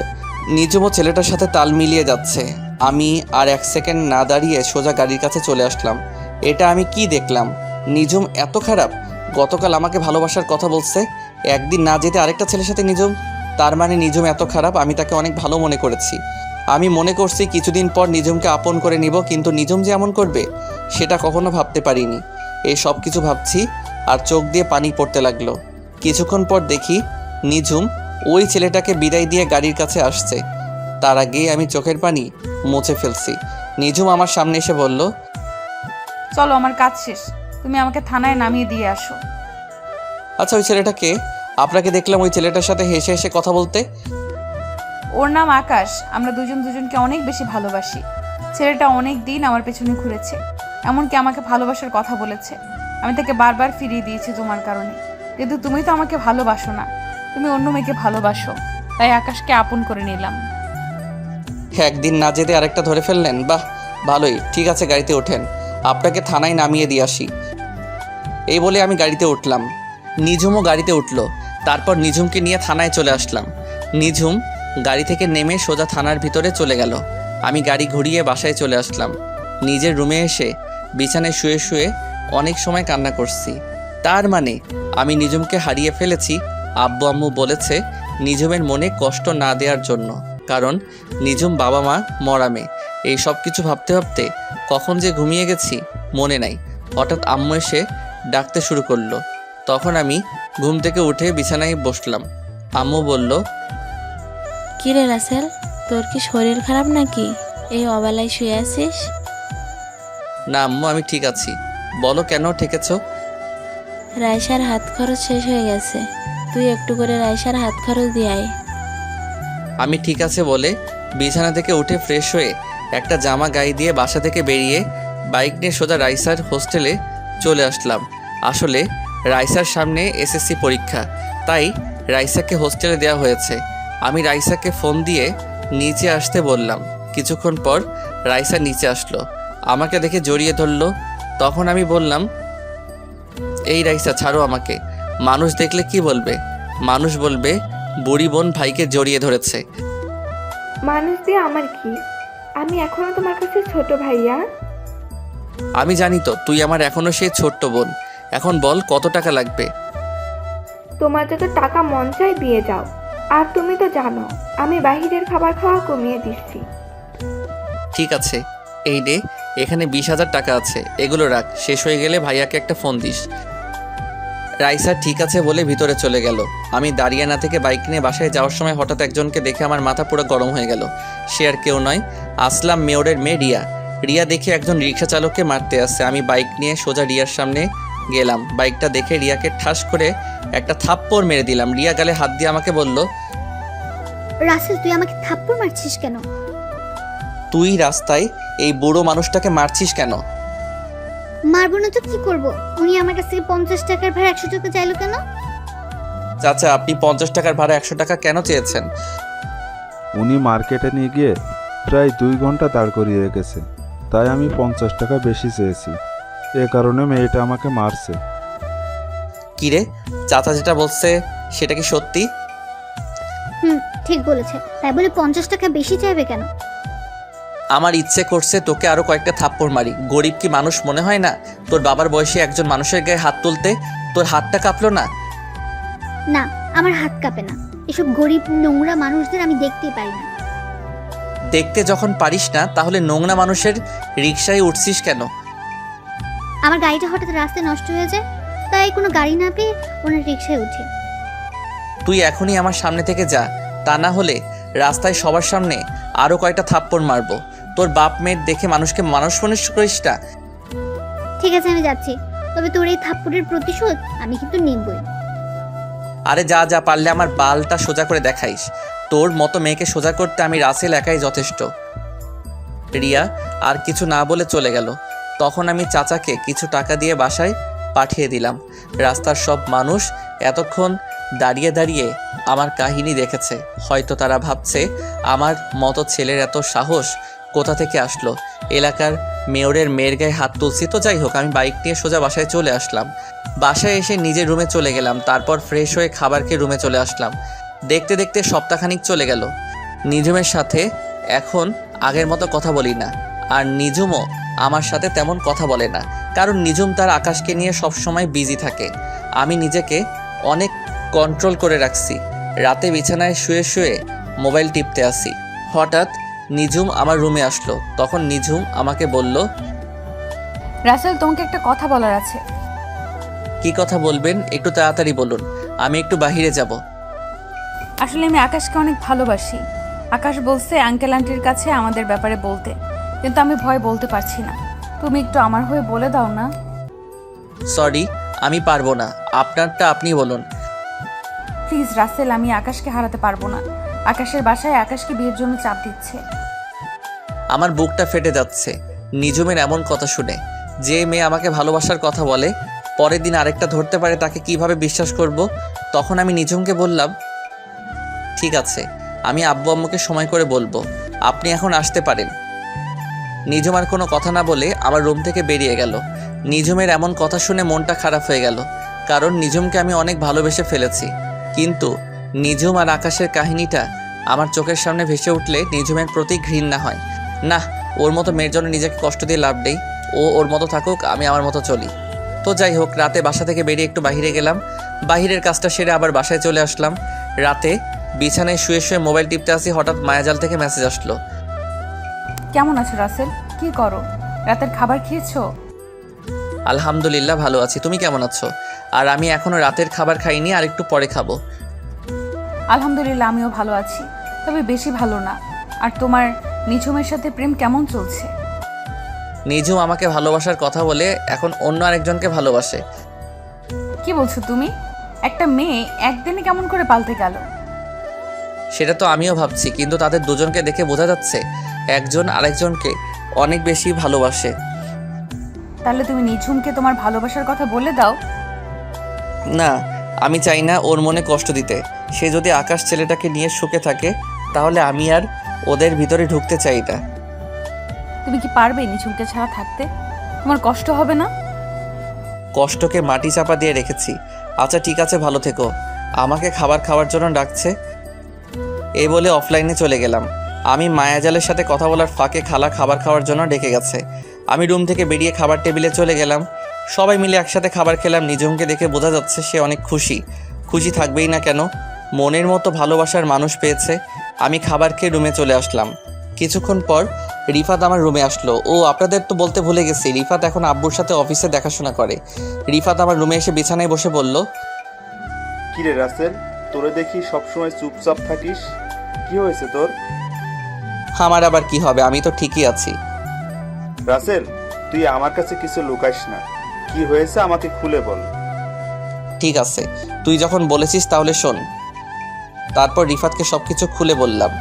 নিজুমও ছেলেটার সাথে তাল মিলিয়ে যাচ্ছে। আমি আর 1 সেকেন্ড না দাঁড়িয়ে সোজা গাড়ির কাছে চলে আসলাম। এটা আমি কি দেখলাম? নিজুম এত খারাপ? গতকাল আমাকে ভালোবাসার কথা বলছে, একদিন না যেতে আরেকটা ছেলের সাথে নিজুম। তার মানে নিজুম এত খারাপ? আমি তাকে অনেক ভালো মনে করেছি। আমি মনে করছি কিছুদিন পর নিজুমকে আপন করে নিব, কিন্তু নিজুম যে এমন করবে সেটা কখনো ভাবতে পারিনি। এই সব কিছু ভাবছি আর চোখ দিয়ে পানি পড়তে লাগলো। কিছুক্ষণ পর দেখি নিজুম ওই ছেলেটাকে বিদায় দিয়ে গাড়ির কাছে আসছে। তার আগেই আমি চোখের পানি মুছে ফেলছি। নিজুম আমার সামনে এসে বলল, চলো, আমার কাজ শেষ, তুমি আমাকে থানায় নামিয়ে দিয়ে আসো। আচ্ছা ওই ছেলেটাকে? আপনাকে দেখলাম ওই ছেলেটার সাথে হেসে হেসে কথা বলতে। ওর নাম আকাশ। আমরা দুজনকে অনেক বেশি ভালোবাসি। ছেলেটা অনেক দিন আমার পেছনে ঘুরেছে, এমনকি আমাকে ভালোবাসার কথা বলেছে। আমি তাকে বারবার ফিরিয়ে দিয়েছি তোমার কারণে। কিন্তু তুমি তো আমাকে ভালোবাসো না, তুমি অন্য মেয়েকে ভালোবাসো। তাই আকাশকে আপন করে নিলাম। একদিন না যেতে আরেকটা ধরে ফেললেন? বাহ, ভালোই। ঠিক আছে, গাড়িতে ওঠেন, আপনাকে থানায় নামিয়ে দিয়ে আসি। এই বলে আমি গাড়িতে উঠলাম। নিজুমও গাড়িতে উঠলো। তারপর নিজুমকে নিয়ে থানায় চলে আসলাম। নিজুম গাড়ি থেকে নেমে সোজা থানার ভিতরে চলে গেল। আমি গাড়ি ঘুরিয়ে বাসায় চলে আসলাম। নিজের রুমে এসে বিছানায় শুয়ে শুয়ে অনেক সময় কান্না করছি। তার মানে আমি নিজুমকে হারিয়ে ফেলেছি। আব্বু আম্মু বলেছে নিজুমের মনে কষ্ট না দেওয়ার জন্য, কারণ নিজুম বাবা মা মরা মেয়ে। এই সব কিছু ভাবতে ভাবতে কখন যে ঘুমিয়ে গেছি মনে নাই। হঠাৎ আম্মু এসে ডাকতে শুরু করলো। তখন আমি ঘুম থেকে উঠে বিছানায় বসলাম। আম্মু বলল, কিরে রাসেল, তোর কি শরীর খারাপ নাকি? এই অবেলায় শুয়ে আছিস? না আম্মু, আমি ঠিক আছি। বলো কেন ডেকেছো? রাইসার হাত খরচ শেষ হয়ে গেছে, তুই একটু করে রাইসার হাত খরচ দিয়ে আয়। আমি ঠিক আছে বলে বিছানা থেকে উঠে ফ্রেশ হয়ে একটা জামা গায়ে দিয়ে বাসা থেকে বেরিয়ে বাইক নিয়ে সোজা রাইসার হোস্টেলে চলে আসলাম। আসলে রাইসার সামনে এসএসসি পরীক্ষা, তাই রাইসাকে হোস্টেলে দেওয়া হয়েছে। আমি রাইসাকে ফোন দিয়ে নিচে আসতে বললাম। কিছুক্ষণ পর রাইসা নিচে আসলো, আমাকে দেখে জড়িয়ে ধরলো। তখন আমি বললাম, এই রাইসা ছাড়ো আমাকে। মানুষ দেখলে কি বলবে? মানুষ বলবে বুড়ি বোন ভাইকে জড়িয়ে ধরেছে। মানুষ দিয়ে আমার কি? আমি এখনো তোমার কাছে ছোট ভাইয়া। আমি জানি তো তুই আমার এখনো সেই ছোট্ট বোন। এখন বল কত টাকা লাগবে? তোমার যত টাকা মন চাই দিয়ে যাও। আর তুমি তো জানো আমি বাহিরের খাবার খাওয়া কমিয়ে দিচ্ছি। ঠিক আছে, এই নে, এখানে 20,000 টাকা আছে, এগুলো রাখ। শেষ হয়ে গেলে ভাইয়াকে একটা ফোন দিস। রাইসা ঠিক আছে বলে ভিতরে চলে গেল। আমি দাঁড়িয়ে না থেকে বাইক নিয়ে বাসায় যাওয়ার সময় হঠাৎ একজনকে দেখে আমার মাথা পুরো গরম হয়ে গেল। সে আর কেউ নয়, আসলাম মেয়রের মেয়ে রিয়া। রিয়া দেখে একজন রিক্সা চালককে মারতে আসছে। আমি বাইক নিয়ে সোজা রিয়ার সামনে গেলাম। বাইকটা দেখে রিয়াকে ঠাস করে একটা থাপ্পড় মেরে দিলাম। রিয়া গালে হাত দিয়ে আমাকে বলল, রাসেল, তুই আমাকে থাপ্পড় মারছিস কেন? তুই রাস্তায় এই বুড়ো মানুষটাকে মারছিস কেন? মারবো না তো কি করবো? উনি আমার কাছ থেকে 50 টাকার ভাড়া 100 টাকা চাইলো কেন? চাচা, আপনি 50 টাকার ভাড়া 100 টাকা কেন চেয়েছেন? উনি মার্কেটে নিয়ে গিয়ে প্রায় 2 ঘন্টা দাঁড় করিয়ে রেখেছে, তাই আমি 50 টাকা বেশি চেয়েছি। এ কারণে মেয়েটা আমাকে মারছে। কিরে, চাচা যেটা বলছে সেটা কি সত্যি? হুম, ঠিক বলেছে। তাই বলে 50 টাকা বেশি চাইবে কেন? আমার ইচ্ছে করছে তোকে আরো কয়েকটা থাপ্পড় মারি। গরিব কি মানুষ মনে হয় না? তোর বাবার বয়সে একজন মানুষের গায়ে হাত তুলতে তোর হাতটা কাঁপলো না? না, আমার হাত কাঁপে না। এসব গরিব নোংরা মানুষদের আমি দেখতেই পারি না। দেখতে যখন পারিস না তাহলে নোংরা মানুষের রিকশায় উঠছিস কেন? আমার গাড়িটা হঠাৎ রাস্তায় নষ্ট হয়ে যায়, তাই কোনো গাড়ি না পেয়ে ওনার রিক্সায় উঠি। তুই এখনই আমার সামনে থেকে যা, তা না হলে রাস্তায় সবার সামনে আরো কয়টা থাপ্পড় মারবো। তোর বাপ মেয়ের দেখে মানুষকে মানুষ মনে করিস না। ঠিক আছে, আমি যাচ্ছি। তবে তোর এই থাপ্পড়ের প্রতিশোধ আমি কিন্তু নেবই। আরে যা যা, পারলে আমার বালটা সোজা করে দেখাইস। তোর মতো মেয়েকে সোজা করতে আমি রাসেল একাই যথেষ্ট। রিয়া আর কিছু না বলে চলে গেল। তখন আমি চাচাকে কিছু টাকা দিয়ে বাসায় পাঠিয়ে দিলাম। রাস্তার সব মানুষ এতক্ষণ দাঁড়িয়ে দাঁড়িয়ে আমার কাহিনী দেখেছে। হয়তো তারা ভাবছে আমার মতো ছেলের এত সাহস কোথা থেকে আসলো। এলাকার মেয়রের মেয়ের গায়ে হাত তুলছি। তো যাই হোক, আমি বাইক নিয়ে সোজা বাসায় চলে আসলাম। বাসায় এসে নিজের রুমে চলে গেলাম। তারপর ফ্রেশ হয়ে খাবার খেয়ে রুমে চলে আসলাম। দেখতে দেখতে সপ্তাহখানিক চলে গেল। নিজুমের সাথে এখন আগের মতো কথা বলি না, আর নিজুমও আমার সাথে তেমন কথা বলে না, কারণ নিজুম তার আকাশকে নিয়ে সবসময় বিজি থাকে। আমি নিজেকে অনেক কন্ট্রোল করে রাখছি। রাতে বিছানায় শুয়ে শুয়ে মোবাইল টিপতে আসি। হঠাৎ নিজুম আমার রুমে আসলো। তখন নিজুম আমাকে বলল, রাসেল, তোমাকে একটা কথা বলার আছে। কি কথা বলবেন? একটু তাড়াতাড়ি বলুন, আমি একটু বাইরে যাব। আসলে আমি আকাশকে অনেক ভালোবাসি। আকাশ বলছে আঙ্কেল আন্টির কাছে আমাদের ব্যাপারে বলতে, কিন্তু আমি ভয় বলতে পারছি না। তুমি একটু আমার হয়ে বলে দাও না। সরি, আমি পারবো না। আপনারটা আপনি বলুন। প্লিজ রাসেল, আমি আকাশকে হারাতে পারবো না। আকাশের বাসায় আকাশকে বিয়ের জন্য চাপ দিচ্ছে। আমার বুকটা ফেটে যাচ্ছে নিজুমের এমন কথা শুনে। যে মেয়ে আমাকে ভালোবাসার কথা বলে, পরের দিন আরেকটা ধরতে পারে, তাকে কিভাবে বিশ্বাস করব? তখন আমি নিজুমকে বললাম, ঠিক আছে, আমি আব্বু আম্মুকে সময় করে বলবো, আপনি এখন আসতে পারেন। নিজুম আর কোনো কথা না বলে আমার রুম থেকে বেরিয়ে গেল। নিজুমের এমন কথা শুনে মনটা খারাপ হয়ে গেল, কারণ নিজুমকে আমি অনেক ভালোবেসে ফেলেছি। কিন্তু নিজুম আর আকাশের কাহিনীটা আমার চোখের সামনে ভেসে উঠলে নিজুমের প্রতি ঘৃণা হয়। না, ওর মতো মেয়ের জন্য নিজেকে কষ্ট দিয়ে লাভ নেই। ও ওর মতো থাকুক, আমি আমার মতো চলি। তো যাই হোক, রাতে বাসা থেকে বেরিয়ে একটু বাইরে গেলাম। বাহিরের কাজটা সেরে আবার বাসায় চলে আসলাম। রাতে বিছানায় শুয়ে শুয়ে মোবাইল টিপতে আসি, হঠাৎ মায়াজাল থেকে মেসেজ আসলো। কেমন আছো রাসেল? কি করো? রাতের খাবার খেয়েছো? আলহামদুলিল্লাহ ভালো আছি, তুমি কেমন আছো? আর আমি এখনো রাতের খাবার খাইনি, আর একটু পরে খাবো। আলহামদুলিল্লাহ, আমিও ভালো আছি, তবে বেশি ভালো না। আর তোমার নিঝুমের সাথে প্রেম কেমন চলছে? নিজুম আমাকে ভালোবাসার কথা বলে এখন অন্য আরেকজনকে ভালোবাসে। কি বলছো তুমি? একটা মেয়ে একদিনে কেমন করে পাল্টে গেল? সেটা তো আমিও ভাবছি, কিন্তু তাদের দুজনকে দেখে বোঝা যাচ্ছে একজন আরেকজনকে অনেক বেশি ভালোবাসে। তাহলে তুমি নিঝুমকে তোমার ভালোবাসার কথা বলে দাও। না, আমি চাই না ওর মনে কষ্ট দিতে। সে যদি আকাশ ছেলেটাকে নিয়ে সুখে থাকে, তাহলে আমি আর ওদের ভিতরে ঢুকতে চাই না। তুমি কি পারবে নিঝুমকে ছাড়া থাকতে? তোমার কষ্ট হবে না? কষ্টকে মাটি চাপা দিয়ে রেখেছি। আচ্ছা ঠিক আছে, ভালো থেকো। আমাকে খাবার খাওয়ার জন্য ডাকছে। এই বলে অফলাইনে চলে গেলাম। আমি মায়াজালের সাথে কথা বলার ফাঁকে খালা খাবার খাওয়ার জন্য ডেকে গেছে। আমি রুম থেকে বেরিয়ে খাবার টেবিলে চলে গেলাম। সবাই মিলে একসাথে খাবার খেলাম। নিজুমকে দেখে বোঝা যাচ্ছে সে অনেক খুশি। খুশি থাকবেই না কেন? মনের মতো ভালোবাসার মানুষ পেয়েছে। আমি খাবার খেয়ে রুমে চলে আসলাম। কিছুক্ষণ পর রিফাত আমার রুমে আসলো। ও, আপনাদের তো বলতে ভুলে গেছি, রিফাত এখন আব্বুর সাথে অফিসে দেখাশোনা করে। রিফাত আমার রুমে এসে বিছানায় বসে বলল, কিরে রাসেল, তোরে দেখি সবসময় চুপচাপ থাকিস, কি হয়েছে তোর? আমার আবার কি হবে, আমি তো ঠিকই আছি। রাসেল, তুই আমার কাছে কিছু লুকাইস না, কি হয়েছে আমাকে খুলে বল। ঠিক আছে, তুই যখন বলেছিস তাহলে শোন। তারপর রিফাতকে সবকিছু খুলে বললাম।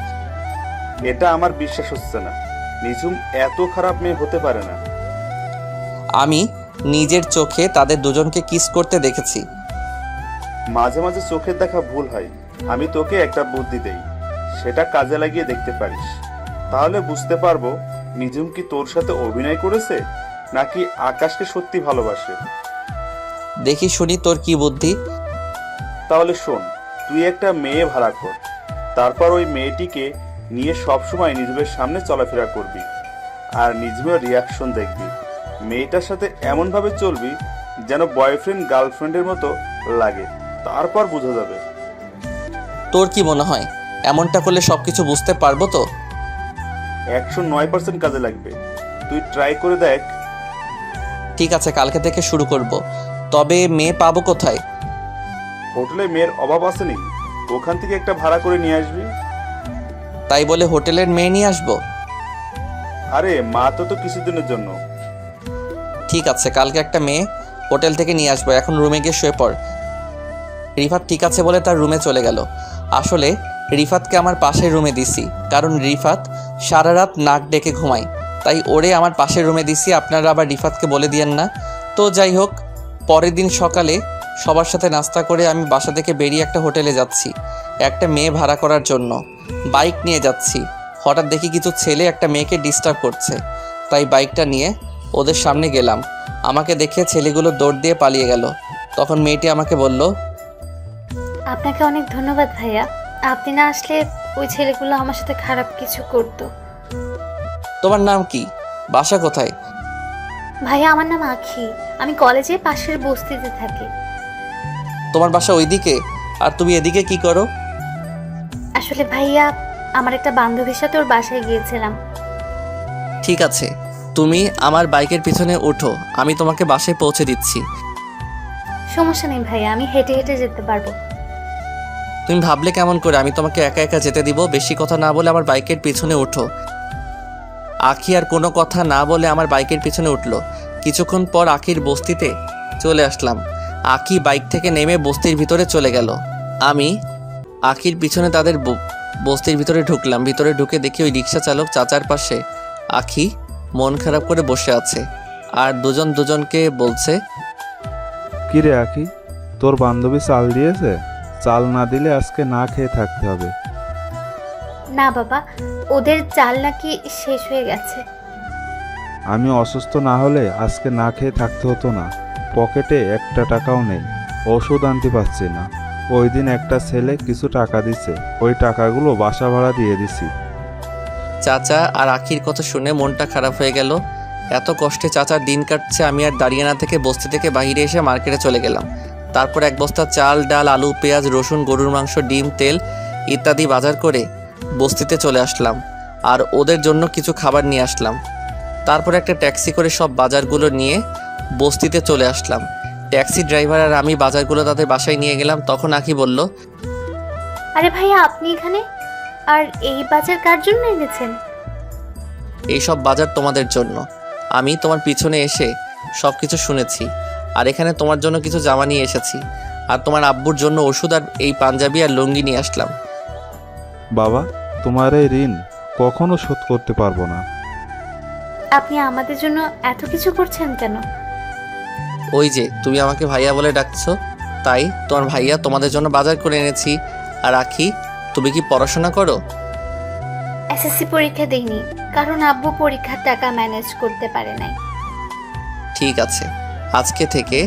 এটা আমার বিশ্বাস হচ্ছে না, নিঝুম এত খারাপ মেয়ে হতে পারে না। আমি নিজের চোখে তাদের দুজনকে কিস করতে দেখেছি। মাঝে মাঝে চোখের দেখা ভুল হয়। আমি তোকে একটা বুদ্ধি দেই, সেটা কাজে লাগিয়ে দেখতে পারিস। তাহলে বুঝতে পারবো নিঝুম কি তোর সাথে অভিনয় করেছে নাকি আকাশকে সত্যি ভালোবাসে। দেখি শুনি তোর কি বুদ্ধি। তাহলে শোন, তুই একটা মেয়ে ভাড়া কর, তারপর ওই মেয়েটিকে নিয়ে সবসময় নিজের সামনে চলাফেরা করবি আর নিজের রিয়াকশন দেখবি। মেয়েটার সাথে এমনভাবে চলবি যেন বয়ফ্রেন্ড গার্লফ্রেন্ডের মতো লাগে, তারপর বোঝা যাবে। তোর কি মনে হয় এমনটা করলে সব কিছু বুঝতে পারবো তো? 109% কাজে লাগবে, তুই ট্রাই করে দেখ। ঠিক আছে, কালকে থেকে শুরু করব। তবে মেয়ে পাবো কোথায়? হোটেলে মেয়ের অভাব আছে নি, ওখান থেকে একটা ভাড়া করে নিয়ে আসবি। তাই বলে হোটেলের মেয়ে নিয়ে আসবো? আরে মা তো কিছুদিনের জন্য। ঠিক আছে, কালকে একটা মেয়ে হোটেল থেকে নিয়ে আসবো। এখন রুমে গিয়ে শুয়ে পড়। রিফাত ঠিক আছে বলে তার রুমে চলে গেল। আসলে রিফাতকে আমার পাশের রুমে দিছি, কারণ রিফাত সারা রাত নাক ডেকে ঘুমায়, তাই ওরে আমার পাশের রুমে দিছি। আপনারা আবার রিফাতকে বলে দিয়েন না। তো যাই হোক, পরের দিন সকালে সবার সাথে নাস্তা করে আমি বাসা থেকে বেরিয়ে একটা হোটেলে যাচ্ছি একটা মেয়ে ভাড়া করার জন্য। বাইক নিয়ে যাচ্ছি, হঠাৎ দেখি কিছু ছেলে একটা মেয়েকে ডিস্টার্ব করছে, তাই বাইকটা নিয়ে ওদের সামনে গেলাম। আমাকে দেখে ছেলেগুলো দৌড় দিয়ে পালিয়ে গেল। তখন মেয়েটি আমাকে বলল, আপনাকে অনেক ধন্যবাদ ভাইয়া, আপনি না আসলে ওই ছেলেগুলো আমার সাথে খারাপ কিছু করতো। তোমার নাম কি? বাসা কোথায়? ভাইয়া আমার নাম আখি, আমি কলেজে পাশের বস্তিতে থাকি। তোমার বাসা ওইদিকে, আর তুমি এদিকে কি করো? আসলে ভাইয়া আমার একটা বান্ধবীর সাথে ওর বাসায় গিয়েছিলাম। ঠিক আছে, তুমি আমার বাইকের পিছনে ওঠো, আমি তোমাকে বাসায় পৌঁছে দিচ্ছি। সমস্যা নেই ভাইয়া, আমি হেঁটে হেঁটে যেতে পারবো। তুমি ভাবলে কেমন করে আমি তোমাকে একা একা যেতে দিব? বেশি কথা না বলে আমার বাইকের পিছনে ওঠো। আখি আর কোনো কথা না বলে আমার বাইকের পিছনে উঠলো। কিছুক্ষণ পর আখির বস্তিতে চলে আসলাম। আখি বাইক থেকে নেমে বস্তির ভিতরে চলে গেল। আমি আখির পিছনে তাদের বস্তির ভিতরে ঢুকলাম। ভিতরে ঢুকে দেখি ওই রিক্সা চালক চাচার পাশে আখি মন খারাপ করে বসে আছে, আর দুজন দুজনকে বলছে, কি রে আখি, তোর বান্ধবী চাল দিয়েছে? চাল না দিলে আজকে না খেয়ে থাকতে হবে। না বাবা, ওদের চাল নাকি শেষ হয়ে গেছে। আমি অসুস্থ না হলে আজকে না খেয়ে থাকতে হতো না। পকেটে একটা টাকাও নেই, ওষুধ আনতে পারছি না। ওই দিন একটা ছেলে কিছু টাকা দিছে, ওই টাকাগুলো বাসা ভাড়া দিয়ে দিছি। চাচা আর আখির কথা শুনে মনটা খারাপ হয়ে গেল। এত কষ্টে চাচার দিন কাটছে, আমি আর দাঁড়িয়ে না থেকে বস্তি থেকে বাইরে এসে মার্কেটে চলে গেলাম। তারপর এক বস্তা চাল, ডাল, আলু, পেঁয়াজ, রসুন, গরুর মাংস, ডিম, তেল ইত্যাদি বাজার করে বস্তিতে চলে আসলাম, আর ওদের জন্য কিছু খাবার নিয়ে আসলাম। তারপর একটা ট্যাক্সি করে সব বাজারগুলো নিয়ে বস্তিতে চলে আসলাম। ট্যাক্সি ড্রাইভার আর আমি বাজারগুলো তাদের বাসায় নিয়ে গেলাম। তখন আখি বলল, আরে ভাইয়া আপনি এখানে? আর এই বাজার কার জন্য এনেছেন? এইসব বাজার তোমাদের জন্য। আমি তোমার পিছনে এসে সব কিছু শুনেছি, আর এখানে তোমার জন্য কিছু জামা নিয়ে এসেছি, আর তোমার আব্বুর জন্য ওষুধ আর এই পাঞ্জাবি আর লুঙ্গি নিয়ে আসলাম। বাবা, তোমার এই ঋণ কখনো শোধ করতে পারবো না। আপনি আমাদের জন্য এত কিছু করছেন কেন? ওই যে তুমি আমাকে ভাইয়া বলে ডাকছো, তাই তোমার ভাইয়া তোমাদের জন্য বাজার করে এনেছি। আর আখি, তুমি কি পড়াশোনা করো? এসএসসি পরীক্ষা দেইনি, কারণ আব্বু পরীক্ষার টাকা ম্যানেজ করতে পারে নাই। ঠিক আছে, আজকে থেকে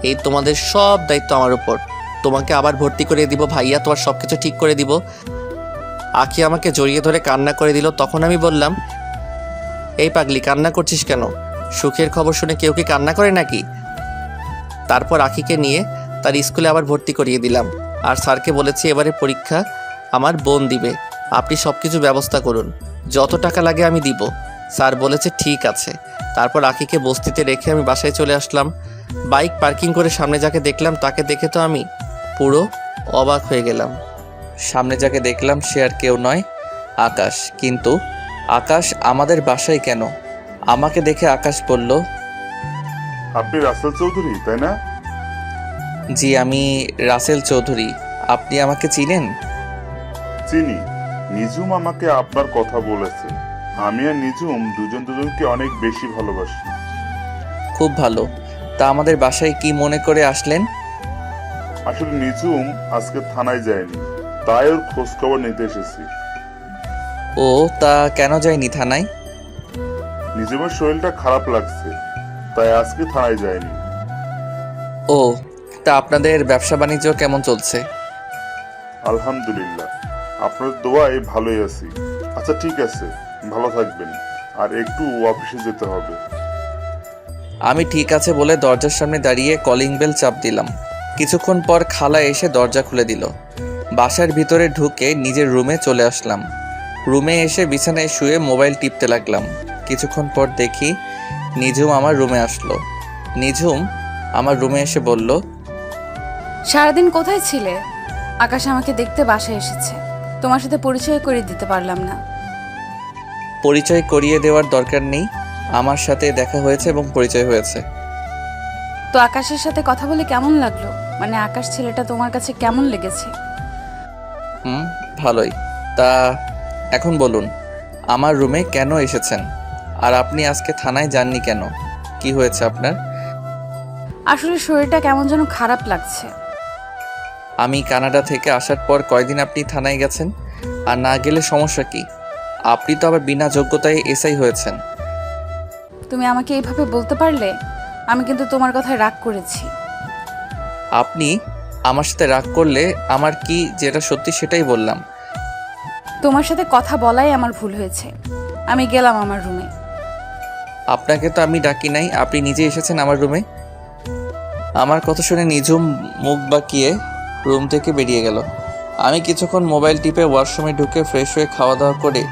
এই তোমাদের সব দায়িত্ব আমার উপর। তোমাকে আবার ভর্তি করে দিব, ভাইয়া তোমার সব কিছু ঠিক করে দিব। আখি আমাকে জড়িয়ে ধরে কান্না করে দিল। তখন আমি বললাম, এই পাগলি, কান্না করছিস কেন? সুখের খবর শুনে কেউ কি কান্না করে নাকি? তারপর আখিকে নিয়ে তার স্কুলে আবার ভর্তি করিয়ে দিলাম, আর স্যারকে বলেছি এবারে পরীক্ষা আমার বোন দিবে, আপনি সব কিছু ব্যবস্থা করুন, যত টাকা লাগে আমি দিব। স্যার বলেছে ঠিক আছে। তারপর আখিকে বস্তিতে রেখে আমি বাসায় চলে আসলাম। বাইক পার্কিং করে সামনে যাকে দেখলাম তাকে দেখে তো আমি পুরো অবাক হয়ে গেলাম। সামনে যাকে দেখলাম সে আর কেউ নয়, আকাশ। কিন্তু আকাশ আমাদের বাসায় কেন? আমাকে দেখে আকাশ বলল, আপনি রাসেল চৌধুরী তাই না? জি, আমি রাসেল চৌধুরী। আপনি আমাকে চিনেন? চিনি, নিজুম আমাকে আপনার কথা বলেছে। আমি আর নিজুম দুজন দুজনকে অনেক বেশি ভালোবাসি। খুব ভালো। তা আমাদের বাসায় কি মনে করে আসলেন? আসলে নিজুম আজকে থানায় যায়নি, তাই ওর খোঁজ খবর নিতে এসেছি। ও, তা কেন যায়নি থানায়? নিজুমের শরীরটা খারাপ লাগছে, তাই আজকে থানায় যায়নি। ও, তা আপনাদের ব্যবসা বাণিজ্য কেমন চলছে? আলহামদুলিল্লাহ, আপনার দোয়ায় ভালোই আছি। আচ্ছা ঠিক আছে, ভালো থাকবেন। আর একটু অফিসে যেতে হবে। আমি ঠিক আছে বলে দরজার সামনে দাঁড়িয়ে কলিং বেল চাপ দিলাম। কিছুক্ষণ পর খালা এসে দরজা খুলে দিল। বাসার ভিতরে ঢুকে নিজের রুমে চলে আসলাম। রুমে এসে বিছানায় শুয়ে মোবাইল টিপতে লাগলাম। কিছুক্ষণ পর দেখি নিঝুম আমার রুমে আসলো। নিঝুম আমার রুমে এসে বলল, সারাদিন কোথায় ছিলে? আকাশ আমাকে দেখতে বাসায় এসেছে, তোমার সাথে পরিচয় করে দিতে পারলাম না। পরিচয় করিয়ে দেওয়ার দরকার নেই, আমার সাথে দেখা হয়েছে এবং পরিচয় হয়েছে। তো আকাশের সাথে কথা বলে কেমন লাগলো? মানে আকাশ ছেলেটা তোমার কাছে কেমন লেগেছে? ভালোই। তা এখন বলুন, আমার রুমে কেন এসেছেন? আর আপনি আজকে থানায় যাননি কেন? কি হয়েছে আপনার? আসলে শরীরটা কেমন যেন খারাপ লাগছে। আমি কানাডা থেকে আসার পর কয়দিন আপনি থানায় গেছেন? আর না গেলে সমস্যা কি? আপনি তো আবার বিনা যোগ্যতায় এসআই হয়েছেন। তুমি আমাকে এইভাবে বলতে পারলে? আমি কিন্তু তোমার কথায় রাগ করেছি। আপনি আমার সাথে রাগ করলে আমার কি যেটা সত্যি সেটাই বললাম। তোমার সাথে কথা বলাই আমার ভুল হয়েছে। আমি গেলাম আমার রুমে। আপনাকে তো আমি ডাকি নাই, আপনি নিজে এসেছেন আমার রুমে। আমার কথা শুনে নিঝুম মুখ বাঁকিয়ে রুম থেকে বেরিয়ে গেল। আমি কিছুক্ষণ মোবাইল টিপে ওয়াশরুমে ঢুকে ফ্রেশ হয়ে খাওয়া দাওয়া করে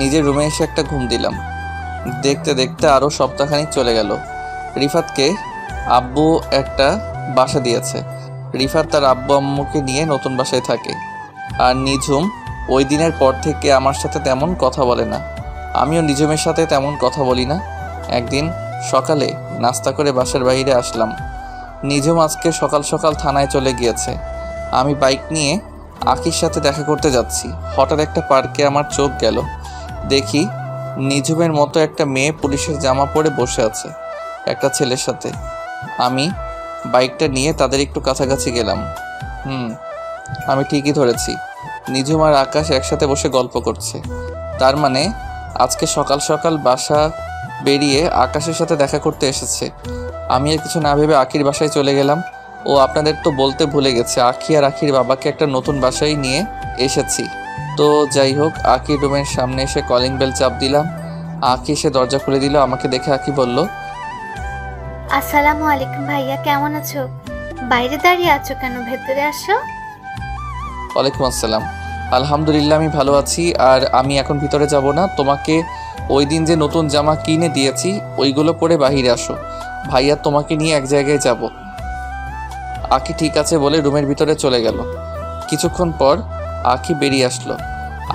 নিজের রুমে এসে একটা ঘুম দিলাম। দেখতে দেখতে আরও সপ্তাহখানিক চলে গেল। রিফাতকে আব্বু একটা বাসা দিয়েছে। রিফাত তার আব্বু আম্মুকে নিয়ে নতুন বাসায় থাকে। আর নিঝুম ওই দিনের পর থেকে আমার সাথে তেমন কথা বলে না। আমিও নিঝুমের সাথে তেমন কথা বলি না। একদিন সকালে নাস্তা করে বাসার বাইরে আসলাম। নিঝুম আজকে সকাল সকাল থানায় চলে গিয়েছে। আমি বাইক নিয়ে আকির সাথে দেখা করতে যাচ্ছি। হঠাৎ একটা পার্কে আমার চোখ গেল। দেখি নিঝুমের মতো একটা মেয়ে পুলিশের জামা পরে বসে আছে একটা ছেলের সাথে। আমি বাইকটা নিয়ে তাদের একটু কাছাকাছি গেলাম। আমি ঠিকই ধরেছি, নিঝুম আর আকাশ একসাথে বসে গল্প করছে। তার মানে আজকে সকাল সকাল বাসা বেরিয়ে আকাশের সাথে দেখা করতে এসেছে। আমি আর কিছু না ভেবে আখির বাসায় চলে গেলাম। ও আপনাদের তো বলতে ভুলে গেছে, আখি আর আখির বাবাকে একটা নতুন বাসায় নিয়ে এসেছি। তো যাই হোক, আখির রুমের সামনে এসে কলিং বেল চাপ দিলাম। আখি এসে দরজা খুলে দিল। আমাকে দেখে আখি বলল, আসসালামু আলাইকুম ভাইয়া, কেমন আছো? বাইরে দাঁড়িয়ে আছো কেন? ভেতরে আসো। ওয়ালাইকুম আসসালাম। আলহামদুলিল্লাহ, আমি ভালো আছি। আর আমি এখন ভিতরে যাব না, তোমাকে ওই দিন যে নতুন জামা কিনে দিয়েছি ওইগুলো পরে বাহিরে আসো। ভাইয়া তোমাকে নিয়ে এক জায়গায় যাব। আখি ঠিক আছে বলে রুমের ভিতরে চলে গেল। কিছুক্ষণ পর আখি বেরিয়ে আসলো।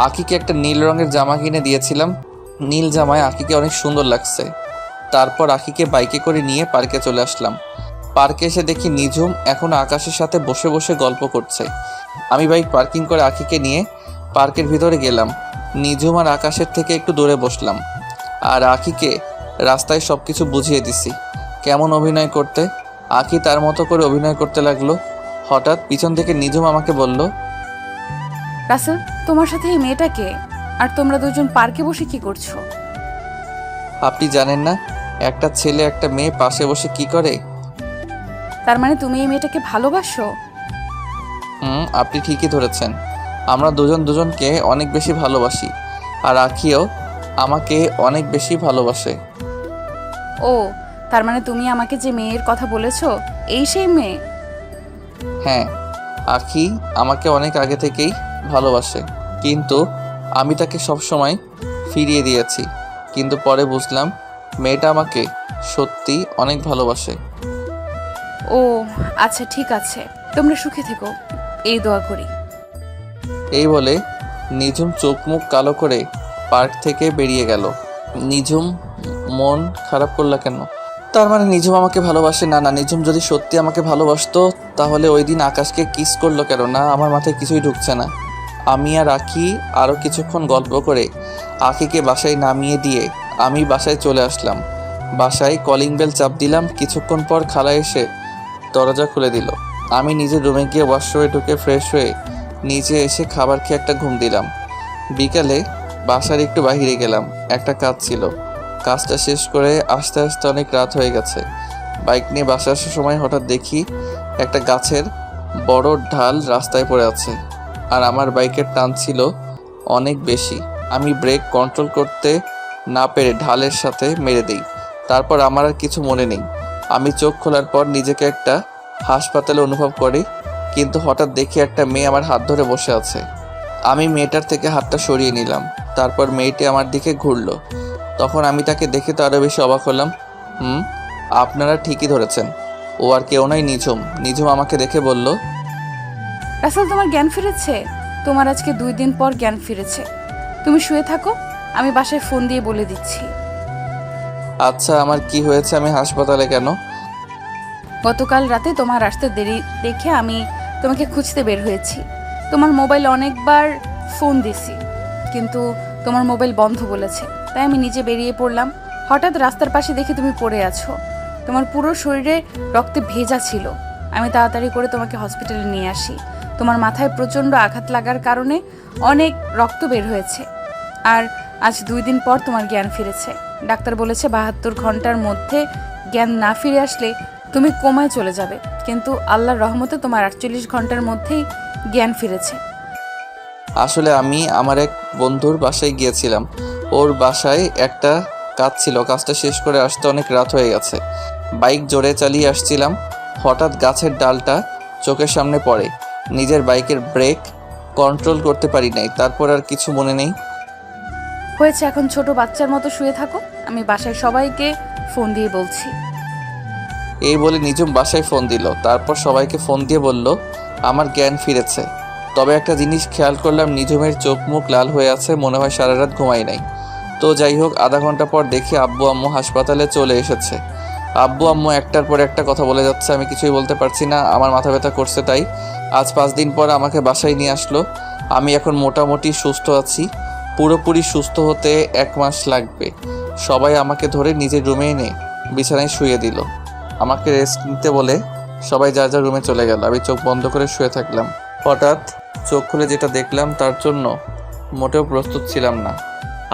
আখিকে একটা নীল রঙের জামা কিনে দিয়েছিলাম। নীল জামায় আখিকে অনেক সুন্দর লাগছে। তারপর আখিকে বাইকে করে নিয়ে পার্কে চলে আসলাম। পার্কে এসে দেখি নিঝুম এখন আকাশের সাথে বসে বসে গল্প করছে। আমি বাইক পার্কিং করে আখিকে নিয়ে পার্কের ভিতরে গেলাম। নিঝুম আর আকাশের থেকে একটু দূরে বসলাম। আর আখিকে রাস্তায় সব কিছু বুঝিয়ে দিছি কেমন অভিনয় করতে। আখি তার মতো করে অভিনয় করতে লাগলো। হঠাৎ পিছন থেকে নিঝুম আমাকে বলল, রাসেল, তোমার সাথে এই মেয়েটাকে? আর তোমরা দুজন পার্কে বসে কি করছো? আপনি জানেন না একটা ছেলে একটা মেয়ে পাশে বসে কি করে? তার মানে তুমি এই মেয়েটাকে ভালোবাসো? আপনি ঠিকই ধরেছেন। আমরা দুজন দুজনকে অনেক বেশি ভালোবাসি। আর আখিও আমাকে অনেক বেশি ভালোবাসে। ও, তার মানে তুমি আমাকে যে মেয়ের কথা বলেছো এই সেই মেয়ে? হ্যাঁ, আখি আমাকে অনেক আগে থেকেই ভালোবাসে, কিন্তু আমি তাকে সবসময় ফিরিয়ে দিয়েছি। কিন্তু পরে বুঝলাম মেয়েটা আমাকে সত্যি অনেক ভালোবাসে। ও আচ্ছা, ঠিক আছে, তোমরা সুখে থেকো, এই দোয়া করি। এই বলে নিঝুম চোখ মুখ কালো করে পার্ক থেকে বেরিয়ে গেল। নিঝুম মন খারাপ করলা কেন? তার মানে নিঝুম আমাকে ভালোবাসে না? না, নিঝুম যদি সত্যি আমাকে ভালোবাসতো তাহলে ওই দিন আকাশকে কিস করলো কেন? না, আমার মাথায় কিছুই ঢুকছে না। আমি আর আখি আরও কিছুক্ষণ গল্প করে আখিকে বাসায় নামিয়ে দিয়ে আমি বাসায় চলে আসলাম। বাসায় কলিং বেল চাপ দিলাম। কিছুক্ষণ পর খালা এসে দরজা খুলে দিল। আমি নিজের রুমে গিয়ে ওয়াশরুমে ঢুকে ফ্রেশ হয়ে নিচে এসে খাবার খেয়ে একটা ঘুম দিলাম। বিকালে বাসার একটু বাইরে গেলাম, একটা কাজ ছিল। কাজটা শেষ করে আস্তে আস্তে অনেক রাত হয়ে গেছে। বাইক নিয়ে বাসায় আসার সময় হঠাৎ দেখি একটা গাছের বড় ঢাল রাস্তায় পড়ে আছে, আর আমার বাইকের টান ছিল অনেক বেশি। আমি ব্রেক কন্ট্রোল করতে না পেরে ঢালের সাথে মেরে দিই। তারপর আমার আর কিছু মনে নেই। আমি চোখ খোলার পর নিজেকে একটা হাসপাতালে অনুভব করি, কিন্তু হঠাৎ দেখি একটা মেয়ে আমার হাত ধরে বসে আছে। আমি মেয়েটার থেকে হাতটা সরিয়ে নিলাম। তারপর মেয়েটি আমার দিকে ঘুরলো। তখন আমি তাকে দেখে তো আরও বেশি অবাক হলাম। আপনারা ঠিকই ধরেছেন, ও আর কেউ নয়, নিঝুম। নিঝুম আমাকে দেখে বলল, রাসেল, তোমার জ্ঞান ফিরেছে। তোমার আজকে 2 দিন পর জ্ঞান ফিরেছে। তুমি শুয়ে থাকো, আমি বাসায় ফোন দিয়ে বলে দিচ্ছি। আচ্ছা, আমার কি হয়েছে? আমি হাসপাতালে কেন? গতকাল রাতে তোমার আসতে দেরি দেখে আমি তোমাকে খুঁজতে বের হয়েছি। তোমার মোবাইল অনেকবার ফোন দিছি, কিন্তু তোমার মোবাইল বন্ধ বলেছে, তাই আমি নিজে বেরিয়ে পড়লাম। হঠাৎ রাস্তার পাশে দেখি তুমি পড়ে আছো। তোমার পুরো শরীরে রক্তে ভেজা ছিল। আমি তাড়াতাড়ি করে তোমাকে হসপিটালে নিয়ে আসি। তোমার মাথায় প্রচণ্ড আঘাত লাগার কারণে অনেক রক্ত বের হয়েছে, আর আজ 2 দিন পর তোমার জ্ঞান ফিরেছে। ডাক্তার বলেছে 72 ঘন্টার মধ্যে জ্ঞান না ফিরে আসলে তুমি কোমায় চলে যাবে, কিন্তু আল্লাহর রহমতে তোমার 48 ঘন্টার মধ্যেই জ্ঞান ফিরেছে। আসলে আমি আমার এক বন্ধুর বাসায় গিয়েছিলাম। ওর বাসায় একটা কাজ ছিল, কাজটা শেষ করে আসতে অনেক রাত হয়ে গেছে। বাইক জোরে চালিয়ে আসছিলাম, হঠাৎ গাছের ডালটা চোখের সামনে পড়ে। নিজের বাইকের ব্রেক কন্ট্রোল করতে পারি নাই। তারপর আর কিছু মনে নেই। হয়েছে, এখন ছোট বাচ্চার মতো শুয়ে থাকো, আমি বাসায় সবাইকে ফোন দিয়ে বলছি। এই বলে নিঝুম বাসায় ফোন দিল। তারপর সবাইকে ফোন দিয়ে বলল আমার জ্ঞান ফিরেছে। তবে একটা জিনিস খেয়াল করলাম, নিঝুমের চোখ মুখ লাল হয়ে আছে, মনে হয় সারা রাত ঘুমাই নাই। তো যাই হোক, আধা ঘন্টা পর দেখি আব্বু আম্মু হাসপাতালে চলে এসেছে। আব্বু আম্মু একটার পর একটা কথা বলে যাচ্ছে, আমি কিছুই বলতে পারছি না। আমার মাথা ব্যথা করছে। তাই আজ 5 দিন পর আমাকে বাসায় নিয়ে আসলো। আমি এখন মোটামুটি সুস্থ আছি। পুরোপুরি সুস্থ হতে 1 মাস লাগবে। সবাই আমাকে ধরে নিজের রুমে এনে বিছানায় শুয়ে দিল। আমাকে রেস্ট নিতে বলে সবাই যার যার রুমে চলে গেল। আমি চোখ বন্ধ করে শুয়ে থাকলাম। হঠাৎ চোখ খুলে যেটা দেখলাম তার জন্য মোটেও প্রস্তুত ছিলাম না।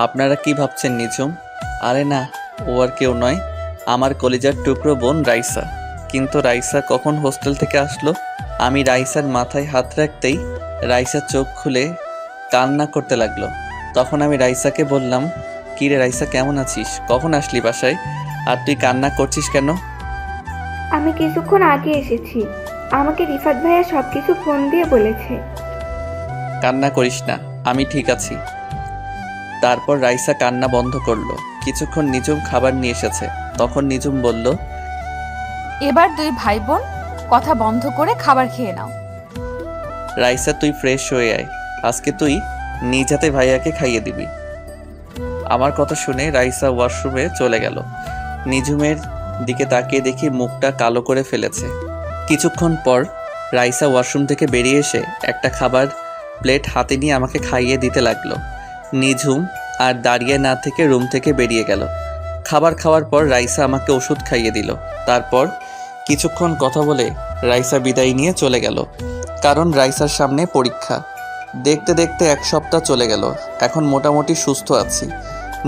আপনারা কি ভাবছেন নিঝুম? আরে না, ও আর কেউ নয়, আমার কলিজার টুকরো বোন রাইসা। কিন্তু রাইসা কখন হোস্টেল থেকে আসলো? আমি রাইসার মাথায় হাত রাখতেই রাইসা চোখ খুলে কান্না করতে লাগলো। তখন আমি রাইসাকে বললাম, কী রে রাইসা, কেমন আছিস? কখন আসলি বাসায়? আর তুই কান্না করছিস কেন? আমি কিছুক্ষণ আগে এসেছি। আমাকে রিফাত ভাইয়া সব কিছু ফোন দিয়ে বলেছে। কান্না করিস না, আমি ঠিক আছি। তারপর রাইসা কান্না বন্ধ করলো। কিছুক্ষণ নিঝুম খাবার নিয়ে এসেছে। তখন নিঝুম বলল, এবার 2 ভাই বোন কথা বন্ধ করে খাবার খেয়ে নাও। রাইসা তুই ফ্রেশ হয়ে আয়, আজকে তুই নিজ হাতে ভাইয়াকে খাইয়ে দিবি। আমার কথা শুনে রাইসা ওয়াশরুমে চলে গেল। নিঝুমের দিকে তাকিয়ে দেখি মুখটা কালো করে ফেলেছে। কিছুক্ষণ পর রাইসা ওয়াশরুম থেকে বেরিয়ে এসে একটা খাবার প্লেট হাতে নিয়ে আমাকে খাইয়ে দিতে লাগলো। নিঝুম আর দাঁড়িয়ে না থেকে রুম থেকে বেরিয়ে গেল। খাবার খাওয়ার পর রাইসা আমাকে ওষুধ খাইয়ে দিল। তারপর কিছুক্ষণ কথা বলে রাইসা বিদায় নিয়ে চলে গেল, কারণ রাইসার সামনে পরীক্ষা। দেখতে দেখতে 1 সপ্তাহ চলে গেল। এখন মোটামুটি সুস্থ আছি।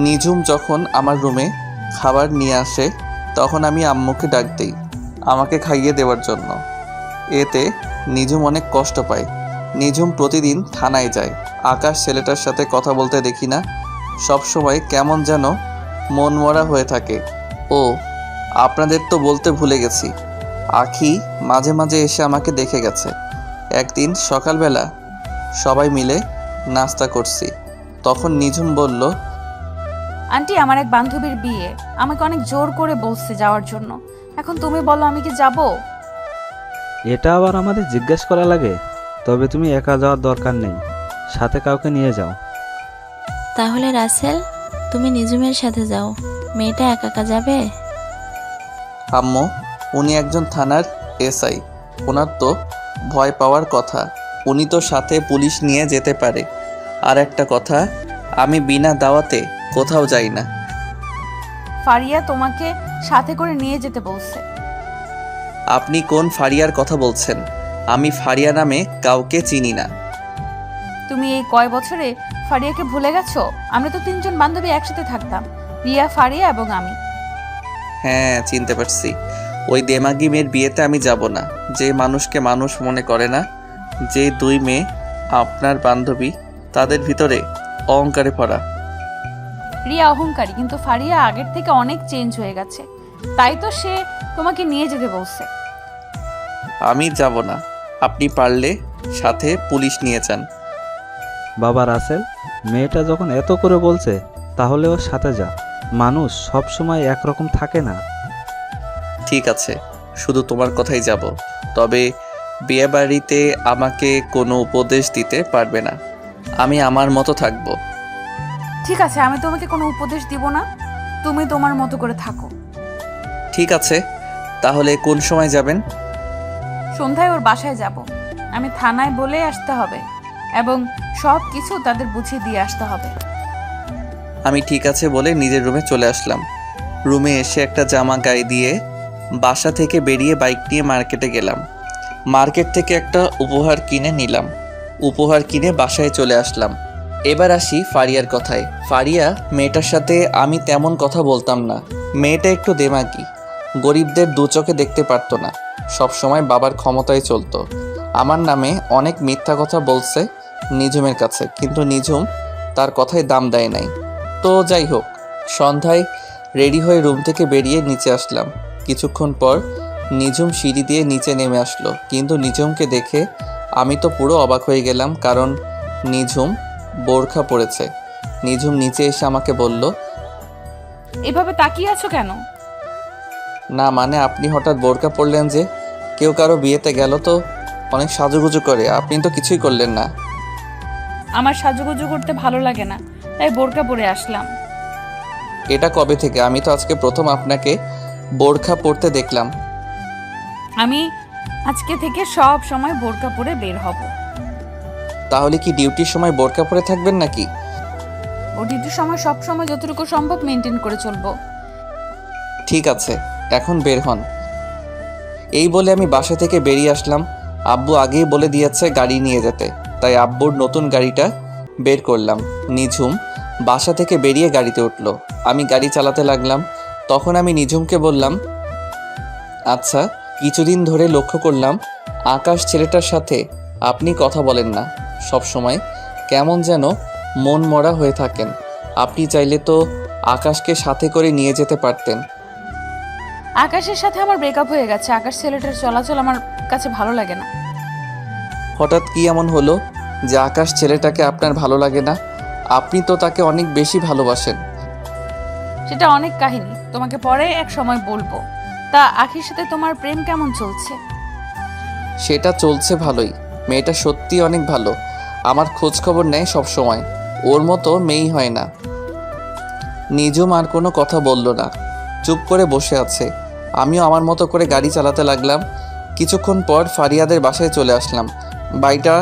নিঝুম যখন আমার রুমে খাবার নিয়ে আসে তখন আমি আম্মুকে ডাক দিই আমাকে খাইয়ে দেওয়ার জন্য। এতে নিঝুম অনেক কষ্ট পায়। নিঝুম প্রতিদিন থানায় যায়। আকাশ ছেলেটার সাথে কথা বলতে দেখি না, সবসময় কেমন যেন মনমরা হয়ে থাকে। ও আপনাদের তো বলতে ভুলে গেছি, আখি মাঝে মাঝে এসে আমাকে দেখে গেছে। একদিন সকালবেলা সবাই মিলে নাস্তা করছি, তখন নিঝুম বলল, আন্টি, আমার এক বান্ধবীর বিয়ে, আমাকে অনেক জোর করে বলছে যাওয়ার জন্য। এখন তুমি বলো, আমি কি যাব? এটা আবার আমাদের জিজ্ঞেস করা লাগে? তবে তুমি একা যাওয়ার দরকার নেই, সাথে কাউকে নিয়ে যাও। তাহলে রাসেল, তুমি নিঝুমের সাথে যাও, মেয়েটা একা একা যাবে? আম্মু, উনি একজন থানার এসআই, ওনার তো ভয় পাওয়ার কথা। উনি তো সাথে পুলিশ নিয়ে যেতে পারে। আর একটা কথা, আমি বিনা দাওয়াতে কোথাও যাই না। ফারিয়া তোমাকে সাথে করে নিয়ে যেতে বলছে। আপনি কোন ফারিয়ার কথা বলছেন? আমি ফারিয়া নামে কাউকে চিনি না। তুমি এই কয় বছরে ফারিয়াকে ভুলে গেছো? আমরা তো 3 জন বান্ধবী একসাথে থাকতাম। রিয়া, ফারিয়া এবং আমি। হ্যাঁ, চিনতে পারছি। ওই দেমাগি মেয়ের বিয়েতে আমি যাব না, যে মানুষকে মানুষ মনে করে না। যে দুই মেয়ে আপনার বান্ধবী, তাদের ভিতরে অহংকারে ভরা। রিয়া অহংকারী, কিন্তু ফারিয়া আগের থেকে অনেক চেঞ্জ হয়ে গেছে, তাই তো সে তোমাকে নিয়ে যেতে বলছে। আমি যাব না। আপনি পারলে সাথে পুলিশ নিয়ে যান। বাবা রাসেল, মেয়েটা যখন এত করে বলছে তাহলে ওর সাথে যা। মানুষ সব সময় একরকম থাকে না। ঠিক আছে, শুধু তোমার কথাই যাব। তবে বিয়েবাড়িতে আমাকে কোনো উপদেশ দিতে পারবে না। আমি আমার মতো থাকবো। ঠিক আছে, আমি তোমাকে কোনো উপদেশ দিব না, তুমি তোমার মতো করে থাকো। ঠিক আছে, তাহলে কোন সময় যাবেন? সন্ধ্যায় ওর বাসায় যাব। আমি থানায় বলে আসতে হবে এবং সব কিছু তাদের বুঝিয়ে দিয়ে আসতে হবে। আমি ঠিক আছে বলে নিজের রুমে চলে আসলাম। রুমে এসে একটা জামা গায়ে দিয়ে বাসা থেকে বেরিয়ে বাইক নিয়ে মার্কেটে গেলাম। মার্কেট থেকে একটা উপহার কিনে নিলাম। উপহার কিনে বাসায় চলে আসলাম। এবার আসি ফারিয়ার কথায়। ফারিয়া মেয়েটার সাথে আমি তেমন কথা বলতাম না। মেয়েটা একটু দেমাগি, গরিবদের দু চোখে দেখতে পারতো না, সবসময় বাবার ক্ষমতায় চলতো। আমার নামে অনেক মিথ্যা কথা বলছে নিঝুমের কাছে, কিন্তু নিঝুম তার কথায় দাম দেয় নাই। তো যাই হোক, সন্ধ্যায় রেডি হয়ে রুম থেকে বেরিয়ে নিচে আসলাম। কিছুক্ষণ পর নিঝুম সিঁড়ি দিয়ে নিচে নেমে আসলো, কিন্তু নিঝুমকে দেখে আমি তো পুরো অবাক হয়ে গেলাম, কারণ নিঝুম বোরখা পরেছে। নিঝুম নিচে এসে আমাকে বলল, এভাবে তাকিয়ে আছো কেন? না মানে আপনি হঠাৎ বোরখা পরলেন যে? কেউ কারো বিয়েতে গেল তো অনেক সাজুগুজু করে, আপনি তো কিছুই করলেন না। আমার সাজুগুজু করতে ভালো লাগে না, তাই বোরকা পরে আসলাম। এটা কবে থেকে? আমি তো আজকে প্রথম আপনাকে বোরখা পরতে দেখলাম। আমি আজকে থেকে সব সময় বোরকা পরে বের হব। তাহলে কি ডিউটির সময় বোরখা পরে থাকবেন নাকি? ও ডিউটির সময় সব সময় যতটুকু সম্ভব মেনটেন করে চলবো। ঠিক আছে, এখন বের হন। এই বলে আমি বাসা থেকে বেরিয়ে আসলাম। আব্বু আগেই বলে দিয়েছে গাড়ি নিয়ে যেতে, তাই আব্বুর নতুন গাড়িটা বের করলাম। নিঝুম বাসা থেকে বেরিয়ে গাড়িতে উঠলো। আমি গাড়ি চালাতে লাগলাম। তখন আমি নিঝুমকে বললাম, আচ্ছা, কিছুদিন ধরে লক্ষ্য করলাম আকাশ ছেলেটার সাথে আপনি কথা বলেন না, সব সময় কেমন যেন মন মরা হয়ে থাকেন। আপনি চাইলে তো আকাশকে সাথে করে নিয়ে যেতে পারতেন। আকাশের সাথে আমার ব্রেকআপ হয়ে গেছে। আকাশ ছেলেটার চলাচল আমার কাছে ভালো লাগে না। হঠাৎ কি এমন হলো যে আকাশ ছেলেটাকে আপনার ভালো লাগে না? আপনি তো তাকে অনেক বেশি ভালোবাসেন। সেটা অনেক কাহিনী, তোমাকে পরে এক সময় বলবো। তা আখির সাথে তোমার প্রেম কেমন চলছে? সেটা চলছে ভালোই। মেয়েটা সত্যি অনেক ভালো, আমার খোঁজ খবর নেয় সব সময়। ওর মতো মেয়েই হয় না। নিঝুম আর কোনো কথা বলল না, চুপ করে বসে আছে। আমিও আমার মতো করে গাড়ি চালাতে লাগলাম। কিছুক্ষণ পর ফারিয়াদের বাসায় চলে আসলাম। বাড়িটা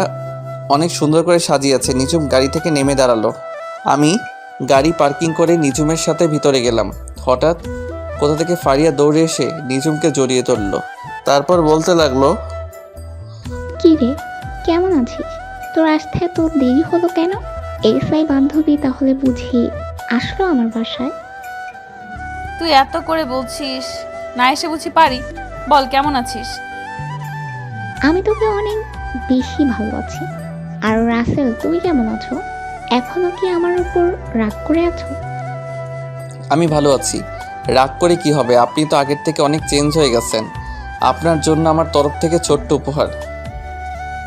অনেক সুন্দর করে সাজিয়েছে। নিঝুম গাড়ি থেকে নেমে দাঁড়ালো। আমি গাড়ি পার্কিং করে নিঝুমের সাথে ভিতরে গেলাম। হঠাৎ কোথা থেকে ফারিয়া দৌড়ে এসে নিঝুমকে জড়িয়ে ধরল। তারপর বলতে লাগলো, কি রে, কেমন আছিস? তোর আসতে এত দেরি হলো কেন? এসআই বান্ধবী তাহলে বুঝি আসলো আমার বাসায়? তুই এত করে বলছিস, না এসে বুঝি পারি? বল কেমন আছিস? আমি তোকে অনেক বেশি ভালো আছি। আর রাসেল, তুমি কেমন আছো? এখনো কি আমার উপর রাগ করে আছো? আমি ভালো আছি। রাগ করে কি হবে? আপনি তো আগের থেকে অনেক চেঞ্জ হয়ে গেছেন। আপনার জন্য আমার তরফ থেকে ছোট্ট উপহার।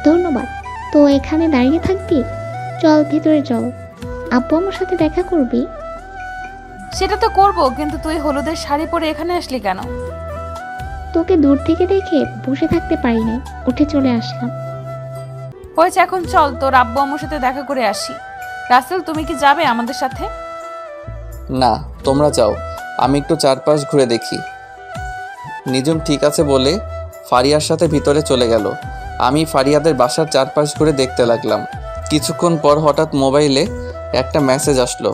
ধন্যবাদ। তো এখানে দাঁড়িয়ে থাকবি? চল ভেতরে চল, আব্বু আমার সাথে দেখা করবি। সেটা তো করবো, কিন্তু তুই হলুদের শাড়ি পরে এখানে আসলি কেন? তোকে দূর থেকে দেখে বসে থাকতে পারি নাই, উঠে চলে আসলাম। হয়েছে, এখন চল তোর আব্বু আম্মুর সাথে দেখা করে আসি। রাসেল, তুমি কি যাবে আমাদের সাথে? না, তোমরা যাও, আমি একটু চারপাশ ঘুরে দেখি। নিঝুম ঠিক আছে বলে ফারিয়ার সাথে ভিতরে চলে গেল। আমি ফারিয়াদের বাসার চারপাশ ঘুরে দেখতে লাগলাম। কিছুক্ষণ পর হঠাৎ মোবাইলে একটা মেসেজ আসলো।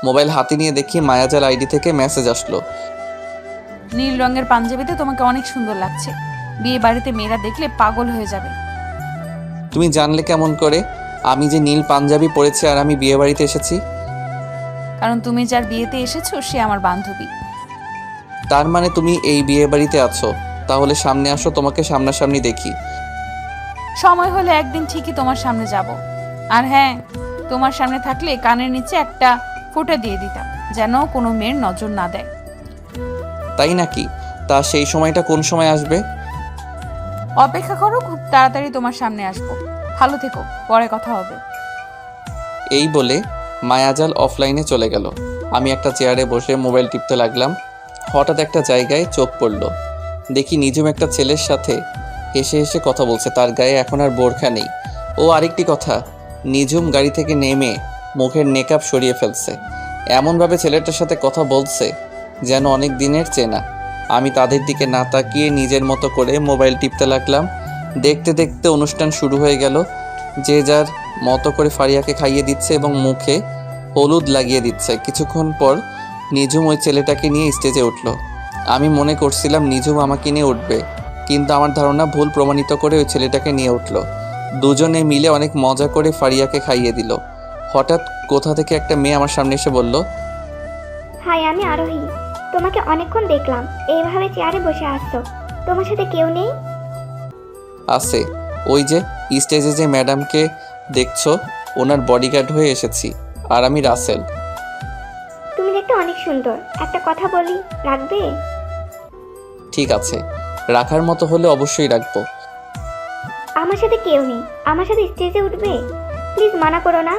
মোবাইল হাতে নিয়ে দেখি মায়াজাল আইডি থেকে মেসেজ আসলো। নীল রঙের পাঞ্জাবিতে তোমাকে অনেক সুন্দর লাগছে। বিয়ে বাড়িতে মেয়েরা দেখলে পাগল হয়ে যাবে। তুমি জানলে কেমন করে আমি যে নীল পাঞ্জাবি পরেছি আর আমি বিয়ে বাড়িতে এসেছি? কারণ তুমি যার বিয়েতে এসেছো সে আমার বান্ধবী। তার মানে তুমি এই বিয়ে বাড়িতে আছো? তাহলে সামনে আসো, তোমাকে সামনাসামনি দেখি। সময় হলে একদিন ঠিকই তোমার সামনে যাব। আর হ্যাঁ, তোমার সামনে থাকলে কানের নিচে একটা ফোঁটা দিয়ে দিতাম, যেন কোনো মেয়ের নজর না দেয়। তাই নাকি? তা সেই সময়টা কোন সময় আসবে? অপেক্ষা করো, খুব তাড়াতাড়ি তোমার সামনে আসবো। ভালো থেকো, পরে কথা হবে। এই বলে মায়াজাল অফলাইনে চলে গেল। আমি একটা চেয়ারে বসে মোবাইল টিপতে লাগলাম। হঠাৎ একটা জায়গায় চোখ পড়ল। দেখি নিজুম একটা ছেলের সাথে হেসে হেসে কথা বলছে। তার গায়ে এখন আর বোরখা নেই। ও আরেকটি কথা, নিজুম গাড়ি থেকে নেমে মুখের মেকআপ সরিয়ে ফেলছে। এমনভাবে ছেলেটার সাথে কথা বলছে যেন অনেক দিনের চেনা। আমি তাদের দিকে না তাকিয়ে নিজের মতো করে মোবাইল টিপতে লাগলাম। দেখতে দেখতে অনুষ্ঠান শুরু হয়ে গেল। যে যার মতো করে ফারিয়াকে খাইয়ে দিচ্ছে এবং মুখে হলুদ লাগিয়ে দিচ্ছে। কিছুক্ষণ পর নিজুম ওই ছেলেটাকে নিয়ে স্টেজে উঠল। আমি মনে করছিলাম নিজুম আমাকে নিয়ে উঠবে, কিন্তু আমার ধারণা ভুল প্রমাণিত করে ওই ছেলেটাকে নিয়ে উঠল। দুজনে মিলে অনেক মজা করে ফারিয়াকে খাইয়ে দিল। হঠাৎ কোথা থেকে একটা মেয়ে আমার সামনে এসে বলল, হাই, আমি আরোহী। তোমাকে অনেকক্ষণ দেখলাম এইভাবে চেয়ারে বসে আসছো। তোমার সাথে কেউ নেই? আছে, ওই যে স্টেজে যে ম্যাডামকে দেখছো ওনার বডিগার্ড হয়ে এসেছি। আর আমি রাসেল। তুমি দেখতে অনেক সুন্দর। একটা কথা বলি, রাখবে? ঠিক আছে, রাখার মতো হলে অবশ্যই রাখবো। আমার সাথে কেউ নেই, আমার সাথে স্টেজে উঠবে? প্লিজ মানা করো না।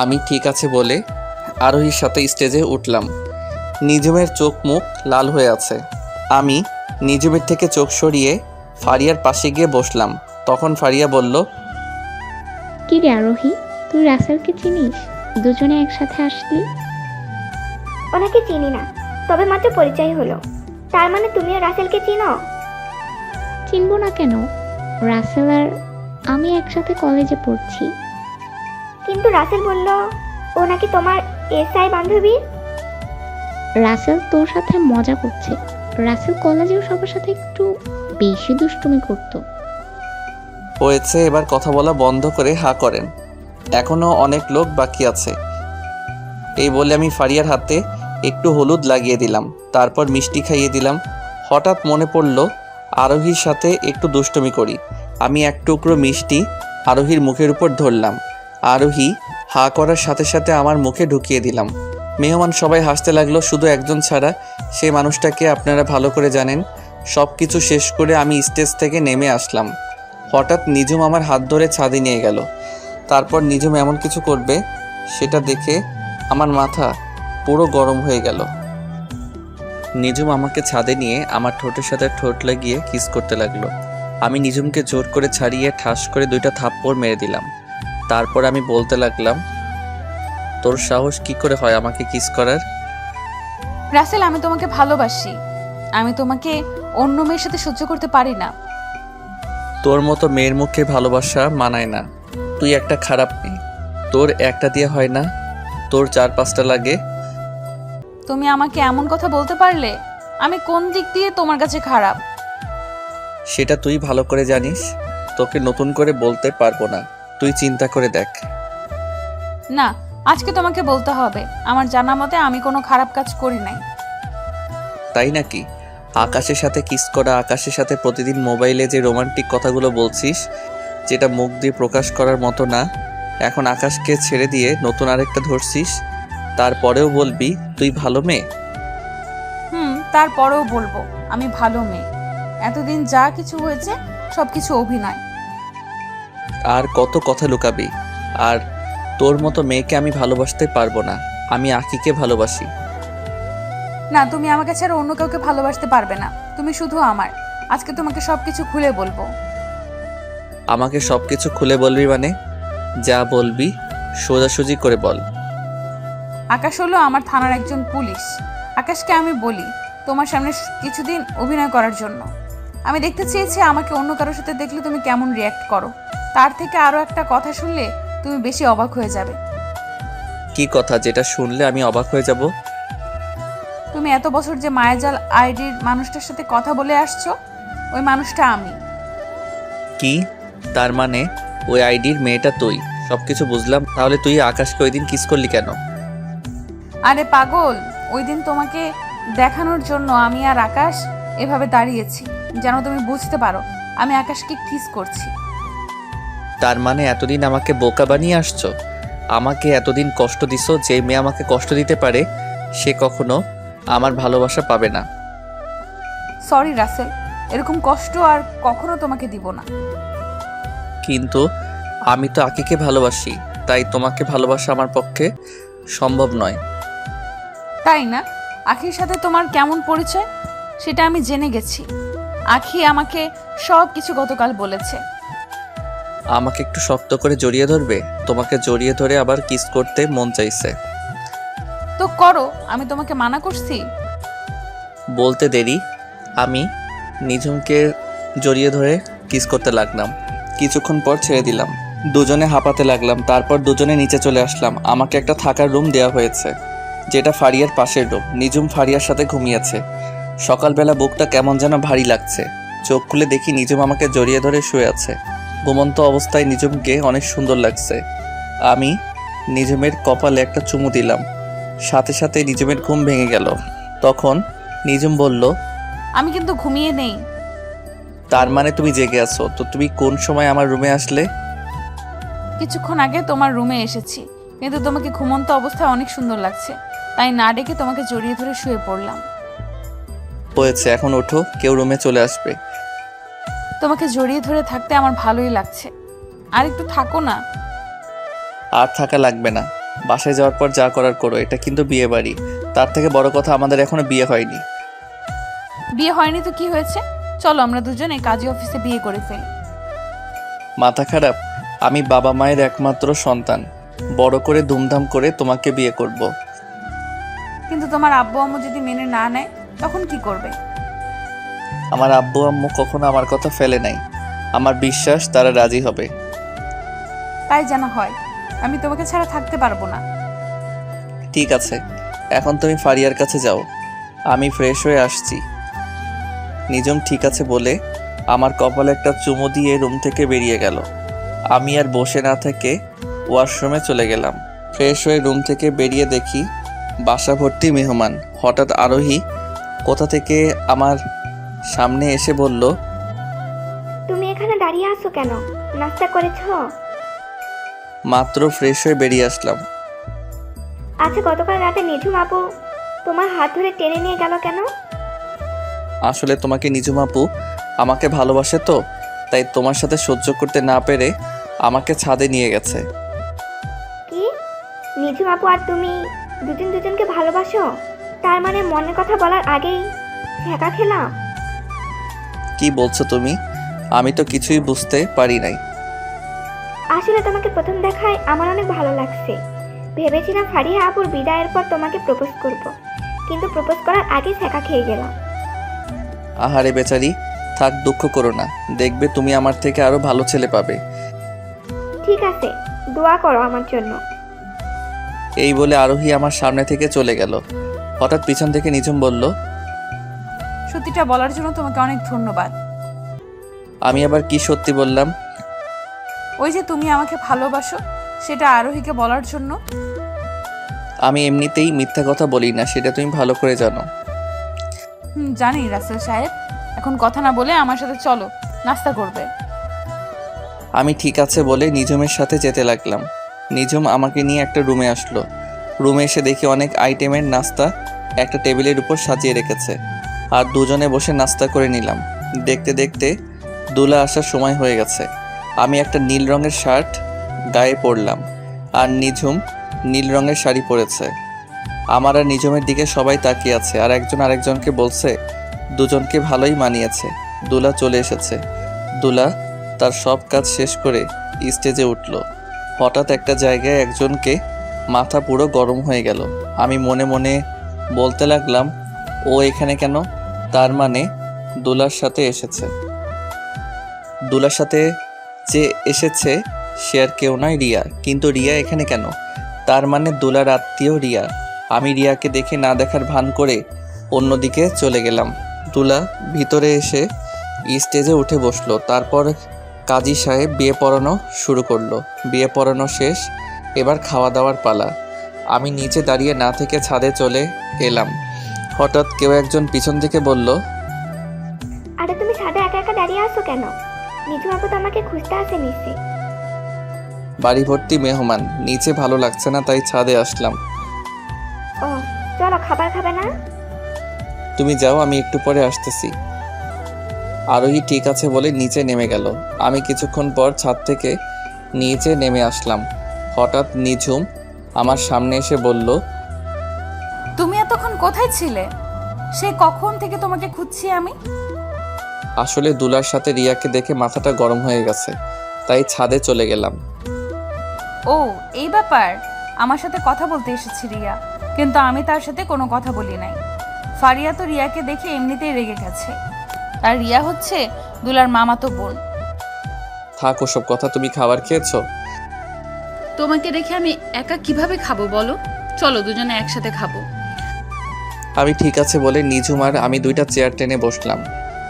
আমি ঠিক আছে বলে আরোহীর সাথে স্টেজে উঠলাম। নিজুমের চোখ মুখ লাল হয়ে আছে। আমি নিজুমের থেকে চোখ সরিয়ে ফারিয়ার পাশে গিয়ে বসলাম। তখন ফারিয়া বলল, কি রে আরোহী, তুই রাসেলকে চিনিস? দুজনে একসাথে আসলি। ওনাকে চিনি না, তবে মাত্র পরিচয় হলো। তার মানে তুমিও রাসেলকে চিনো? চিনবো না কেন? রাসেল আর আমি একসাথে কলেজে পড়ছি। কিন্তু রাসেল বলল ও নাকি তোমার এসআই বান্ধবী। রাসেল তোর সাথে মজা করছে। রাসেল কলেজেও সবার সাথে একটু বেশি দুষ্টুমি করতো। হয়েছে, এবার কথা বলা বন্ধ করে হা করেন। এখনো অনেক লোক বাকি আছে। এই বলে আমি ফারিয়ার হাতে একটু হলুদ লাগিয়ে দিলাম, তারপর মিষ্টি খাইয়ে দিলাম। হঠাৎ মনে পড়ল আরোহীর সাথে একটু দুষ্টুমি করি। আমি এক টুকরো মিষ্টি আরোহীর মুখের উপর ধরলাম। আরোহী হা করার সাথে সাথে আমার মুখে ঢুকিয়ে দিলাম। মেহমান সবাই হাসতে লাগলো, শুধু একজন ছাড়া। সেই মানুষটাকে আপনারা ভালো করে জানেন। সব কিছু শেষ করে আমি স্টেজ থেকে নেমে আসলাম। হঠাৎ নিজুম আমার হাত ধরে ছাদে নিয়ে গেল। তারপর নিজুম এমন কিছু করবে সেটা দেখে আমার মাথা পুরো গরম হয়ে গেল। নিজুম আমাকে ছাদে নিয়ে আমার ঠোঁটের সাথে ঠোঁট লাগিয়ে কিস করতে লাগলো। আমি নিজুমকে জোর করে ছাড়িয়ে ঠাস করে 2টা থাপ্পড় মেরে দিলাম। তারপর আমি বলতে লাগলাম, তোর সাহস কি করে হয় আমাকে কিস করার? রাসেল, আমি তোমাকে ভালোবাসি। আমি তোমাকে অন্য মেয়ের সাথে সহ্য করতে পারি না। তোর মতো মেয়ের মুখে ভালোবাসা মানায় না। তুই একটা খারাপ মেয়ে। তোর একটা দিয়ে হয় না, তোর 4-5টা লাগে। তুমি আমাকে এমন কথা বলতে পারলে? আমি কোন দিক দিয়ে তোমার কাছে খারাপ? সেটা তুই ভালো করে জানিস। তোকে নতুন করে বলতে পারবো না, তুই চিন্তা করে দেখ। না, আজকে তোমাকে বলতে হবে। আমার জানা মতে আমি কোনো খারাপ কাজ করি নাই। তাই নাকি? আকাশের সাথে কিস করা, আকাশের সাথে প্রতিদিন মোবাইলে যে রোমান্টিক কথাগুলো বলছিস, যেটা মুখ দিয়ে প্রকাশ করার মতো না, এখন আকাশকে ছেড়ে দিয়ে নতুন আরেকটা ধরছিস। তারপরেও বলবি তুই ভালো মেয়ে? তারপরেও বলবো আমি ভালো মেয়ে। এতদিন যা কিছু হয়েছে সব কিছু অভিনয়। আর কত কথা লুকাবি? আর তোর মতো মেয়েকে আমি ভালোবাসতে পারবো না। আমি আকিকে ভালোবাসি। না, তুমি আমাকে ছাড়া অন্য কাউকে ভালোবাসতে পারবে না। তুমি শুধু আমার। আজকে তোমাকে সবকিছু খুলে বলবো। আমাকে সবকিছু খুলে বলবি মানে? যা বলবি সোজাসুজি করে বল। আকাশ হলো আমার থানার একজন পুলিশ। আকাশকে আমি বলি তোমার সামনে কিছুদিন অভিনয় করার জন্য। আমি দেখতে চেয়েছি আমাকে অন্য কারোর সাথে দেখলে তুমি কেমন রিয়্যাক্ট করো। তার থেকে আরও একটা কথা শুনলে তুমি বেশি অবাক হয়ে যাবে। কি কথা যেটা শুনলে আমি অবাক হয়ে যাব? তুমি এত বছর যে মায়াজাল আইডির মানুষটার সাথে কথা বলে আসছো, ওই মানুষটা আমি। কি? তার মানে ওই আইডির মেয়েটা তুই? সবকিছু বুঝলাম। তাহলে তুই আকাশকে ওই দিন কিস করলি কেন? আরে পাগল, ওই দিন তোমাকে দেখানোর জন্য আমি আর আকাশ এভাবে দাঁড়িয়েছি যেন তুমি বুঝতে পারো আমি আকাশকে কিস করছি। তার মানে এতদিন আমাকে বোকা বানিয়ে আসছো? আমাকে এতদিন কষ্ট দিছো, যে মেয়ে আমাকে কষ্ট দিতে পারে সে কখনো আমার ভালোবাসা পাবে না। সরি রাসেল, এরকম কষ্ট আর কখনো তোমাকে দিব না। কিন্তু আমি তো আকিকে ভালোবাসি, তাই তোমাকে ভালোবাসা আমার পক্ষে সম্ভব নয়। তাই না? আখির সাথে তোমার কেমন পরিচয় সেটা আমি জেনে গেছি। আখি আমাকে সব কিছু গতকাল বলেছে। আমাকে একটু শক্ত করে জড়িয়ে ধরবে? তোমাকে জড়িয়ে ধরে আবার কিস করতে মন চাইছে। তো করো, আমি তোমাকে মানা করছি? বলতে দেরি, আমি নিঝুমকে জড়িয়ে ধরে কিস করতে লাগলাম। কিছুক্ষণ পর ছেড়ে দিলাম। দুজনে হাঁপাতে লাগলাম। তারপর দুজনে নিচে চলে আসলাম। আমাকে একটা থাকার রুম দেওয়া হয়েছে, যেটা ফারিয়ার পাশের রুম। নিঝুম ফারিয়ার সাথে ঘুমিয়েছে। সকালবেলা বুকটা কেমন যেন ভারী লাগছে। চোখ খুলে দেখি নিঝুম আমাকে জড়িয়ে ধরে শুয়ে আছে। ঘুমন্ত অবস্থায় নিঝুমকে অনেক সুন্দর লাগছে। আমি নিঝুমের কপালে একটা চুমু দিলাম। সাথে সাথে নিঝুমের ঘুম ভেঙে গেল। তখন নিঝুম বলল, আমি কিন্তু ঘুমিয়ে নেই। তার মানে তুমি জেগে আছো? তো তুমি কোন সময় আমার রুমে আসলে? কিছুক্ষণ আগে তোমার রুমে এসেছি, কিন্তু তোমাকে ঘুমন্ত অবস্থায় অনেক সুন্দর লাগছে, তাই না ডেকে তোমাকে জড়িয়ে ধরে শুয়ে পড়লাম। হয়েছে, এখন ওঠো, কেউ রুমে চলে আসবে। তোমাকে জড়িয়ে ধরে থাকতে আমার ভালোই লাগছে, আর একটু থাকো না। আর থাকা লাগবে না। বাসায় যাওয়ার পর যা করার করো। এটা কিন্তু বিয়ে বাড়ি। তার থেকে বড় কথা, আমাদের এখনো বিয়ে হয়নি। বিয়ে হয়নি তো কি হয়েছে? চলো আমরা দুজনে কাজী অফিসে বিয়ে করে ফেলি। মাথা খারাপ? আমি বাবা মায়ের একমাত্র সন্তান। বড় করে ধুমধাম করে তোমাকে বিয়ে করব। কিন্তু তোমার আব্বু আম্মু যদি মেনে না নেয় তখন কি করবে? আমার আব্বু আম্মু কখনো আমার কথা ফেলে নাই। আমার বিশ্বাস তারা রাজি হবে। তাই যেন হয়। আমি তোমাকে ছাড়া থাকতে পারবো না। ঠিক আছে, এখন তুমি ফারিয়ার কাছে যাও, আমি ফ্রেশ হয়ে আসছি। নিঝুম ঠিক আছে বলে আমার কপালে একটা চুমু দিয়ে রুম থেকে বেরিয়ে গেল। আমি আর বসে না থেকে ওয়াশরুমে চলে গেলাম। ফ্রেশ হয়ে রুম থেকে বেরিয়ে দেখি বাসা ভর্তি মেহমান। হঠাৎ আরোহী কোথা থেকে আমার সামনে এসে বলল, তুমি এখানে দাঁড়িয়ে আছো কেন? নাস্তা করেছো? মাত্র ফ্রেশ হয়ে বেরিয়ে আসলাম। আচ্ছা, গতকাল রাতে নিঝুম আপু তোমার হাত ধরে টেনে নিয়ে গেল কেন? আসলে তোমাকে নিঝুম আপু আমাকে ভালোবাসে তো, তাই তোমার সাথে সহ্য করতে না পেরে আমাকে ছাদে নিয়ে গেছে। কি? নিঝুম আপু আর তুমি দুজন দুজনকে ভালোবাসো? তার মানে মনের কথা বলার আগেই ছেঁকা খেলাম? কি বলছো তুমি? আমি তো কিছুই বুঝতে পারি নাই। আসলে তোমাকে প্রথম দেখায় আমার অনেক ভালো লাগছে। ভেবেছিলাম ফারিয়া আপুর বিদায়ের পর তোমাকে প্রপোজ করব, কিন্তু প্রপোজ করার আগে ছেঁকা খেয়ে গেলাম। আহারে বেচারি, থাক, দুঃখ করো না। দেখবে তুমি আমার থেকে আরো ভালো ছেলে পাবে। ঠিক আছে, দোয়া করো আমার জন্য। এই বলে আরোহী আমার সামনে থেকে চলে গেল। হঠাৎ পিছন থেকে নিঝুম বলল, সত্যিটা বলার জন্য তোমাকে অনেক ধন্যবাদ। আমি আবার কি সত্যি বললাম? ওই যে তুমি আমাকে ভালোবাসো, সেটা আরোহীকে বলার জন্য। আমি এমনিতেই মিথ্যা কথা বলি না, সেটা তুমি ভালো করে জানো। জানি রাসেল সাহেব। এখন কথা না বলে আমার সাথে চলো, নাস্তা করবে। আমি ঠিক আছে বলে নিঝুমের সাথে যেতে লাগলাম। নিঝুম আমাকে নিয়ে একটা রুমে আসলো। রুমে এসে দেখি অনেক আইটেমের নাস্তা একটা টেবিলের উপর সাজিয়ে রেখেছে, আর দুজনে বসে নাস্তা করে নিলাম। দেখতে দেখতে দুলা আসার সময় হয়ে গেছে। আমি একটা নীল রঙের শার্ট গায়ে পরলাম, আর নিঝুম নীল রঙের শাড়ি পরেছে। আমার আর নিঝুমের দিকে সবাই তাকিয়ে আছে, আর একজন আরেকজনকে বলছে দুজনকে ভালোই মানিয়েছে। দুলা চলে এসেছে। দুলা তার সব কাজ শেষ করে স্টেজে উঠল। হঠাৎ একটা জায়গায় একজনকে মাথা পুরো গরম হয়ে গেল। আমি মনে মনে বলতে লাগলাম, ও এখানে কেন? তার মানে দুলার সাথে এসেছে। দুলার সাথে যে এসেছে সে আর কেউ নয়, রিয়া। কিন্তু রিয়া এখানে কেন? তার মানে দুলার আত্মীয় রিয়া। আমি রিয়াকে দেখে না দেখার ভান করে অন্যদিকে চলে গেলাম। দুলা ভিতরে এসে স্টেজে উঠে বসলো। তারপর কাজী সাহেব বিয়ে পড়ানো শুরু করলো। বিয়ে পড়ানো শেষ, এবার খাওয়া দাওয়ার পালা। আমি নিচে দাঁড়িয়ে না থেকে ছাদে চলে এলাম। হঠাৎ কেউ একজন পিছন থেকে বলল, আরে তুমি ছাদে একা একা দাঁড়িয়ে আছো কেন? নিজু আপু তো আমাকে খুঁজতে আসে নিশ্চয়ই। বাড়ি ভর্তি মেহমান, নিচে ভালো লাগছে না তাই ছাদে আসলাম। ও চলো, খাবার খাবে না? তুমি যাও, আমি একটু পরে আসতেছি। আরোহী ঠিক আছে বলে নিচে নেমে গেল। আমি কিছুক্ষণ পর ছাদ থেকে নিচে নেমে আসলাম। হঠাৎ নিঝুম আমার সামনে এসে বলল, তুমি এতক্ষণ কোথায় ছিলে? সে কখন থেকে তোমাকে খুঁজছি আমি। আসলে দুলার সাথে রিয়াকে দেখে মাথাটা গরম হয়ে গেছে, তাই ছাদে চলে গেলাম। ও এই ব্যাপার। আমার সাথে কথা বলতে এসেছি রিয়া, কিন্তু আমি তার সাথে কোনো কথা বলি নাই। ফারিয়া তো রিয়াকে দেখে এমনিতেই রেগে গেছে, আর রিয়া হচ্ছে দুলার মামাতো বোন। থাক ওসব কথা, তুমি খাবার খেয়েছো? তোমাকে রেখে আমি একা কিভাবে খাবো বলো? চলো দুজনে একসাথে খাবো। আমি ঠিক আছে বলে নিঝুম আর আমি দুইটা চেয়ার টেনে বসলাম।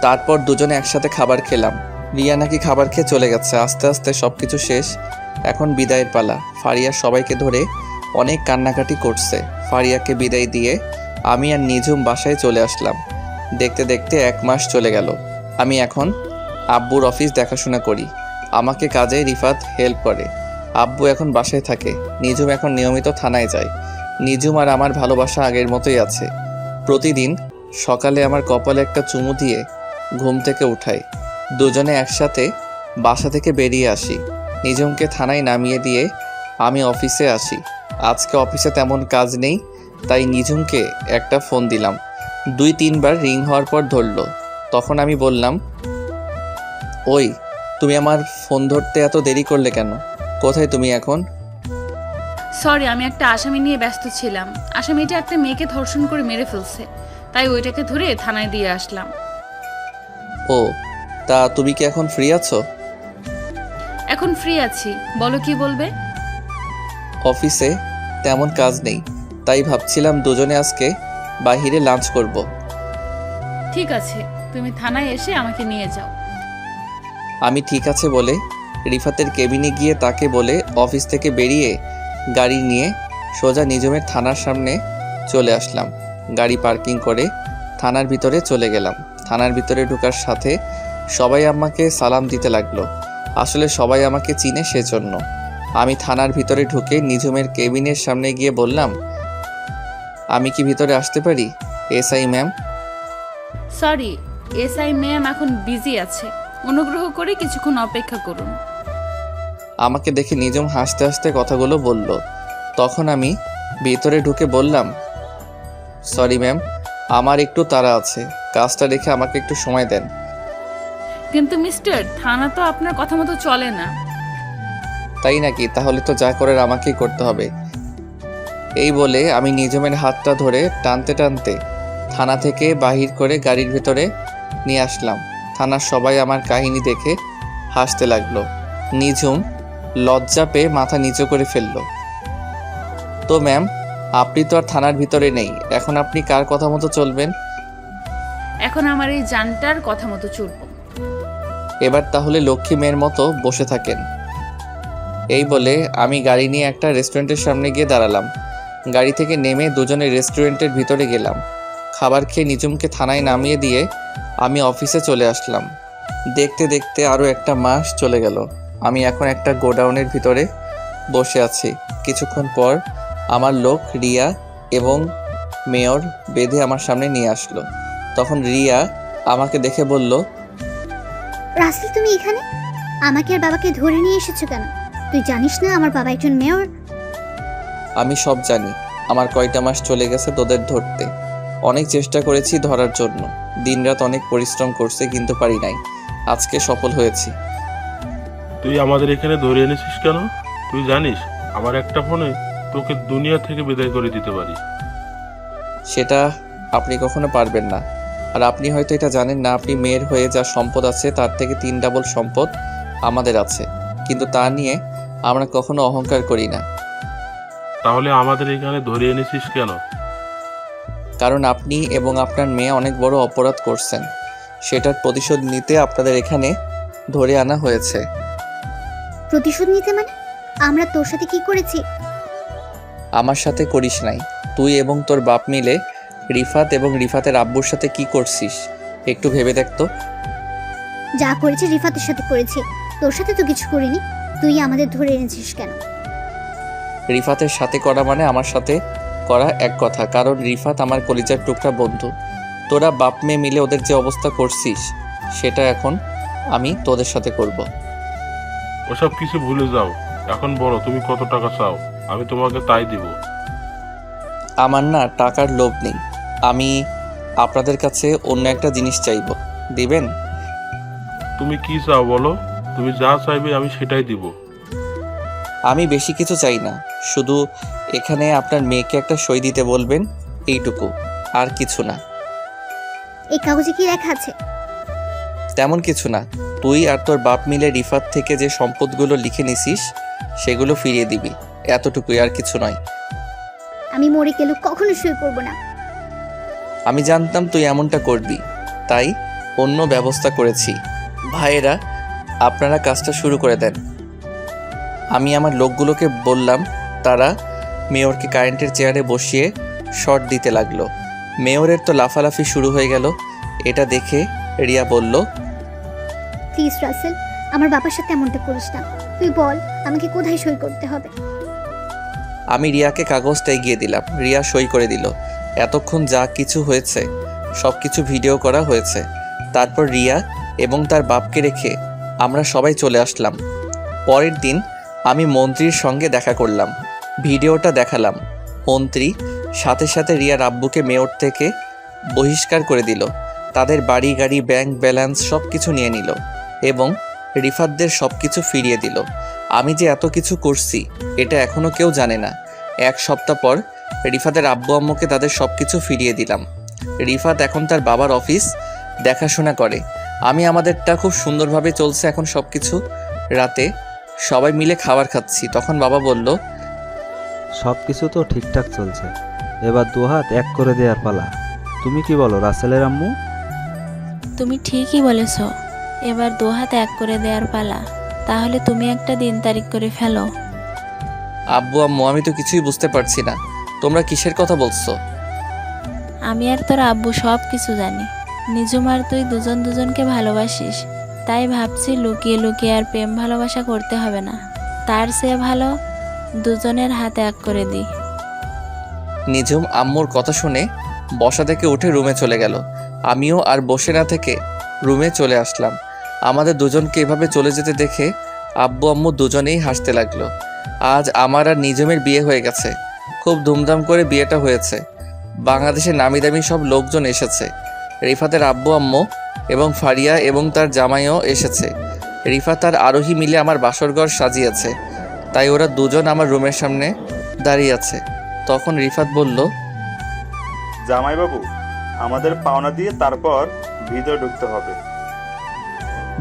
তারপর দুজনে একসাথে খাবার খেলাম। রিয়া নাকি খাবার খেয়ে চলে গেছে। আস্তে আস্তে সবকিছু শেষ, এখন বিদায়ের পালা। ফারিয়া সবাইকে ধরে অনেক কান্নাকাটি করছে। ফারিয়াকে বিদায় দিয়ে আমি আর নিঝুম বাসায় চলে আসলাম। দেখতে দেখতে 1 মাস চলে গেল। আমি এখন আব্বুর অফিস দেখাশোনা করি, আমাকে কাজে রিফাত হেল্প করে। আব্বু এখন বাসায় থাকে, নিঝুম এখন নিয়মিত থানায় যায়। নিঝুম আর আমার ভালোবাসা আগের মতোই আছে। প্রতিদিন সকালে আমার কপালে একটা চুমু দিয়ে ঘুম থেকে উঠাই। দুজনে একসাথে বাসা থেকে বেরিয়ে আসি। নিঝুমকে থানায় নামিয়ে দিয়ে আমি অফিসে আসি। আজকে অফিসে তেমন কাজ নেই, তাই নিঝুমকে একটা ফোন দিলাম। 2-3 বার রিং হওয়ার পর ধরলো। তখন আমি বললাম, ওই তুমি আমার ফোন ধরতে এত দেরি করলে কেন? কোথায় তুমি এখন? সরি, আমি একটা আসামি নিয়ে ব্যস্ত ছিলাম। আসামিটা একটা মেয়েকে ধর্ষণ করে মেরে ফেলছে, তাই ওইটাকে ধরে থানায় দিয়ে আসলাম। ও তা তুমি কি এখন ফ্রি আছো? এখন ফ্রি আছি, বলো কি বলবে? অফিসে তেমন কাজ নেই, তাই ভাবছিলাম দুজনে আজকে বাইরে লাঞ্চ করব। ঠিক আছে, তুমি থানায় এসে আমাকে নিয়ে যাও। আমি ঠিক আছে বলে রিফাতের কেবিনে গিয়ে তাকে বলে অফিস থেকে বেরিয়ে গাড়ি নিয়ে সোজা নিঝুমের থানার সামনে চলে আসলাম। গাড়ি পার্কিং করে থানার ভিতরে চলে গেলাম। থানার ভিতরে ঢোকার সাথে সবাই আমাকে সালাম দিতে লাগলো। আসলে সবাই আমাকে চিনে, সেজন্য। আমি থানার ভিতরে ঢুকে নিঝুমের কেবিনের সামনে গিয়ে বললাম, আমি কি ভিতরে আসতে পারি? SI ma'am. Sorry, SI ma'am এখন বিজি আছে, অনুগ্রহ করে কিছুক্ষণ অপেক্ষা করুন। আমাকে দেখে নিঝুম হাসতে হাসতে কথাগুলো বলল। তখন আমি ভিতরে ঢুকে বললাম, সরি ম্যাম, আমার একটু তাড়া আছে, কাজটা রেখে আমাকে একটু সময় দেন। কিন্তু মিস্টার, থানা তো আপনার কথা মতো চলে না। তাই নাকি? তাহলে তো যা করার আমাকেই করতে হবে। এই বলে আমি নিঝুমের হাতটা ধরে টানতে টানতে থানা থেকে বাহির করে গাড়ির ভেতরে নিয়ে আসলাম। থানার সবাই আমার কাহিনী দেখে হাসতে লাগলো। নিঝুম লজ্জা পেয়ে মাথা নিচু করে ফেলল। তো ম্যাম, আপনি তো আর থানার ভিতরে নেই, এখন আপনি কার কথা মতো চলবেন? এখন আমার এই জানটার কথা মতো চলবো। এবার তাহলে লক্ষ্মী মেয়ের মতো বসে থাকেন। এই বলে আমি গাড়ি নিয়ে একটা রেস্টুরেন্টের সামনে গিয়ে দাঁড়ালাম। গাড়ি থেকে নেমে দুজনে রেস্টুরেন্টের ভিতরে গেলাম। খাবার খেয়ে নিঝুমকে থানায় নামিয়ে দিয়ে আমি অফিসে চলে আসলাম। দেখতে দেখতে আরও 1 মাস চলে গেল। আমি এখন একটা গোডাউনের ভিতরে বসে আছি। কিছুক্ষণ পর আমার লোক রিয়া এবং মেয়র বেঁধে আমার সামনে নিয়ে আসলো। তখন রিয়া আমাকে দেখে বলল, রাসেল তুমি এখানে? আমাকে আর বাবাকে ধরে নিয়ে এসেছো কেন? তুই জানিস না আমার বাবা একজন মেয়র? আমি সব জানি। আমার কয়টা মাস চলে গেছে তোদের ধরতে। অনেক চেষ্টা করেছি ধরার জন্য, দিনরাত অনেক পরিশ্রম করছে, কিন্তু পারি নাই। আজকে সফল হয়েছি। তুই আমাদের এখানে ধরে এনেছিস কেন? তুই জানিস আমার একটা ফোনে তোকে দুনিয়া থেকে বিদায় করে দিতে পারি। সেটা আপনি কখনো পারবেন না। আর আপনি হয়তো এটা জানেন না, আপনি মেয়ের হয়ে যা সম্পদ আছে তার থেকে 3 ডাবল সম্পদ আমাদের আছে, কিন্তু তা নিয়ে আমরা কখনো অহংকার করি না। তাহলে আমাদের এখানে ধরে এনেছিস কেন? কারণ আপনি এবং আপনার মেয়ে অনেক বড় অপরাধ করছেন, সেটার প্রতিশোধ নিতে আপনাদের এখানে ধরে আনা হয়েছে। প্রতিশোধ নিতে মানে? আমরা তোর সাথে কি করেছি? আমার সাথে করিস নাই। তুই এবং তোর বাপ মিলে রিফাত এবং রিফাতের আব্বুর সাথে কি করছিস একটু ভেবে দেখ তো। যা করেছি রিফাতের সাথে করেছি, তোর সাথে তো কিছু করিনি। তুই আমাদের ধরে এনেছিস কেন? রিফাতের সাথে করা মানে আমার সাথে করা এক কথা, কারণ রিফাত আমার কলিজার টুকরা বন্ধু। তোরা বাপ মেয়ে মিলে ওদের যে অবস্থা করছিস সেটা এখন আমি তোদের সাথে করব। ওসব কিছু ভুলে যাও, এখন বলো তুমি কত টাকা চাও, আমি তোমাকে তাই দিব। আমার না টাকার লোভ নেই, আমি আপনাদের কাছে অন্য একটা জিনিস চাইব, দিবেন? তুমি কি চাও বলো, তুমি যা চাইবে আমি সেটাই দিব। আমি বেশি কিছু চাই না, শুধু এখানে আপনার মেয়েকে একটা সই দিতে বলবেন, এইটুকু, আর কিছু না। এই কাগজে কি লেখা আছে? তেমন কিছু না, তুই আর তোর বাপ মিলে রিফাত থেকে যে সম্পদগুলো লিখে নিছিস সেগুলো ফিরিয়ে দিবি, এতটুকুই, আর কিছু নয়। আমি মরে গেলেও কখনো সই করব না। আমি জানতাম তুই এমনটা করবি, তাই অন্য ব্যবস্থা করেছি। ভাইয়েরা, আপনারা কাজটা শুরু করে দেন। আমি আমার লোকগুলোকে বললাম, তারা মেয়রকে কারেন্টের চেয়ারে বসিয়ে শট দিতে লাগলো। মেয়রের তো লাফালাফি শুরু হয়ে গেল। এটা দেখে রিয়া বলল, প্লিজ রাসেল, আমার বাবার সাথে এমনটা করিস না। তুই বল আমাকে কোথায় সই করতে হবে। আমি রিয়াকে কাগজটা এগিয়ে দিলাম। রিয়া সই করে দিল। এতক্ষণ যা কিছু হয়েছে সব কিছু ভিডিও করা হয়েছে। তারপর রিয়া এবং তার বাপকে রেখে আমরা সবাই চলে আসলাম। পরের দিন আমি মন্ত্রীর সঙ্গে দেখা করলাম, ভিডিওটা দেখালাম। মন্ত্রী সাথে সাথে রিয়ার আব্বুকে মেয়র থেকে বহিষ্কার করে দিল। তাদের বাড়ি গাড়ি ব্যাংক ব্যালেন্স সব কিছু নিয়ে নিল এবং রিফাতদের সব কিছু ফিরিয়ে দিল। আমি যে এত কিছু করছি এটা এখনও কেউ জানে না। এক সপ্তাহ পর রিফাতের আব্বু আম্মুকে তাদের সব কিছু ফিরিয়ে দিলাম। রিফাত এখন তার বাবার অফিস দেখাশোনা করে। আমি আমাদেরটা খুব সুন্দরভাবে চলছে এখন সব কিছু। রাতে সবাই মিলে খাবার খাচ্ছি, তখন বাবা বলল, সব কিছু তো ঠিকঠাক চলছে, এবার দুহাত এক করে দেওয়ার পালা। তুমি কি বলো রাসেলের আম্মু? তুমি ঠিকই বলেছ, এবার দুহাত এক করে দেওয়ার পালা। তাহলে তুমি একটা দিন তারিখ করে ফেলো। আব্বু আম্মু, আমি তো কিছুই বুঝতে পারছি না, তোমরা কিসের কথা বলছো? আমি আর তোর আব্বু সব কিছু জানি। নিজুম আর তুই দুজন দুজনকে ভালোবাসিস, তাই ভাবছি লুকিয়ে লুকিয়ে আর প্রেম ভালোবাসা করতে হবে না। তার চেয়ে ভালো দুজনের হাতে এক করে দিই। নিজুম আম্মুর কথা শুনে বসা থেকে উঠে রুমে চলে গেল। আমিও আর বসে না থেকে রুমে চলে আসলাম। আমাদের দুজনকে এভাবে চলে যেতে দেখে আব্বু আম্মু দুজনেই হাসতে লাগলো। আজ আমার আর নিজুমের বিয়ে হয়ে গেছে। খুব ধুমধাম করে বিয়েটা হয়েছে। বাংলাদেশের নামি দামি সব লোকজন এসেছে। রিফাতের আব্বু আম্মু এবং ফারিয়া এবং তার জামাইও এসেছে। রিফাত আর আরোহী মিলে আমার বাসরঘর সাজিয়েছে, তাই ওরা দুজন আমার রুমের সামনে দাঁড়িয়ে আছে। তখন রিফাত বলল, জামাইবাবু, আমাদের পাওনা দিয়ে তারপর ভিতরে ঢুকতে হবে।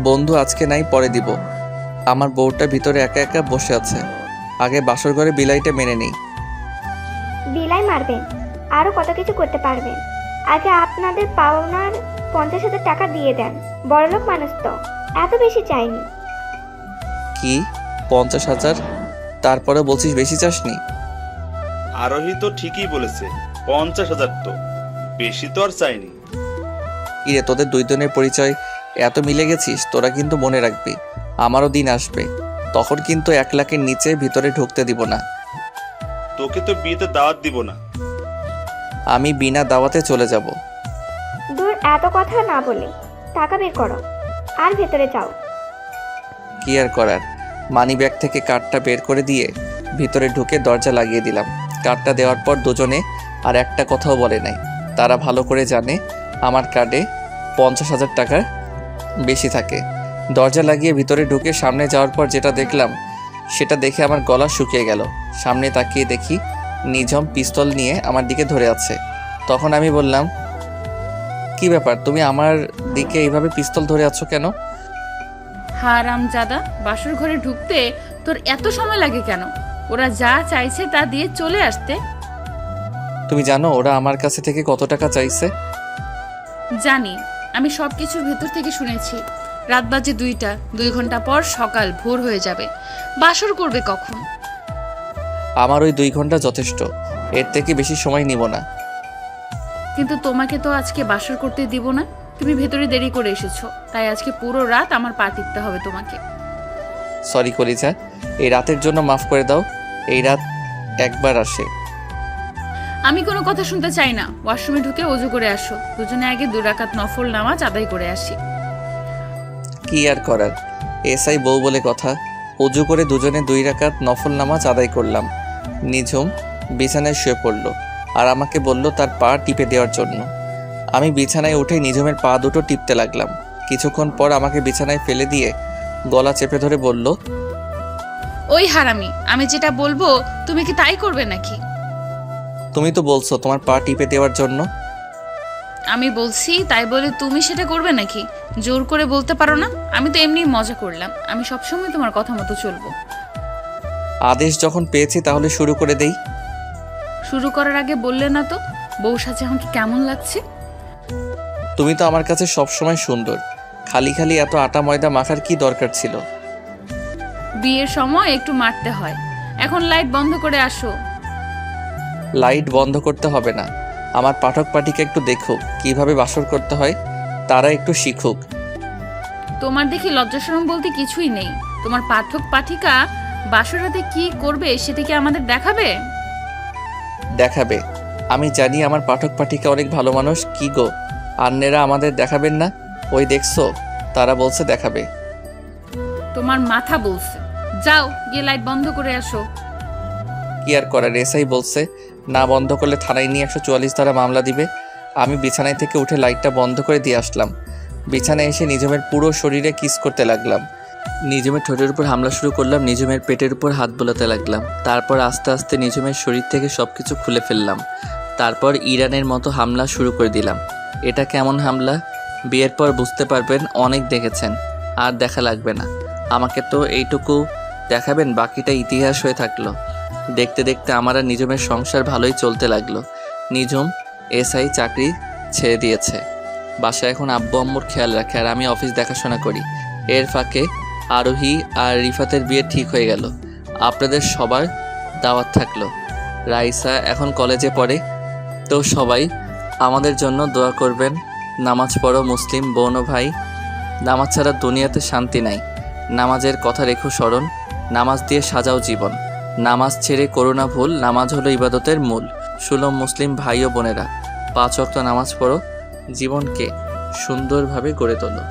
বন্ধু আজকে নাই, পরে দিব। আমার বউটা ভিতরে একা একা বসে আছে, আগে বাসর ঘরে বিলাইটা মেনে নেই। বিলাই মারবেন, আরও কত কিছু করতে পারবেন। আগে আপনাদের পাওনার 50,000 টাকা দিয়ে দেন। বড়লোক মানুষ তো, এত বেশি চাইনি। কি 50,000? তারপরে বলছিস বেশি চাসনি? আরোহী তো ঠিকই বলেছে, 50,000 তো বেশি তো আর চাইনি। ইরে, তোদের দুই জনের পরিচয় এত মিলে গেছিস, তোরা কিন্তু মনে রাখবি আমারও দিন আসবে, তখন কিন্তু 1 লাখের নিচে ভিতরে ঢুকতে দিব না। তোকে তো বিয়েতে দাওয়াত দিব না। আমি বিনা দাওয়াতে চলে যাব। দূর, এত কথা না বলে টাকা বের করো আর ভেতরে যাও। কি আর করার, মানি ব্যাগ থেকে কার্ডটা বের করে দিয়ে ভিতরে ঢুকে দরজা লাগিয়ে দিলাম। কার্ডটা দেওয়ার পর দুজনে আর একটা কথাও বলে নাই। তারা ভালো করে জানে আমার কার্ডে 50,000 টাকা বেশি থাকে। দরজা লাগিয়ে ভিতরে ঢুকে সামনে যাওয়ার পর যেটা দেখলাম সেটা দেখে আমার গলা শুকিয়ে গেল। সামনে তাকিয়ে দেখি নিঝুম পিস্তল নিয়ে আমার দিকে ধরে আছে। তখন আমি বললাম, কি ব্যাপার, তুমি আমার দিকে এইভাবে পিস্তল ধরে আছো কেন? হারামজাদা, বাসর ঘরে ঢুকতে তোর এত সময় লাগে কেন? ওরা যা চাইছে তা দিয়ে চলে আসতে। তুমি জানো ওরা আমার কাছে থেকে কত টাকা চাইছে? জানি, আমি সব কিছুর ভেতর থেকে শুনেছি। রাত বাজে 2টা, 2 ঘন্টা পর সকাল ভোর হয়ে যাবে। বাসর করবে কখন? আমার ওই 2 ঘন্টা যথেষ্ট, এর থেকে বেশি সময় নিব না। কিন্তু তোমাকে তো আজকে বাসর করতে দিব না, তুমি ভেতরে দেরি করে এসেছো, তাই আজকে পুরো রাত আমার পা টিপতে হবে তোমাকে। সরি কলিজা, এই রাতের জন্য মাফ করে দাও। এই রাত একবার আসে। আমি কোনো কথা শুনতে চাই না, ওয়াশরুমে ঢুকে ওযু করে আসো, দুজনে আগে 2 রাকাত নফল নামাজ আদায় করে আসি। কি আর করার, এসআই বউ বলে কথা। অজু করে দুজনে 2 রাকাত নফল নামাজ আদায় করলাম। নিঝুম বিছানায় শুয়ে পড়ল আর আমাকে বলল তার পা টিপে দেওয়ার জন্য। আমি বিছানায় উঠে নিঝুমের পা দুটো টিপতে লাগলাম। কিছুক্ষণ পর আমাকে বিছানায় ফেলে দিয়ে গলা চেপে ধরে বলল, ওই হারামি, আমি যেটা বলবো তুমি কি তাই করবে নাকি? তুমি তো বলছো তোমার পা টিপে দেওয়ার জন্য। আমি বলছি তাই বলে তুমি সেটা করবে নাকি? জোর করে বলতে পারো না? আমি তো এমনি মজা করলাম, আমি সবসময় তোমার কথা মতো চলবো। আদেশ যখন পেয়েছি তাহলে শুরু করে দেই। শুরু করার আগে বললে না তো বউ সাজে আমাকে কেমন লাগছে? তুমি তো আমার কাছে সবসময় সুন্দর, খালি খালি এত আটা ময়দা মাখার কি দরকার ছিল? বিয়ের সময় একটু মারতে হয়। এখন লাইট বন্ধ করে আসো। লাইট বন্ধ করতে হবে না, আমার পাঠক পাঠিকা একটু দেখুক কিভাবে বাসর করতে হয়, তারা একটু শিখুক। তোমার দেখি লজ্জাশরম বলতে কিছুই নেই। তোমার পাঠক পাঠিকা বাসরাতে কি করবে সেটা কি আমাদের দেখাবে? দেখাবে। আমি জানি আমার পাঠক পাঠিকা অনেক ভালো মানুষ। কি গো, আন্নেরা আমাদের দেখাবেন না? ওই দেখছো, তারা বলছে দেখাবে। তোমার মাথা বলছে। যাও গিয়ে লাইট বন্ধ করে আসো। কি আর করার, এসআই বলছে না বন্ধ করলে থানায় নিয়ে 144 ধারা মামলা দিবে। আমি বিছানায় থেকে উঠে লাইটটা বন্ধ করে দিয়ে আসলাম। বিছানায় এসে নিঝুমের পুরো শরীরে কিস করতে লাগলাম। নিঝুমের ঠোঁটের উপর হামলা শুরু করলাম, নিঝুমের পেটের উপর হাত বোলাতে লাগলাম। তারপর আস্তে আস্তে নিঝুমের শরীর থেকে সবকিছু খুলে ফেললাম। তারপর ইরানের মতো হামলা শুরু করে দিলাম। এটা কেমন হামলা বিয়ের পর বুঝতে পারবেন, অনেক দেখেছেন, আর দেখা লাগবে না। আমাকে তো এইটুকু দেখাবেন, বাকিটা ইতিহাস হয়ে থাকলো। দেখতে দেখতে আমার আর নিঝুমের সংসার ভালোই চলতে লাগলো। নিঝুম এসআই চাকরি ছেড়ে দিয়েছে, বাসায় এখন আব্বু আম্মুর খেয়াল রাখে আর আমি অফিস দেখাশোনা করি। এর ফাঁকে আরোহী আর রিফাতের বিয়ে ঠিক হয়ে গেল। আপনাদের সবার দাওয়াত থাকলো। রাইসা এখন কলেজে পড়ে, তো সবাই আমাদের জন্য দোয়া করবেন। নামাজ পড়ো মুসলিম বোন ও ভাই, নামাজ ছাড়া দুনিয়াতে শান্তি নাই। নামাজের কথা রেখো স্মরণ, নামাজ দিয়ে সাজাও জীবন। নামাজ ছেড়ে করো না ভুল, নামাজ হলো ইবাদতের মূল। সুলম মুসলিম ভাই ও বোনেরা, 5 ওয়াক্ত নামাজ পড়ো, জীবনকে সুন্দরভাবে গড়ে তোলো।